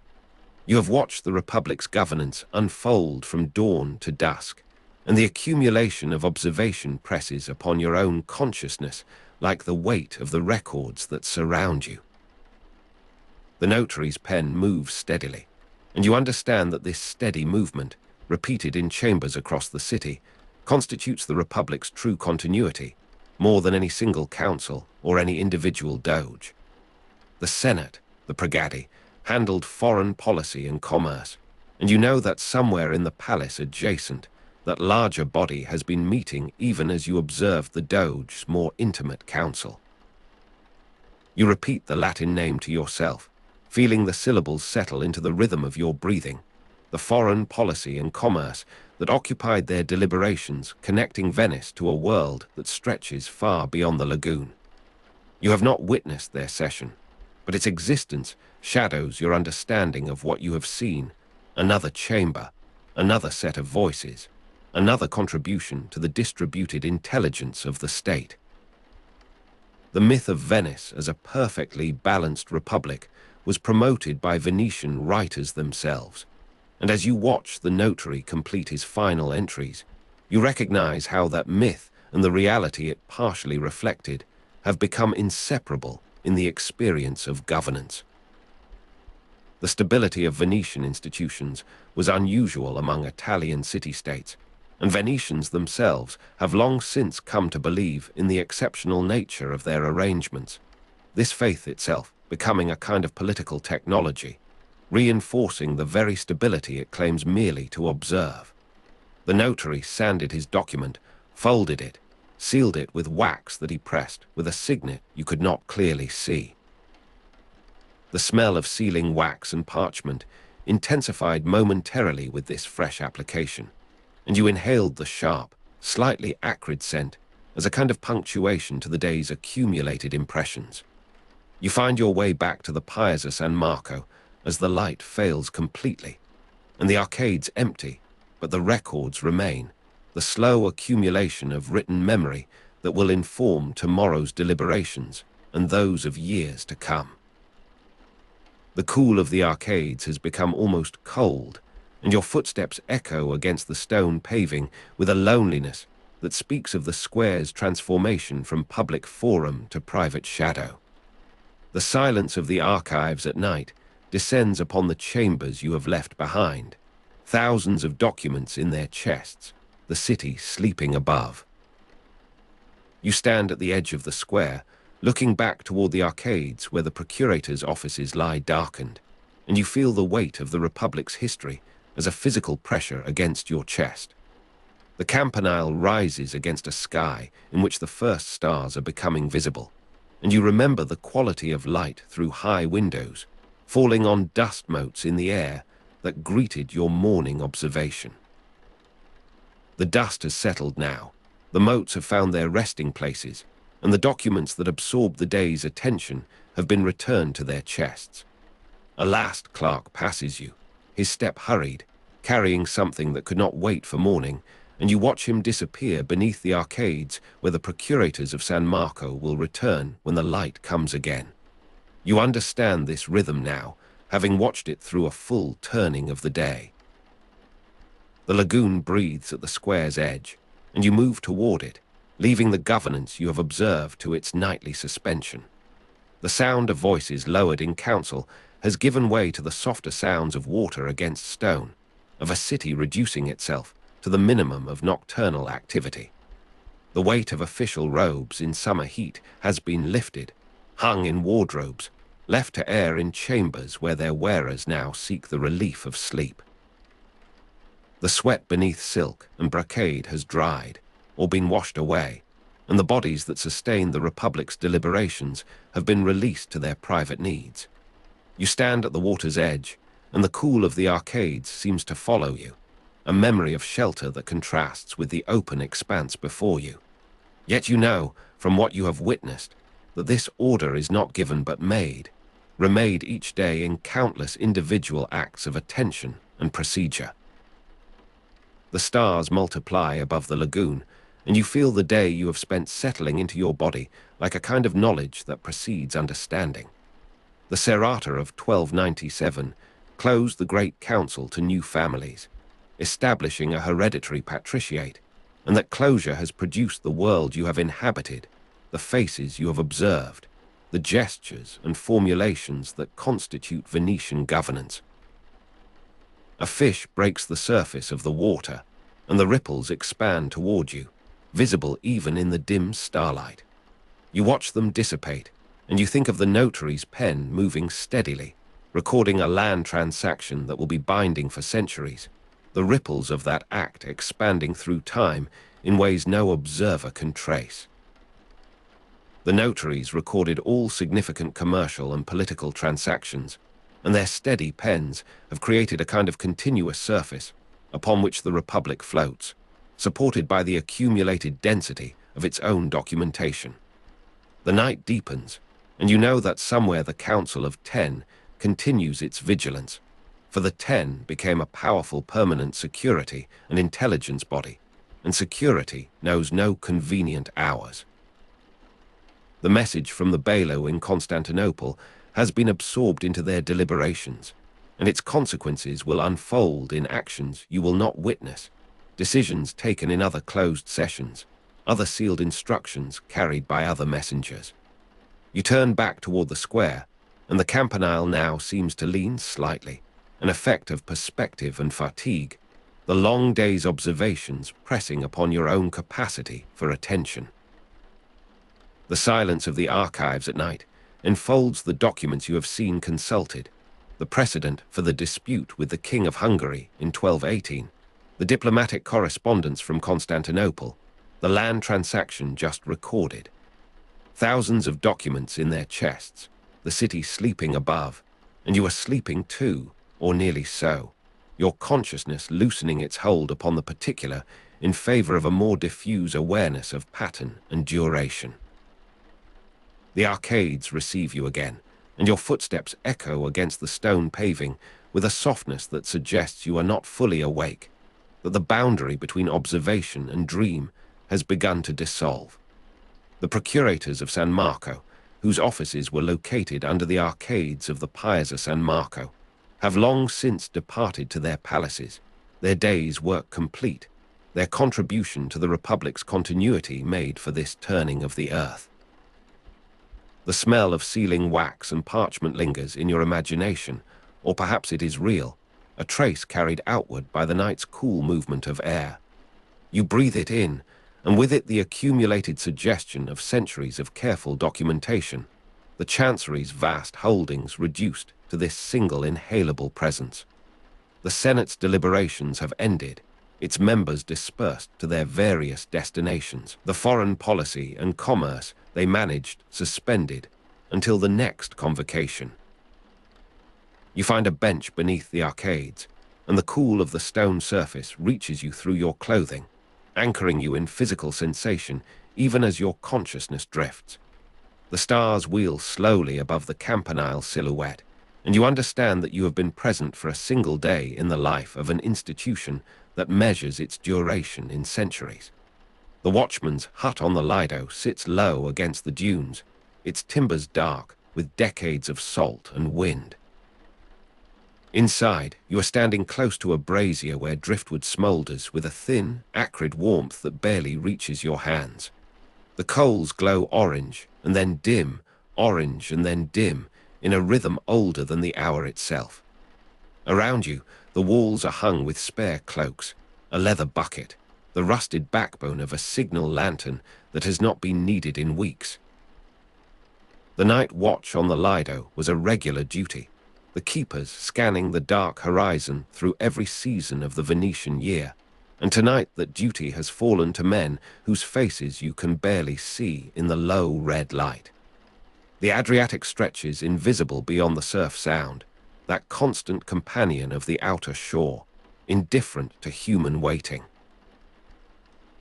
S1: You have watched the Republic's governance unfold from dawn to dusk, and the accumulation of observation presses upon your own consciousness like the weight of the records that surround you. The notary's pen moves steadily, and you understand that this steady movement, repeated in chambers across the city, constitutes the Republic's true continuity, more than any single council or any individual doge. The Senate, the Brigadi, handled foreign policy and commerce, and you know that somewhere in the palace adjacent, that larger body has been meeting even as you observed the Doge's more intimate council. You repeat the Latin name to yourself, feeling the syllables settle into the rhythm of your breathing, the foreign policy and commerce that occupied their deliberations, connecting Venice to a world that stretches far beyond the lagoon. You have not witnessed their session, but its existence shadows your understanding of what you have seen, another chamber, another set of voices, another contribution to the distributed intelligence of the state. The myth of Venice as a perfectly balanced republic was promoted by Venetian writers themselves, and as you watch the notary complete his final entries, you recognize how that myth and the reality it partially reflected have become inseparable in the experience of governance. The stability of Venetian institutions was unusual among Italian city-states, and Venetians themselves have long since come to believe in the exceptional nature of their arrangements, this faith itself becoming a kind of political technology, reinforcing the very stability it claims merely to observe. The notary sanded his document, folded it, sealed it with wax that he pressed with a signet you could not clearly see. The smell of sealing wax and parchment intensified momentarily with this fresh application, and you inhaled the sharp, slightly acrid scent as a kind of punctuation to the day's accumulated impressions. You find your way back to the Piazza San Marco as the light fails completely, and the arcades empty, but the records remain, the slow accumulation of written memory that will inform tomorrow's deliberations and those of years to come. The cool of the arcades has become almost cold, and your footsteps echo against the stone paving with a loneliness that speaks of the square's transformation from public forum to private shadow. The silence of the archives at night descends upon the chambers you have left behind, thousands of documents in their chests, the city sleeping above. You stand at the edge of the square, looking back toward the arcades where the Procurators' offices lie darkened, and you feel the weight of the Republic's history as a physical pressure against your chest. The campanile rises against a sky in which the first stars are becoming visible, and you remember the quality of light through high windows, falling on dust motes in the air that greeted your morning observation. The dust has settled now, the motes have found their resting places, and the documents that absorbed the day's attention have been returned to their chests. A last clerk passes you, his step hurried, carrying something that could not wait for morning, and you watch him disappear beneath the arcades where the Procurators of San Marco will return when the light comes again. You understand this rhythm now, having watched it through a full turning of the day. The lagoon breathes at the square's edge, and you move toward it, leaving the governance you have observed to its nightly suspension. The sound of voices lowered in council has given way to the softer sounds of water against stone, of a city reducing itself to the minimum of nocturnal activity. The weight of official robes in summer heat has been lifted, hung in wardrobes, left to air in chambers where their wearers now seek the relief of sleep. The sweat beneath silk and brocade has dried, or been washed away, and the bodies that sustain the Republic's deliberations have been released to their private needs. You stand at the water's edge, and the cool of the arcades seems to follow you, a memory of shelter that contrasts with the open expanse before you. Yet you know, from what you have witnessed, that this order is not given but made, remade each day in countless individual acts of attention and procedure. The stars multiply above the lagoon, and you feel the day you have spent settling into your body like a kind of knowledge that precedes understanding. The Serrata of 1297 closed the Great Council to new families, establishing a hereditary patriciate, and that closure has produced the world you have inhabited, the faces you have observed, the gestures and formulations that constitute Venetian governance. A fish breaks the surface of the water, and the ripples expand toward you, visible even in the dim starlight. You watch them dissipate, and you think of the notary's pen moving steadily, recording a land transaction that will be binding for centuries, the ripples of that act expanding through time in ways no observer can trace. The notaries recorded all significant commercial and political transactions, and their steady pens have created a kind of continuous surface upon which the Republic floats, supported by the accumulated density of its own documentation. The night deepens, and you know that somewhere the Council of 10 continues its vigilance, for the 10 became a powerful permanent security and intelligence body, and security knows no convenient hours. The message from the bailo in Constantinople has been absorbed into their deliberations, and its consequences will unfold in actions you will not witness, decisions taken in other closed sessions, other sealed instructions carried by other messengers. You turn back toward the square, and the campanile now seems to lean slightly, an effect of perspective and fatigue, the long day's observations pressing upon your own capacity for attention. The silence of the archives at night enfolds the documents you have seen consulted, the precedent for the dispute with the King of Hungary in 1218, the diplomatic correspondence from Constantinople, the land transaction just recorded. Thousands of documents in their chests, the city sleeping above, and you are sleeping too, or nearly so, your consciousness loosening its hold upon the particular in favor of a more diffuse awareness of pattern and duration. The arcades receive you again, and your footsteps echo against the stone paving with a softness that suggests you are not fully awake, that the boundary between observation and dream has begun to dissolve. The Procurators of San Marco, whose offices were located under the arcades of the Piazza San Marco, have long since departed to their palaces, their day's work complete, their contribution to the Republic's continuity made for this turning of the earth. The smell of sealing wax and parchment lingers in your imagination, or perhaps it is real, a trace carried outward by the night's cool movement of air. You breathe it in, and with it the accumulated suggestion of centuries of careful documentation, the Chancery's vast holdings reduced to this single inhalable presence. The Senate's deliberations have ended, its members dispersed to their various destinations. The foreign policy and commerce they managed suspended until the next convocation. You find a bench beneath the arcades, and the cool of the stone surface reaches you through your clothing, anchoring you in physical sensation even as your consciousness drifts. The stars wheel slowly above the campanile silhouette, and you understand that you have been present for a single day in the life of an institution that measures its duration in centuries. The watchman's hut on the Lido sits low against the dunes, its timbers dark with decades of salt and wind. Inside, you are standing close to a brazier where driftwood smolders with a thin, acrid warmth that barely reaches your hands. The coals glow orange, and then dim, orange and then dim, in a rhythm older than the hour itself. Around you, the walls are hung with spare cloaks, a leather bucket, the rusted backbone of a signal lantern that has not been needed in weeks. The night watch on the Lido was a regular duty, the keepers scanning the dark horizon through every season of the Venetian year, and tonight that duty has fallen to men whose faces you can barely see in the low red light. The Adriatic stretches invisible beyond the surf sound, that constant companion of the outer shore, indifferent to human waiting.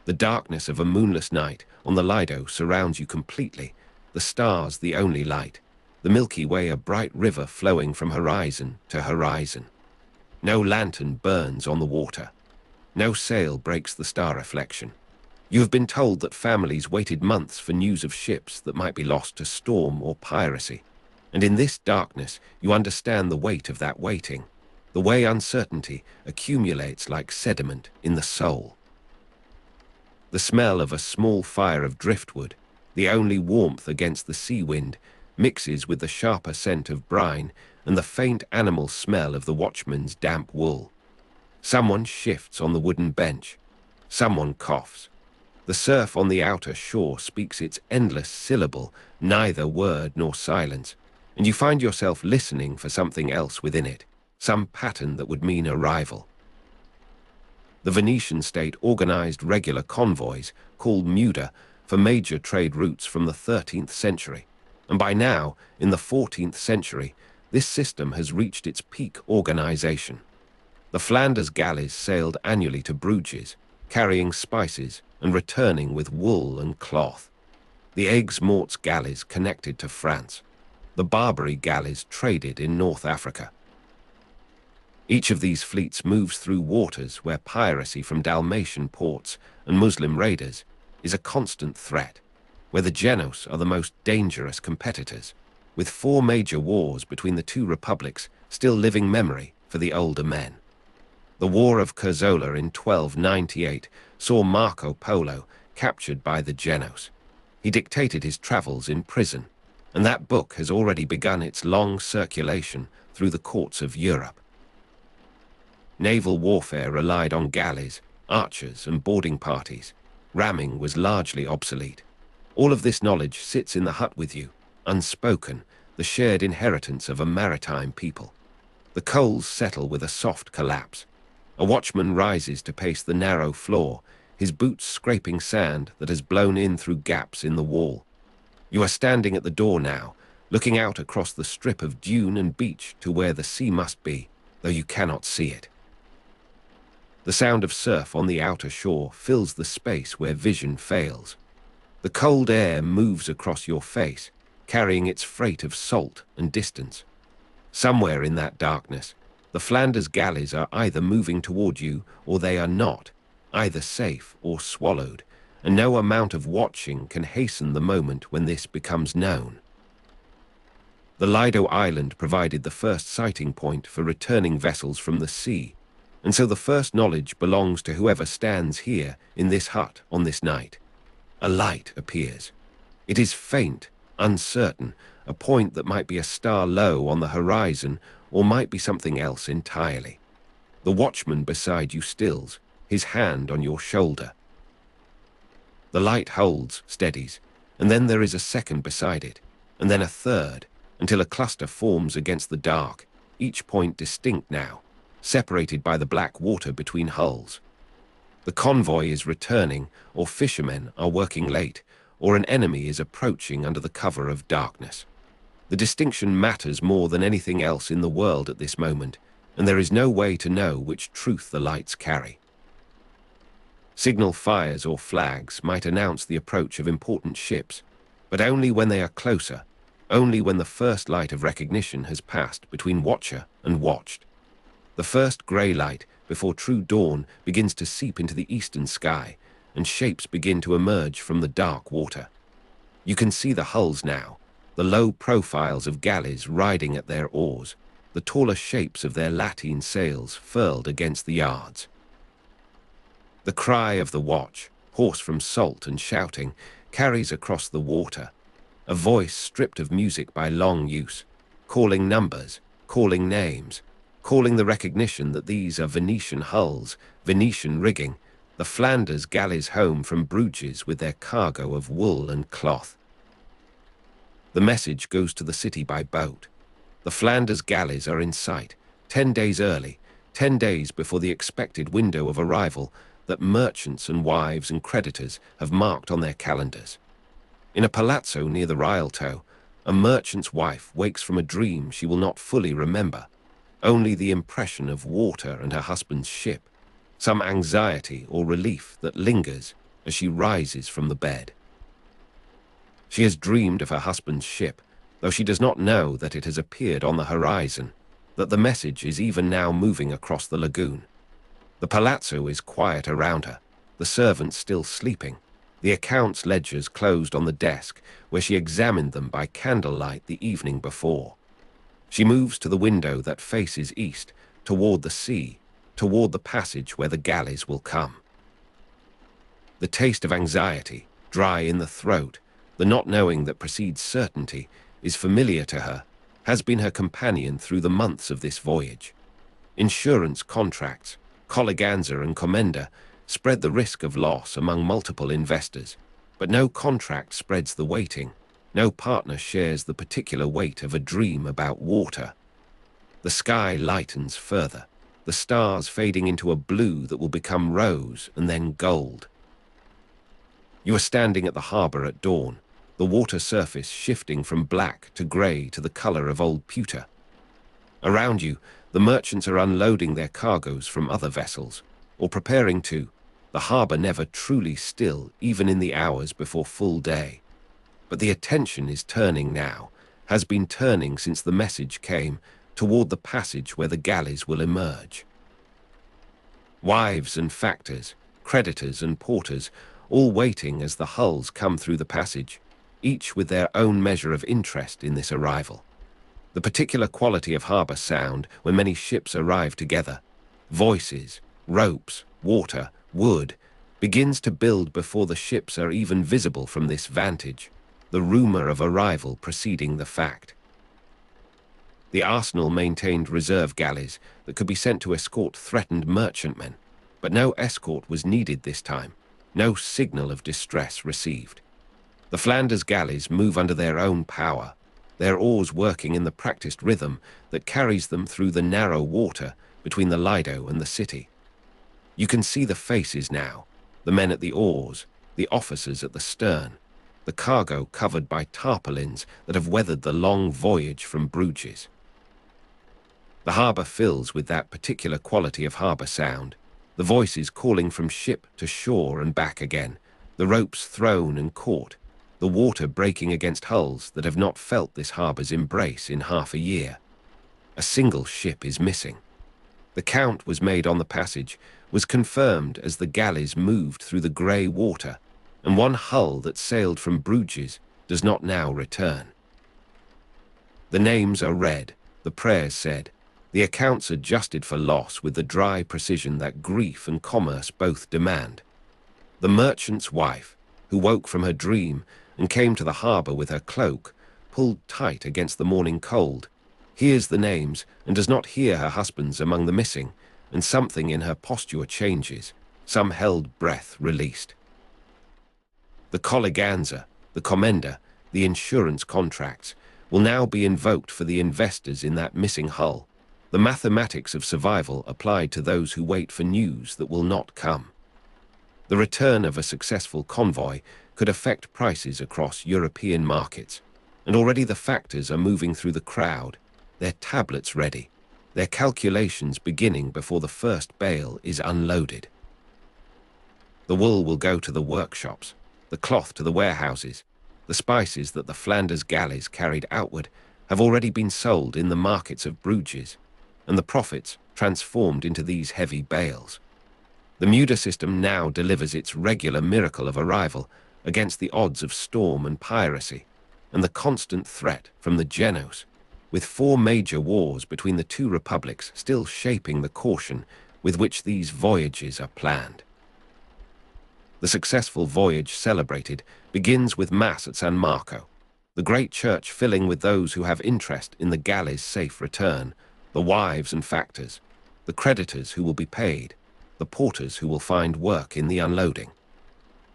S1: The darkness of a moonless night on the Lido surrounds you completely, the stars the only light, the Milky Way a bright river flowing from horizon to horizon. No lantern burns on the water. No sail breaks the star reflection. You have been told that families waited months for news of ships that might be lost to storm or piracy. And in this darkness, you understand the weight of that waiting, the way uncertainty accumulates like sediment in the soul. The smell of a small fire of driftwood, the only warmth against the sea wind, mixes with the sharper scent of brine and the faint animal smell of the watchman's damp wool. Someone shifts on the wooden bench. Someone coughs. The surf on the outer shore speaks its endless syllable, neither word nor silence, and you find yourself listening for something else within it, some pattern that would mean arrival. The Venetian state organized regular convoys, called muda, for major trade routes from the 13th century, and by now, in the 14th century, this system has reached its peak organization. The Flanders galleys sailed annually to Bruges, carrying spices and returning with wool and cloth. The Aigues-Mortes galleys connected to France. The Barbary galleys traded in North Africa. Each of these fleets moves through waters where piracy from Dalmatian ports and Muslim raiders is a constant threat, where the Genoese are the most dangerous competitors, with 4 major wars between the two republics still living memory for the older men. The War of Curzola in 1298 saw Marco Polo captured by the Genoese. He dictated his travels in prison. and that book has already begun its long circulation through the courts of Europe. Naval warfare relied on galleys, archers, and boarding parties. Ramming was largely obsolete. All of this knowledge sits in the hut with you, unspoken, the shared inheritance of a maritime people. The coals settle with a soft collapse. A watchman rises to pace the narrow floor, his boots scraping sand that has blown in through gaps in the wall. You are standing at the door now, looking out across the strip of dune and beach to where the sea must be, though you cannot see it. The sound of surf on the outer shore fills the space where vision fails. The cold air moves across your face, carrying its freight of salt and distance. Somewhere in that darkness, the Flanders galleys are either moving toward you or they are not, either safe or swallowed, and no amount of watching can hasten the moment when this becomes known. The Lido Island provided the first sighting point for returning vessels from the sea, and so the first knowledge belongs to whoever stands here in this hut on this night. A light appears. It is faint, uncertain, a point that might be a star low on the horizon or might be something else entirely. The watchman beside you stills, his hand on your shoulder. The light holds, steadies, and then there is a second beside it, and then a third, until a cluster forms against the dark, each point distinct now, separated by the black water between hulls. The convoy is returning, or fishermen are working late, or an enemy is approaching under the cover of darkness. The distinction matters more than anything else in the world at this moment, and there is no way to know which truth the lights carry. Signal fires or flags might announce the approach of important ships, but only when they are closer, only when the first light of recognition has passed between watcher and watched. The first grey light, before true dawn, begins to seep into the eastern sky, and shapes begin to emerge from the dark water. You can see the hulls now, the low profiles of galleys riding at their oars, the taller shapes of their lateen sails furled against the yards. The cry of the watch, hoarse from salt and shouting, carries across the water, a voice stripped of music by long use, calling numbers, calling names, calling the recognition that these are Venetian hulls, Venetian rigging, the Flanders galleys home from Bruges with their cargo of wool and cloth. The message goes to the city by boat. The Flanders galleys are in sight, 10 days early, 10 days before the expected window of arrival that merchants and wives and creditors have marked on their calendars. In a palazzo near the Rialto, a merchant's wife wakes from a dream she will not fully remember, only the impression of water and her husband's ship, some anxiety or relief that lingers as she rises from the bed. She has dreamed of her husband's ship, though she does not know that it has appeared on the horizon, that the message is even now moving across the lagoon. The palazzo is quiet around her, the servants still sleeping, the accounts ledgers closed on the desk where she examined them by candlelight the evening before. She moves to the window that faces east, toward the sea, toward the passage where the galleys will come. The taste of anxiety, dry in the throat, the not knowing that precedes certainty, is familiar to her, has been her companion through the months of this voyage. Insurance contracts, colleganza and commenda, spread the risk of loss among multiple investors, but no contract spreads the weighting. No partner shares the particular weight of a dream about water. The sky lightens further, the stars fading into a blue that will become rose and then gold. You are standing at the harbour at dawn, the water surface shifting from black to grey to the colour of old pewter. Around you, the merchants are unloading their cargoes from other vessels, or preparing to, the harbour never truly still even in the hours before full day. But the attention is turning now, has been turning since the message came, toward the passage where the galleys will emerge. Wives and factors, creditors and porters, all waiting as the hulls come through the passage, each with their own measure of interest in this arrival. The particular quality of harbour sound when many ships arrive together, voices, ropes, water, wood, begins to build before the ships are even visible from this vantage. the rumor of arrival preceding the fact. The arsenal maintained reserve galleys that could be sent to escort threatened merchantmen, but no escort was needed this time, no signal of distress received. The Flanders galleys move under their own power, their oars working in the practiced rhythm that carries them through the narrow water between the Lido and the city. You can see the faces now, the men at the oars, the officers at the stern, the cargo covered by tarpaulins that have weathered the long voyage from Bruges. The harbour fills with that particular quality of harbour sound, the voices calling from ship to shore and back again, the ropes thrown and caught, the water breaking against hulls that have not felt this harbour's embrace in half a year. A single ship is missing. The count was made on the passage, was confirmed as the galleys moved through the grey water, and one hull that sailed from Bruges does not now return. The names are read, the prayers said, the accounts adjusted for loss with the dry precision that grief and commerce both demand. The merchant's wife, who woke from her dream and came to the harbour with her cloak, pulled tight against the morning cold, hears the names and does not hear her husband's among the missing, and something in her posture changes, some held breath released. The colleganza, the commenda, the insurance contracts will now be invoked for the investors in that missing hull, the mathematics of survival applied to those who wait for news that will not come. The return of a successful convoy could affect prices across European markets, and already the factors are moving through the crowd, their tablets ready, their calculations beginning before the first bale is unloaded. The wool will go to the workshops, the cloth to the warehouses, the spices that the Flanders galleys carried outward have already been sold in the markets of Bruges, and the profits transformed into these heavy bales. The Muda system now delivers its regular miracle of arrival against the odds of storm and piracy, and the constant threat from the Genos, with 4 major wars between the two republics still shaping the caution with which these voyages are planned. The successful voyage celebrated begins with Mass at San Marco, the great church filling with those who have interest in the galley's safe return, the wives and factors, the creditors who will be paid, the porters who will find work in the unloading.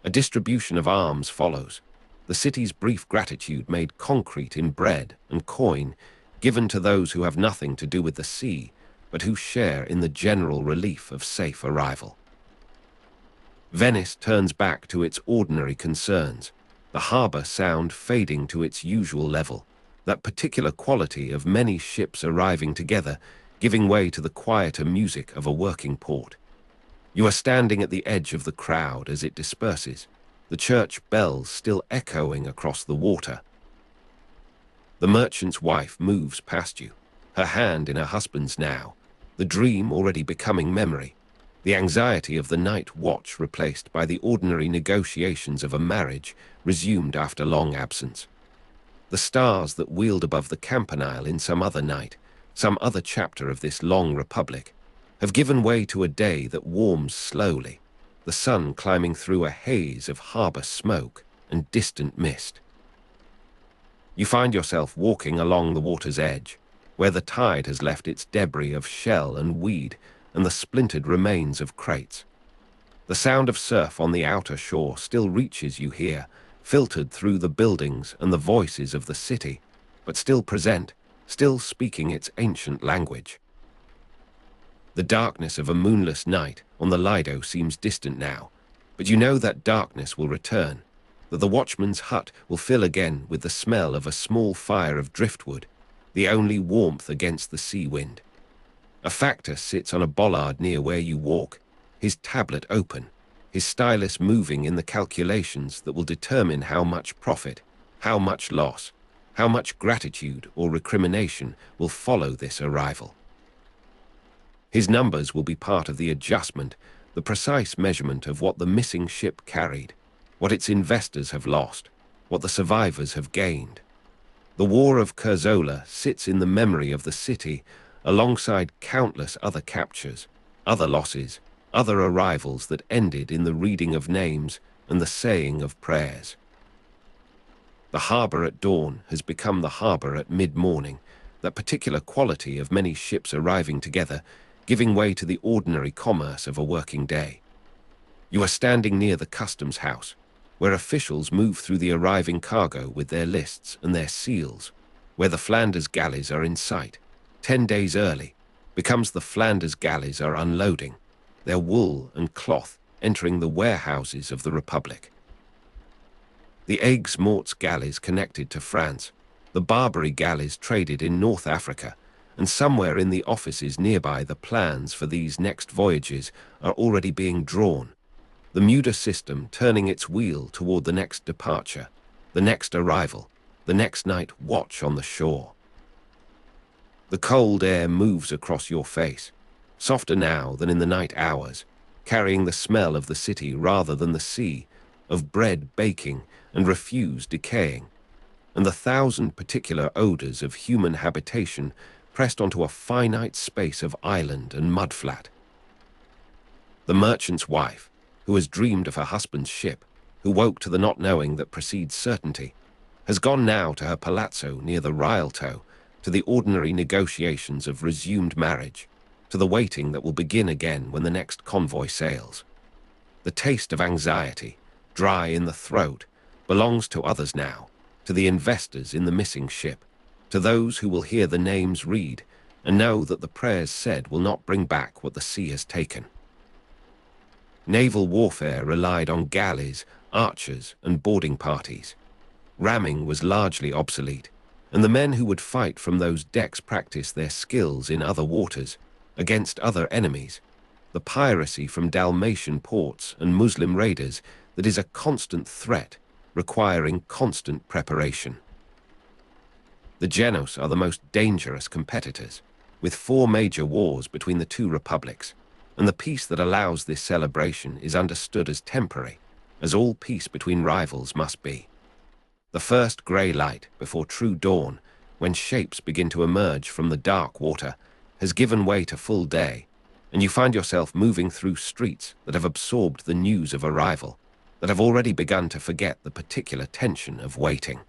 S1: A distribution of alms follows, the city's brief gratitude made concrete in bread and coin, given to those who have nothing to do with the sea, but who share in the general relief of safe arrival. Venice turns back to its ordinary concerns, the harbour sound fading to its usual level, that particular quality of many ships arriving together, giving way to the quieter music of a working port. You are standing at the edge of the crowd as it disperses, the church bells still echoing across the water. The merchant's wife moves past you, her hand in her husband's now, the dream already becoming memory, the anxiety of the night watch replaced by the ordinary negotiations of a marriage resumed after long absence. The stars that wheeled above the campanile in some other night, some other chapter of this long republic, have given way to a day that warms slowly, the sun climbing through a haze of harbour smoke and distant mist. You find yourself walking along the water's edge, where the tide has left its debris of shell and weed and the splintered remains of crates. The sound of surf on the outer shore still reaches you here, filtered through the buildings and the voices of the city, but still present, still speaking its ancient language. The darkness of a moonless night on the Lido seems distant now, but you know that darkness will return, that the watchman's hut will fill again with the smell of a small fire of driftwood, the only warmth against the sea wind. A factor sits on a bollard near where you walk, his tablet open, his stylus moving in the calculations that will determine how much profit, how much loss, how much gratitude or recrimination will follow this arrival. His numbers will be part of the adjustment, the precise measurement of what the missing ship carried, what its investors have lost, what the survivors have gained. The War of Curzola sits in the memory of the city alongside countless other captures, other losses, other arrivals that ended in the reading of names and the saying of prayers. The harbour at dawn has become the harbour at mid-morning, that particular quality of many ships arriving together, giving way to the ordinary commerce of a working day. You are standing near the customs house, where officials move through the arriving cargo with their lists and their seals, where the Flanders galleys are in sight. 10 days early becomes the Flanders galleys are unloading, their wool and cloth entering the warehouses of the Republic. The Aigues-Mortes galleys connected to France, the Barbary galleys traded in North Africa, and somewhere in the offices nearby the plans for these next voyages are already being drawn. The Muda system turning its wheel toward the next departure, the next arrival, the next night watch on the shore. The cold air moves across your face, softer now than in the night hours, carrying the smell of the city rather than the sea, of bread baking and refuse decaying, and the 1,000 particular odors of human habitation pressed onto a finite space of island and mudflat. The merchant's wife, who has dreamed of her husband's ship, who woke to the not knowing that precedes certainty, has gone now to her palazzo near the Rialto, to the ordinary negotiations of resumed marriage, to the waiting that will begin again when the next convoy sails. The taste of anxiety, dry in the throat, belongs to others now, to the investors in the missing ship, to those who will hear the names read and know that the prayers said will not bring back what the sea has taken. Naval warfare relied on galleys, archers, and boarding parties. Ramming was largely obsolete, and the men who would fight from those decks practiced their skills in other waters, against other enemies. The piracy from Dalmatian ports and Muslim raiders that is a constant threat, requiring constant preparation. The Genos are the most dangerous competitors, with 4 major wars between the two republics, and the peace that allows this celebration is understood as temporary, as all peace between rivals must be. The first grey light before true dawn, when shapes begin to emerge from the dark water, has given way to full day, and you find yourself moving through streets that have absorbed the news of arrival, that have already begun to forget the particular tension of waiting.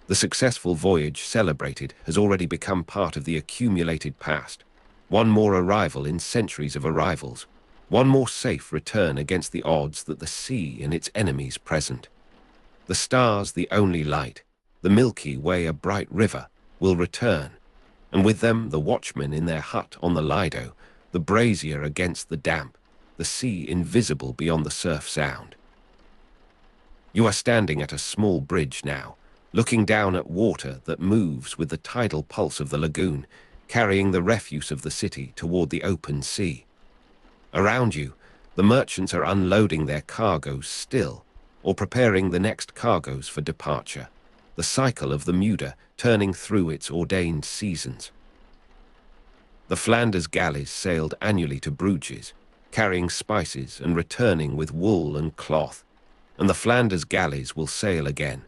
S1: The successful voyage celebrated has already become part of the accumulated past, one more arrival in centuries of arrivals, one more safe return against the odds that the sea and its enemies present. The stars the only light, the Milky Way a bright river, will return, and with them the watchmen in their hut on the Lido, the brazier against the damp, the sea invisible beyond the surf sound. You are standing at a small bridge now, looking down at water that moves with the tidal pulse of the lagoon, carrying the refuse of the city toward the open sea. Around you, the merchants are unloading their cargoes still, or preparing the next cargoes for departure, the cycle of the Muda turning through its ordained seasons. The Flanders galleys sailed annually to Bruges, carrying spices and returning with wool and cloth, and the Flanders galleys will sail again,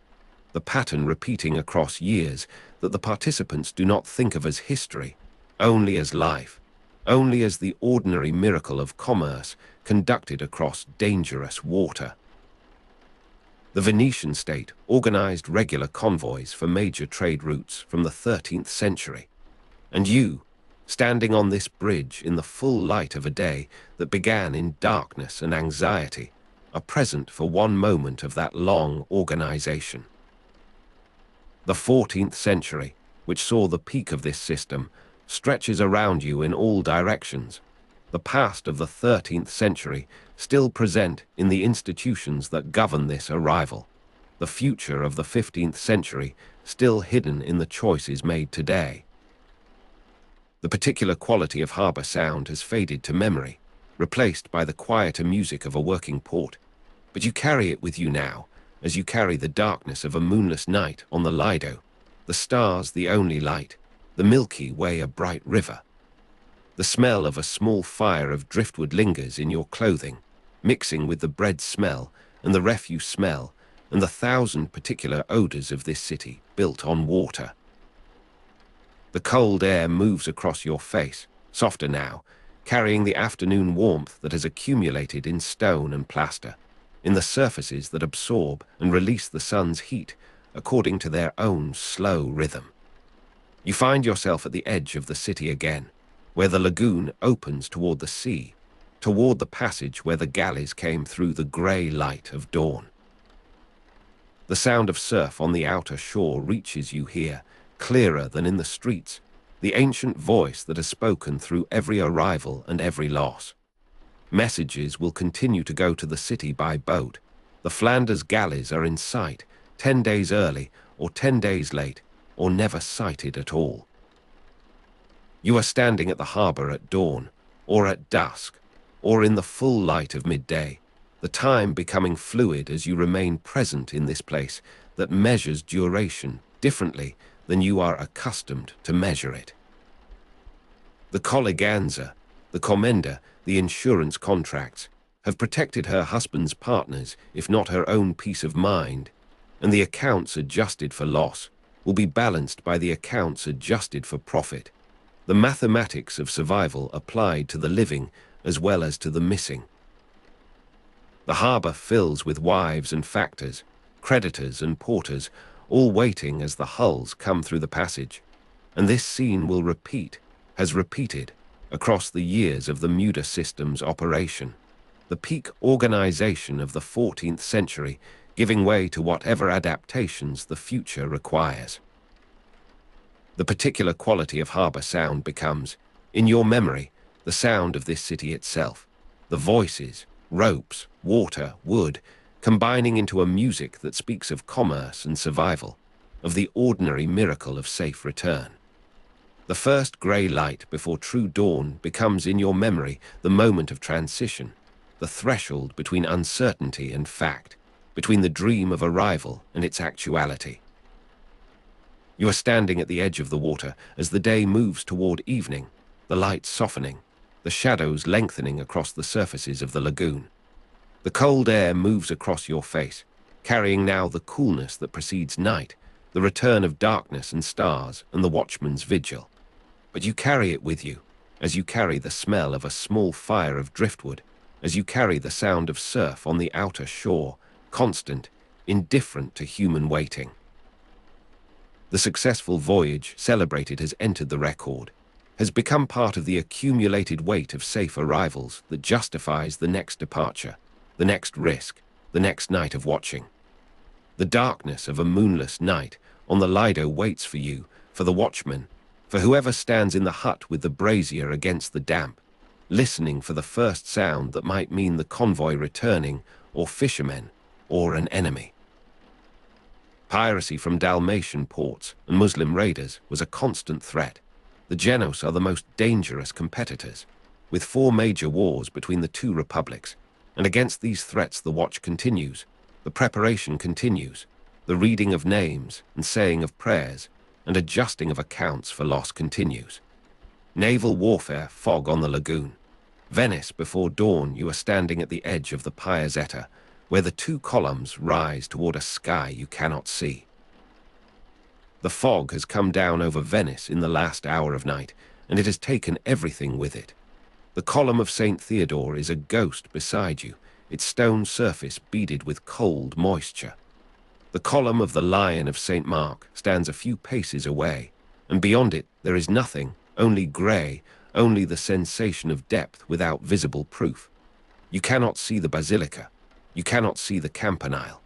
S1: the pattern repeating across years that the participants do not think of as history, only as life, only as the ordinary miracle of commerce conducted across dangerous water. The Venetian state organized regular convoys for major trade routes from the 13th century, and you, standing on this bridge in the full light of a day that began in darkness and anxiety, are present for one moment of that long organization. The 14th century, which saw the peak of this system, stretches around you in all directions. The past of the 13th century still present in the institutions that govern this arrival. The future of the 15th century still hidden in the choices made today. The particular quality of harbour sound has faded to memory, replaced by the quieter music of a working port, but you carry it with you now, as you carry the darkness of a moonless night on the Lido, the stars the only light, the Milky Way a bright river. The smell of a small fire of driftwood lingers in your clothing, mixing with the bread smell and the refuse smell and the 1,000 particular odours of this city built on water. The cold air moves across your face, softer now, carrying the afternoon warmth that has accumulated in stone and plaster, in the surfaces that absorb and release the sun's heat according to their own slow rhythm. You find yourself at the edge of the city again, where the lagoon opens toward the sea, toward the passage where the galleys came through the grey light of dawn. The sound of surf on the outer shore reaches you here, clearer than in the streets, the ancient voice that has spoken through every arrival and every loss. Messages will continue to go to the city by boat. The Flanders galleys are in sight, 10 days early or 10 days late, or never sighted at all. You are standing at the harbour at dawn, or at dusk, or in the full light of midday, the time becoming fluid as you remain present in this place that measures duration differently than you are accustomed to measure it. The colleganza, the commenda, the insurance contracts, have protected her husband's partners, if not her own peace of mind, and the accounts adjusted for loss will be balanced by the accounts adjusted for profit, the mathematics of survival applied to the living as well as to the missing. The harbour fills with wives and factors, creditors and porters, all waiting as the hulls come through the passage, and this scene will repeat, has repeated, across the years of the Muda system's operation, the peak organization of the 14th century giving way to whatever adaptations the future requires. The particular quality of harbour sound becomes, in your memory, the sound of this city itself, the voices, ropes, water, wood, combining into a music that speaks of commerce and survival, of the ordinary miracle of safe return. The first grey light before true dawn becomes in your memory the moment of transition, the threshold between uncertainty and fact, between the dream of arrival and its actuality. You are standing at the edge of the water as the day moves toward evening, the light softening, the shadows lengthening across the surfaces of the lagoon. The cold air moves across your face, carrying now the coolness that precedes night, the return of darkness and stars and the watchman's vigil. But you carry it with you, as you carry the smell of a small fire of driftwood, as you carry the sound of surf on the outer shore, constant, indifferent to human waiting. The successful voyage celebrated has entered the record, has become part of the accumulated weight of safe arrivals that justifies the next departure, the next risk, the next night of watching. The darkness of a moonless night on the Lido waits for you, for the watchman, for whoever stands in the hut with the brazier against the damp, listening for the first sound that might mean the convoy returning, or fishermen, or an enemy. Piracy from Dalmatian ports and Muslim raiders was a constant threat. The Genos are the most dangerous competitors, with 4 major wars between the two republics, and against these threats the watch continues, the preparation continues, the reading of names and saying of prayers, and adjusting of accounts for loss continues. Naval warfare fog on the lagoon. Venice before dawn you are standing at the edge of the Piazzetta, where the 2 columns rise toward a sky you cannot see. The fog has come down over Venice in the last hour of night, and it has taken everything with it. The column of St. Theodore is a ghost beside you, its stone surface beaded with cold moisture. The column of the Lion of St. Mark stands a few paces away, and beyond it there is nothing, only grey, only the sensation of depth without visible proof. You cannot see the basilica, you cannot see the campanile.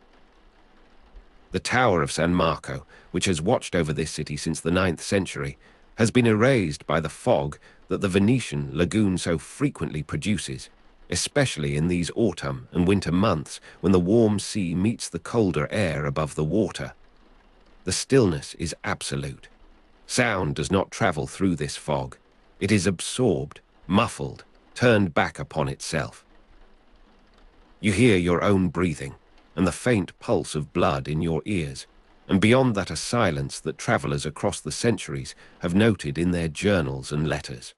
S1: The Tower of San Marco, which has watched over this city since the 9th century, has been erased by the fog that the Venetian lagoon so frequently produces, especially in these autumn and winter months when the warm sea meets the colder air above the water. The stillness is absolute. Sound does not travel through this fog. It is absorbed, muffled, turned back upon itself. You hear your own breathing and the faint pulse of blood in your ears, and beyond that a silence that travellers across the centuries have noted in their journals and letters.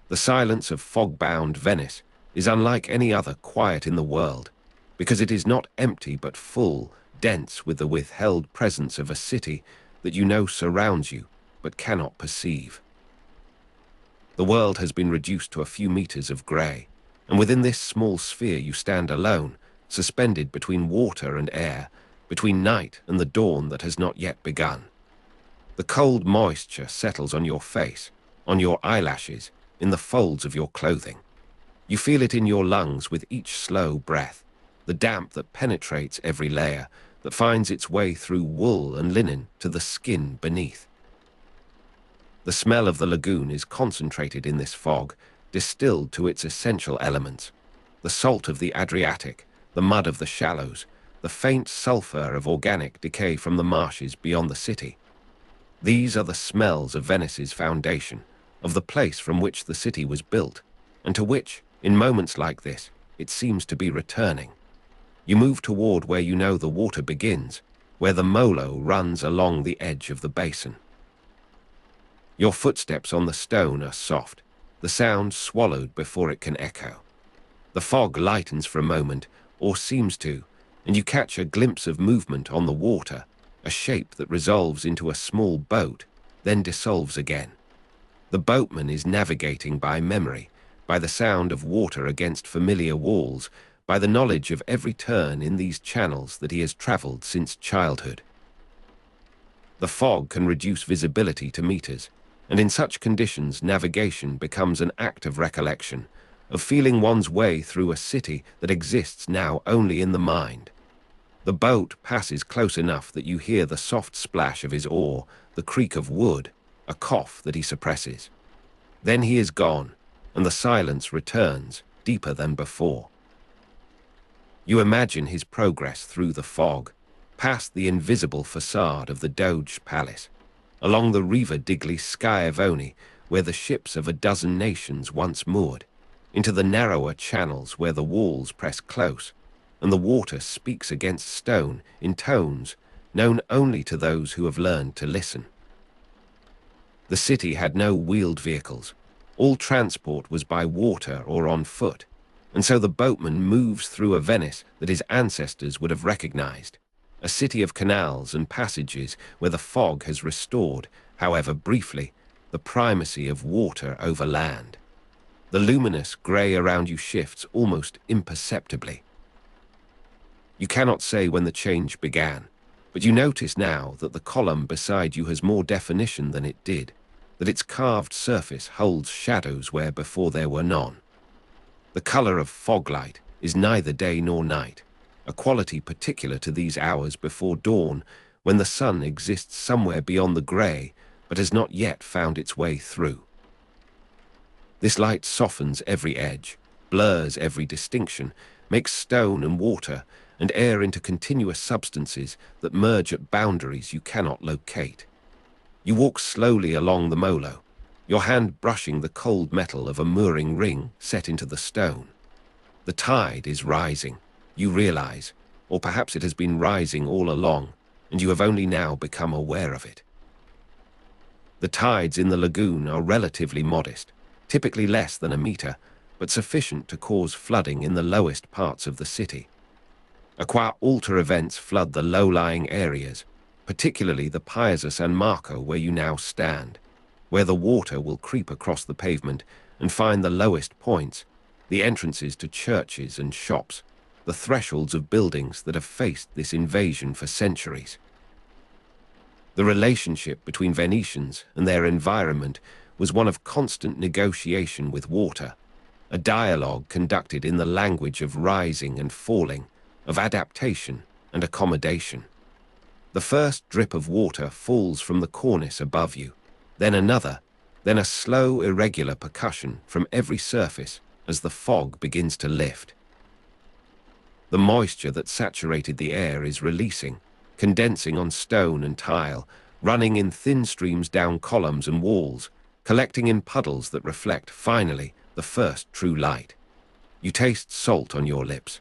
S1: The silence of fog-bound Venice is unlike any other quiet in the world, because it is not empty but full, dense with the withheld presence of a city that you know surrounds you but cannot perceive. The world has been reduced to a few meters of grey, and within this small sphere you stand alone, suspended between water and air, between night and the dawn that has not yet begun. The cold moisture settles on your face, on your eyelashes, in the folds of your clothing. You feel it in your lungs with each slow breath, the damp that penetrates every layer, that finds its way through wool and linen to the skin beneath. The smell of the lagoon is concentrated in this fog, distilled to its essential elements. The salt of the Adriatic, the mud of the shallows, the faint sulfur of organic decay from the marshes beyond the city. These are the smells of Venice's foundation, of the place from which the city was built, and to which, in moments like this, it seems to be returning. You move toward where you know the water begins, where the Molo runs along the edge of the basin. Your footsteps on the stone are soft, the sound swallowed before it can echo. The fog lightens for a moment, or seems to, and you catch a glimpse of movement on the water, a shape that resolves into a small boat, then dissolves again. The boatman is navigating by memory, by the sound of water against familiar walls, by the knowledge of every turn in these channels that he has traveled since childhood. The fog can reduce visibility to meters, and in such conditions navigation becomes an act of recollection, of feeling one's way through a city that exists now only in the mind. The boat passes close enough that you hear the soft splash of his oar, the creak of wood, a cough that he suppresses. Then he is gone, and the silence returns, deeper than before. You imagine his progress through the fog, past the invisible facade of the Doge Palace, along the Riva degli Schiavoni, where the ships of a dozen nations once moored, into the narrower channels where the walls press close, and the water speaks against stone in tones known only to those who have learned to listen. The city had no wheeled vehicles. All transport was by water or on foot, and so the boatman moves through a Venice that his ancestors would have recognized, a city of canals and passages where the fog has restored, however briefly, the primacy of water over land. The luminous grey around you shifts almost imperceptibly. You cannot say when the change began, but you notice now that the column beside you has more definition than it did, that its carved surface holds shadows where before there were none. The colour of fog light is neither day nor night, a quality particular to these hours before dawn, when the sun exists somewhere beyond the grey, but has not yet found its way through. This light softens every edge, blurs every distinction, makes stone and water and air into continuous substances that merge at boundaries you cannot locate. You walk slowly along the Molo, your hand brushing the cold metal of a mooring ring set into the stone. The tide is rising, you realize, or perhaps it has been rising all along, and you have only now become aware of it. The tides in the lagoon are relatively modest, typically less than a meter, but sufficient to cause flooding in the lowest parts of the city. Acqua alta events flood the low-lying areas, particularly the Piazza San Marco where you now stand, where the water will creep across the pavement and find the lowest points, the entrances to churches and shops, the thresholds of buildings that have faced this invasion for centuries. The relationship between Venetians and their environment was one of constant negotiation with water, a dialogue conducted in the language of rising and falling, of adaptation and accommodation. The first drip of water falls from the cornice above you, then another, then a slow, irregular percussion from every surface as the fog begins to lift. The moisture that saturated the air is releasing, condensing on stone and tile, running in thin streams down columns and walls, collecting in puddles that reflect, finally, the first true light. You taste salt on your lips.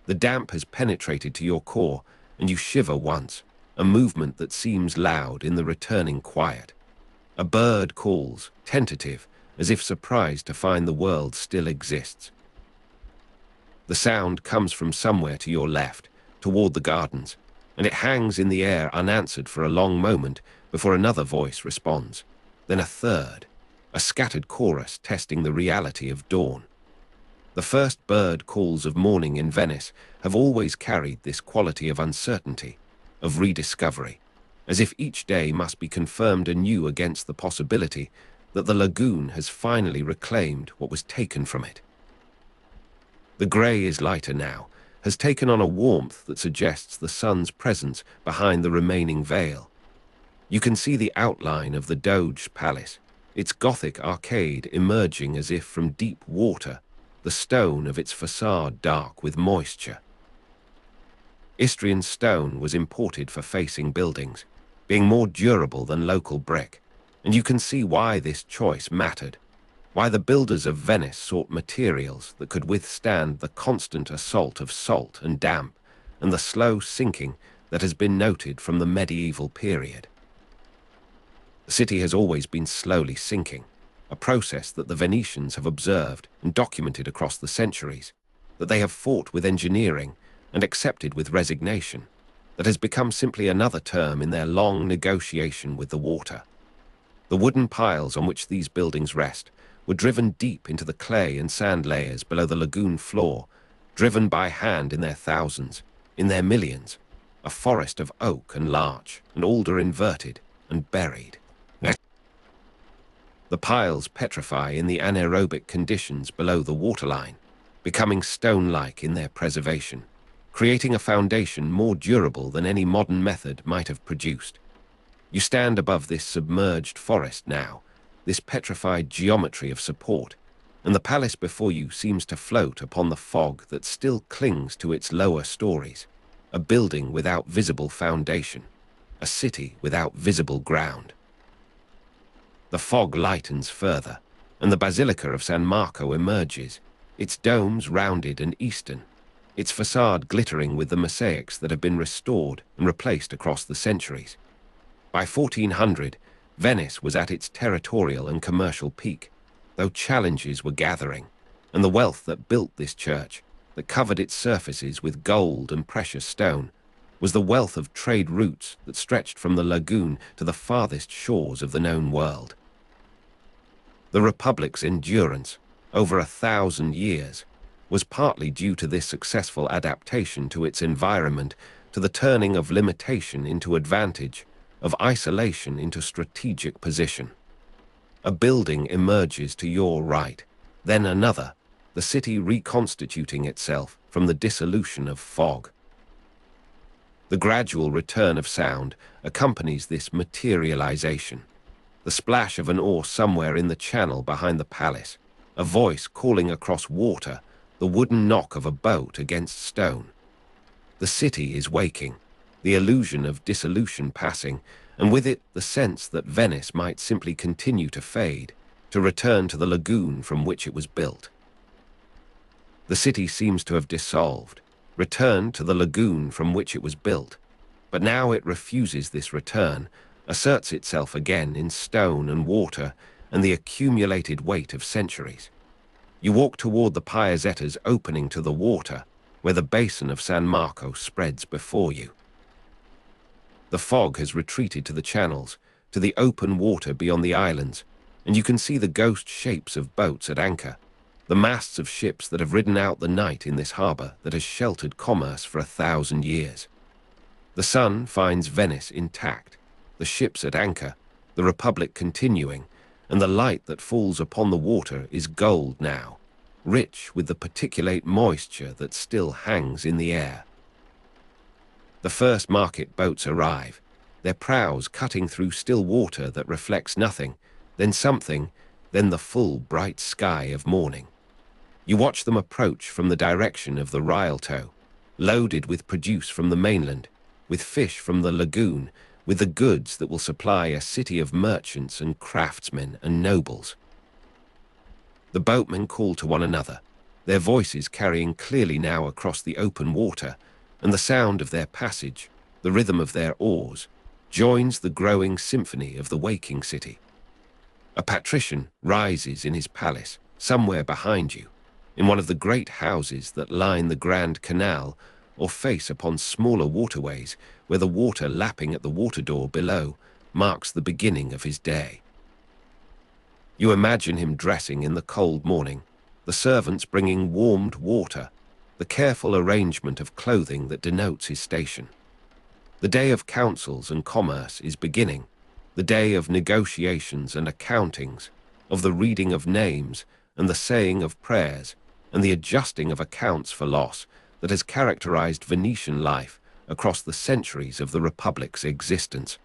S1: The damp has penetrated to your core, and you shiver once, a movement that seems loud in the returning quiet. A bird calls, tentative, as if surprised to find the world still exists. The sound comes from somewhere to your left, toward the gardens, and it hangs in the air unanswered for a long moment before another voice responds, then a third, a scattered chorus testing the reality of dawn. The first bird calls of morning in Venice have always carried this quality of uncertainty, of rediscovery, as if each day must be confirmed anew against the possibility that the lagoon has finally reclaimed what was taken from it. The grey is lighter now, has taken on a warmth that suggests the sun's presence behind the remaining veil. You can see the outline of the Doge Palace, its Gothic arcade emerging as if from deep water, the stone of its facade dark with moisture. Istrian stone was imported for facing buildings, being more durable than local brick, and you can see why this choice mattered, why the builders of Venice sought materials that could withstand the constant assault of salt and damp and the slow sinking that has been noted from the medieval period. The city has always been slowly sinking, a process that the Venetians have observed and documented across the centuries, that they have fought with engineering and accepted with resignation, that has become simply another term in their long negotiation with the water. The wooden piles on which these buildings rest were driven deep into the clay and sand layers below the lagoon floor, driven by hand in their thousands, in their millions, a forest of oak and larch and alder inverted and buried. The piles petrify in the anaerobic conditions below the waterline, becoming stone-like in their preservation, creating a foundation more durable than any modern method might have produced. You stand above this submerged forest now, this petrified geometry of support, and the palace before you seems to float upon the fog that still clings to its lower stories, a building without visible foundation, a city without visible ground. The fog lightens further, and the Basilica of San Marco emerges, its domes rounded and eastern, its facade glittering with the mosaics that have been restored and replaced across the centuries. By 1400, Venice was at its territorial and commercial peak, though challenges were gathering, and the wealth that built this church, that covered its surfaces with gold and precious stone, was the wealth of trade routes that stretched from the lagoon to the farthest shores of the known world. The Republic's endurance, over 1,000 years, was partly due to this successful adaptation to its environment, to the turning of limitation into advantage, of isolation into strategic position. A building emerges to your right, then another, the city reconstituting itself from the dissolution of fog. The gradual return of sound accompanies this materialization. The splash of an oar somewhere in the channel behind the palace, a voice calling across water, the wooden knock of a boat against stone. The city is waking, the illusion of dissolution passing, and with it the sense that Venice might simply continue to fade, to return to the lagoon from which it was built. The city seems to have dissolved, returned to the lagoon from which it was built, but now it refuses this return, asserts itself again in stone and water and the accumulated weight of centuries. You walk toward the Piazzetta's opening to the water, where the basin of San Marco spreads before you. The fog has retreated to the channels, to the open water beyond the islands, and you can see the ghost shapes of boats at anchor, the masts of ships that have ridden out the night in this harbour that has sheltered commerce for 1,000 years. The sun finds Venice intact, the ships at anchor, the Republic continuing, and the light that falls upon the water is gold now, rich with the particulate moisture that still hangs in the air. The first market boats arrive, their prows cutting through still water that reflects nothing, then something, then the full bright sky of morning. You watch them approach from the direction of the Rialto, loaded with produce from the mainland, with fish from the lagoon, with the goods that will supply a city of merchants and craftsmen and nobles. The boatmen call to one another, their voices carrying clearly now across the open water, and the sound of their passage, the rhythm of their oars, joins the growing symphony of the waking city. A patrician rises in his palace, somewhere behind you, in one of the great houses that line the Grand Canal or face upon smaller waterways where the water lapping at the water door below marks the beginning of his day. You imagine him dressing in the cold morning, the servants bringing warmed water, the careful arrangement of clothing that denotes his station. The day of councils and commerce is beginning, the day of negotiations and accountings, of the reading of names and the saying of prayers and the adjusting of accounts for loss that has characterized Venetian life across the centuries of the Republic's existence.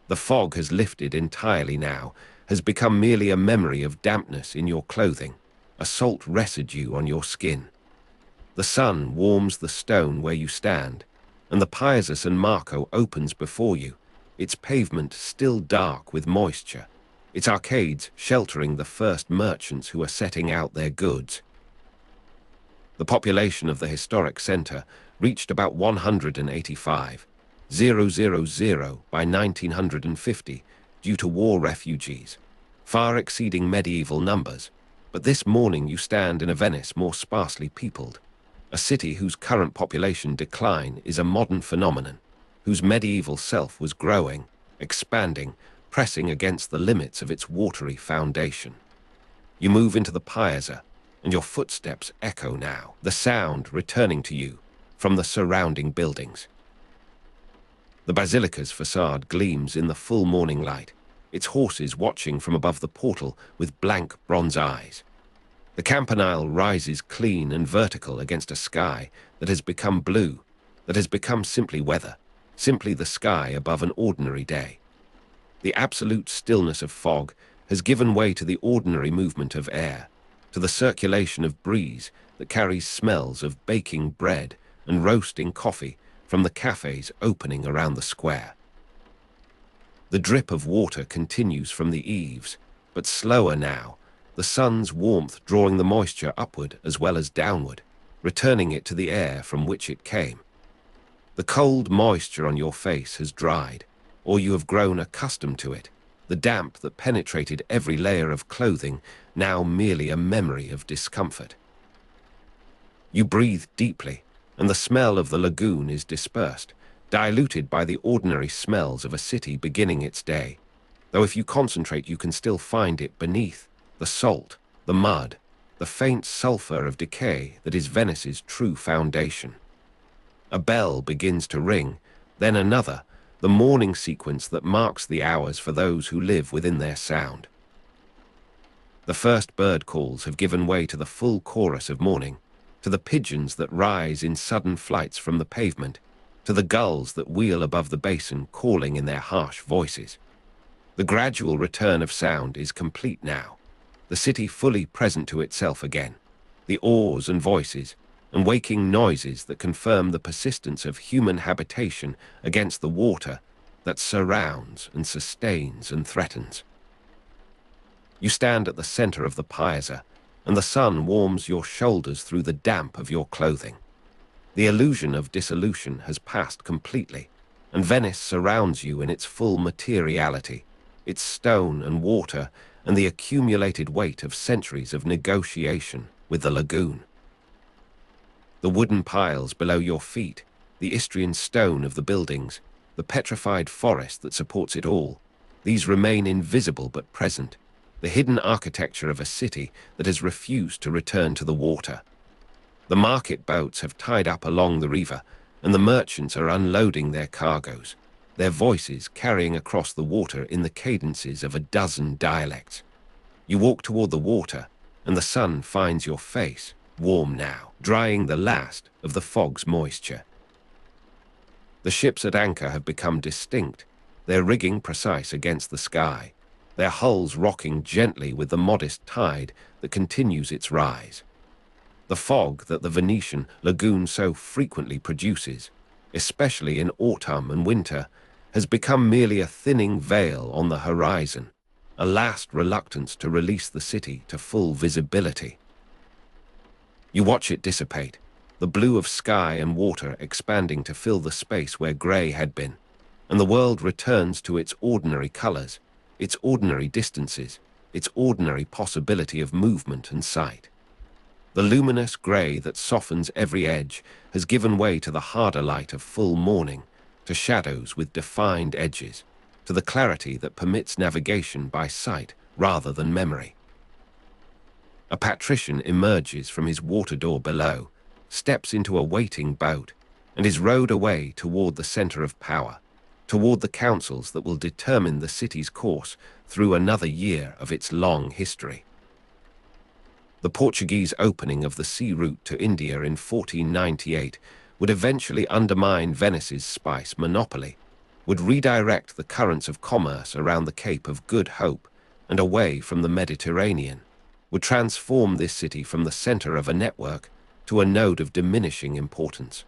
S1: The fog has lifted entirely now, has become merely a memory of dampness in your clothing, a salt residue on your skin. The sun warms the stone where you stand, and the Piazza San Marco opens before you, its pavement still dark with moisture, its arcades sheltering the first merchants who are setting out their goods. The population of the historic center reached about 185,000 by 1950 due to war refugees, far exceeding medieval numbers. But this morning you stand in a Venice more sparsely peopled, a city whose current population decline is a modern phenomenon, whose medieval self was growing, expanding, pressing against the limits of its watery foundation. You move into the Piazza, and your footsteps echo now, the sound returning to you from the surrounding buildings. The Basilica's facade gleams in the full morning light, its horses watching from above the portal with blank bronze eyes. The campanile rises clean and vertical against a sky that has become blue, that has become simply weather, simply the sky above an ordinary day. The absolute stillness of fog has given way to the ordinary movement of air, to the circulation of breeze that carries smells of baking bread and roasting coffee from the cafes opening around the square. The drip of water continues from the eaves, but slower now, the sun's warmth drawing the moisture upward as well as downward, returning it to the air from which it came. The cold moisture on your face has dried, or you have grown accustomed to it, the damp that penetrated every layer of clothing now merely a memory of discomfort. You breathe deeply, and the smell of the lagoon is dispersed, diluted by the ordinary smells of a city beginning its day, though if you concentrate you can still find it beneath the salt, the mud, the faint sulfur of decay that is Venice's true foundation. A bell begins to ring, then another, the morning sequence that marks the hours for those who live within their sound. The first bird calls have given way to the full chorus of morning, to the pigeons that rise in sudden flights from the pavement, to the gulls that wheel above the basin calling in their harsh voices. The gradual return of sound is complete now, the city fully present to itself again, the oars and voices, and waking noises that confirm the persistence of human habitation against the water that surrounds and sustains and threatens. You stand at the center of the Piazza, and the sun warms your shoulders through the damp of your clothing. The illusion of dissolution has passed completely, and Venice surrounds you in its full materiality, its stone and water, and the accumulated weight of centuries of negotiation with the lagoon. The wooden piles below your feet, the Istrian stone of the buildings, the petrified forest that supports it all, these remain invisible but present, the hidden architecture of a city that has refused to return to the water. The market boats have tied up along the river, and the merchants are unloading their cargoes, their voices carrying across the water in the cadences of a dozen dialects. You walk toward the water, and the sun finds your face, warm now, drying the last of the fog's moisture. The ships at anchor have become distinct, their rigging precise against the sky, their hulls rocking gently with the modest tide that continues its rise. The fog that the Venetian lagoon so frequently produces, especially in autumn and winter, has become merely a thinning veil on the horizon, a last reluctance to release the city to full visibility. You watch it dissipate, the blue of sky and water expanding to fill the space where grey had been, and the world returns to its ordinary colors, its ordinary distances, its ordinary possibility of movement and sight. The luminous grey that softens every edge has given way to the harder light of full morning, to shadows with defined edges, to the clarity that permits navigation by sight rather than memory. A patrician emerges from his water door below, steps into a waiting boat, and is rowed away toward the center of power, toward the councils that will determine the city's course through another year of its long history. The Portuguese opening of the sea route to India in 1498 would eventually undermine Venice's spice monopoly, would redirect the currents of commerce around the Cape of Good Hope and away from the Mediterranean, would transform this city from the center of a network to a node of diminishing importance.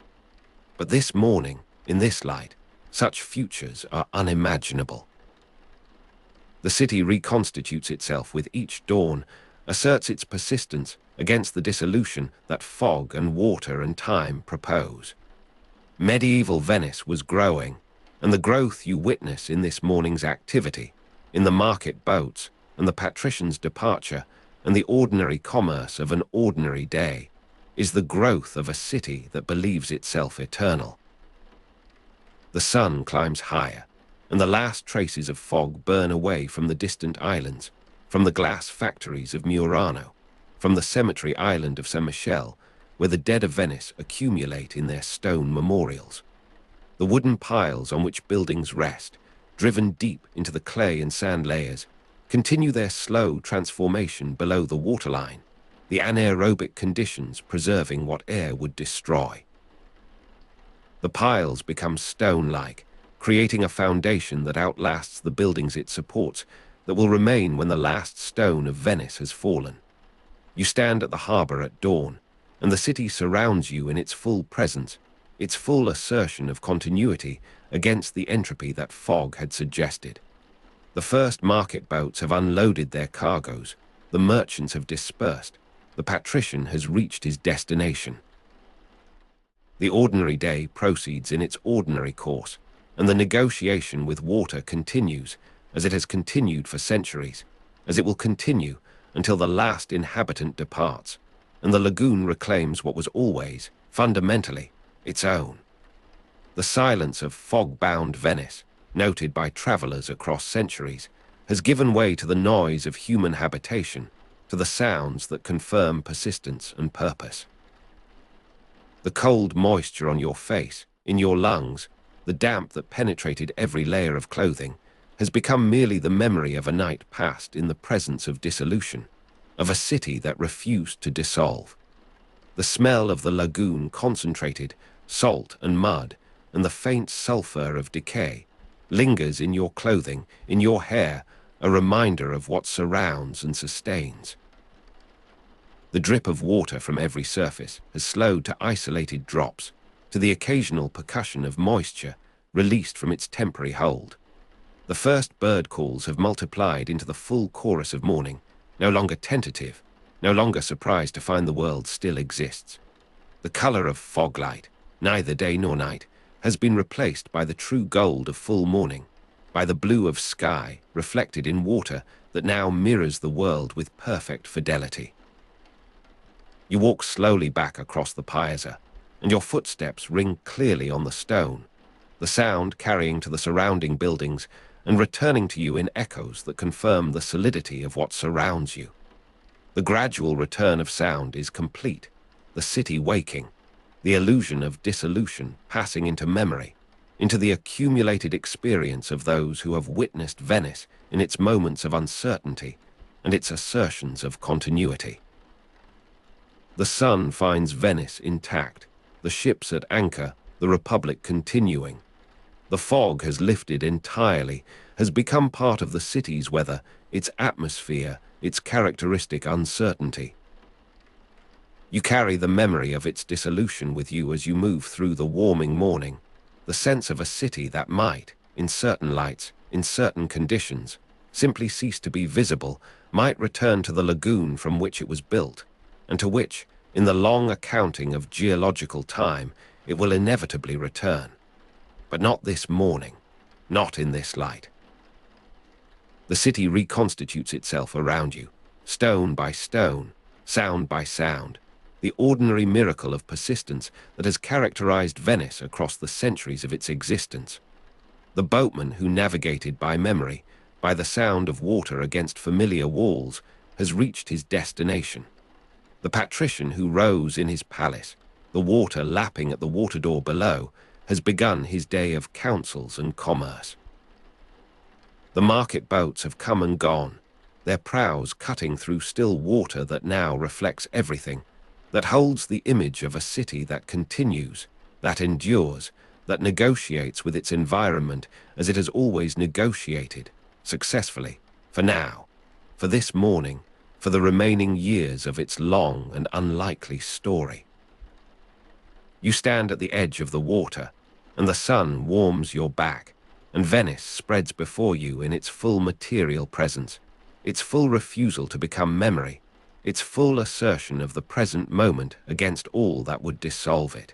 S1: But this morning, in this light, such futures are unimaginable. The city reconstitutes itself with each dawn, asserts its persistence against the dissolution that fog and water and time propose. Medieval Venice was growing, and the growth you witness in this morning's activity, in the market boats and the patrician's departure and the ordinary commerce of an ordinary day, is the growth of a city that believes itself eternal. The sun climbs higher, and the last traces of fog burn away from the distant islands, from the glass factories of Murano, from the cemetery island of San Michele, where the dead of Venice accumulate in their stone memorials. The wooden piles on which buildings rest, driven deep into the clay and sand layers, continue their slow transformation below the waterline, the anaerobic conditions preserving what air would destroy. The piles become stone-like, creating a foundation that outlasts the buildings it supports, that will remain when the last stone of Venice has fallen. You stand at the harbor at dawn, and the city surrounds you in its full presence, its full assertion of continuity against the entropy that fog had suggested. The first market boats have unloaded their cargoes, the merchants have dispersed, the patrician has reached his destination. The ordinary day proceeds in its ordinary course, and the negotiation with water continues, as it has continued for centuries, as it will continue until the last inhabitant departs, and the lagoon reclaims what was always, fundamentally, its own. The silence of fog-bound Venice, noted by travelers across centuries, has given way to the noise of human habitation, to the sounds that confirm persistence and purpose. The cold moisture on your face, in your lungs, the damp that penetrated every layer of clothing, has become merely the memory of a night passed in the presence of dissolution, of a city that refused to dissolve. The smell of the lagoon concentrated, salt and mud, and the faint sulfur of decay, lingers in your clothing, in your hair, a reminder of what surrounds and sustains. The drip of water from every surface has slowed to isolated drops, to the occasional percussion of moisture released from its temporary hold. The first bird calls have multiplied into the full chorus of morning, no longer tentative, no longer surprised to find the world still exists. The color of fog light, neither day nor night, has been replaced by the true gold of full morning, by the blue of sky reflected in water that now mirrors the world with perfect fidelity. You walk slowly back across the piazza, and your footsteps ring clearly on the stone, the sound carrying to the surrounding buildings and returning to you in echoes that confirm the solidity of what surrounds you. The gradual return of sound is complete, the city waking, the illusion of dissolution passing into memory, into the accumulated experience of those who have witnessed Venice in its moments of uncertainty and its assertions of continuity. The sun finds Venice intact, the ships at anchor, the Republic continuing. The fog has lifted entirely, has become part of the city's weather, its atmosphere, its characteristic uncertainty. You carry the memory of its dissolution with you as you move through the warming morning, the sense of a city that might, in certain lights, in certain conditions, simply cease to be visible, might return to the lagoon from which it was built, and to which, in the long accounting of geological time, it will inevitably return. But not this morning, not in this light. The city reconstitutes itself around you, stone by stone, sound by sound, the ordinary miracle of persistence that has characterized Venice across the centuries of its existence. The boatman who navigated by memory, by the sound of water against familiar walls, has reached his destination. The patrician who rows in his palace, the water lapping at the water door below, has begun his day of councils and commerce. The market boats have come and gone, their prows cutting through still water that now reflects everything, that holds the image of a city that continues, that endures, that negotiates with its environment as it has always negotiated, successfully, for now, for this morning, for the remaining years of its long and unlikely story. You stand at the edge of the water, and the sun warms your back, and Venice spreads before you in its full material presence, its full refusal to become memory, its full assertion of the present moment against all that would dissolve it.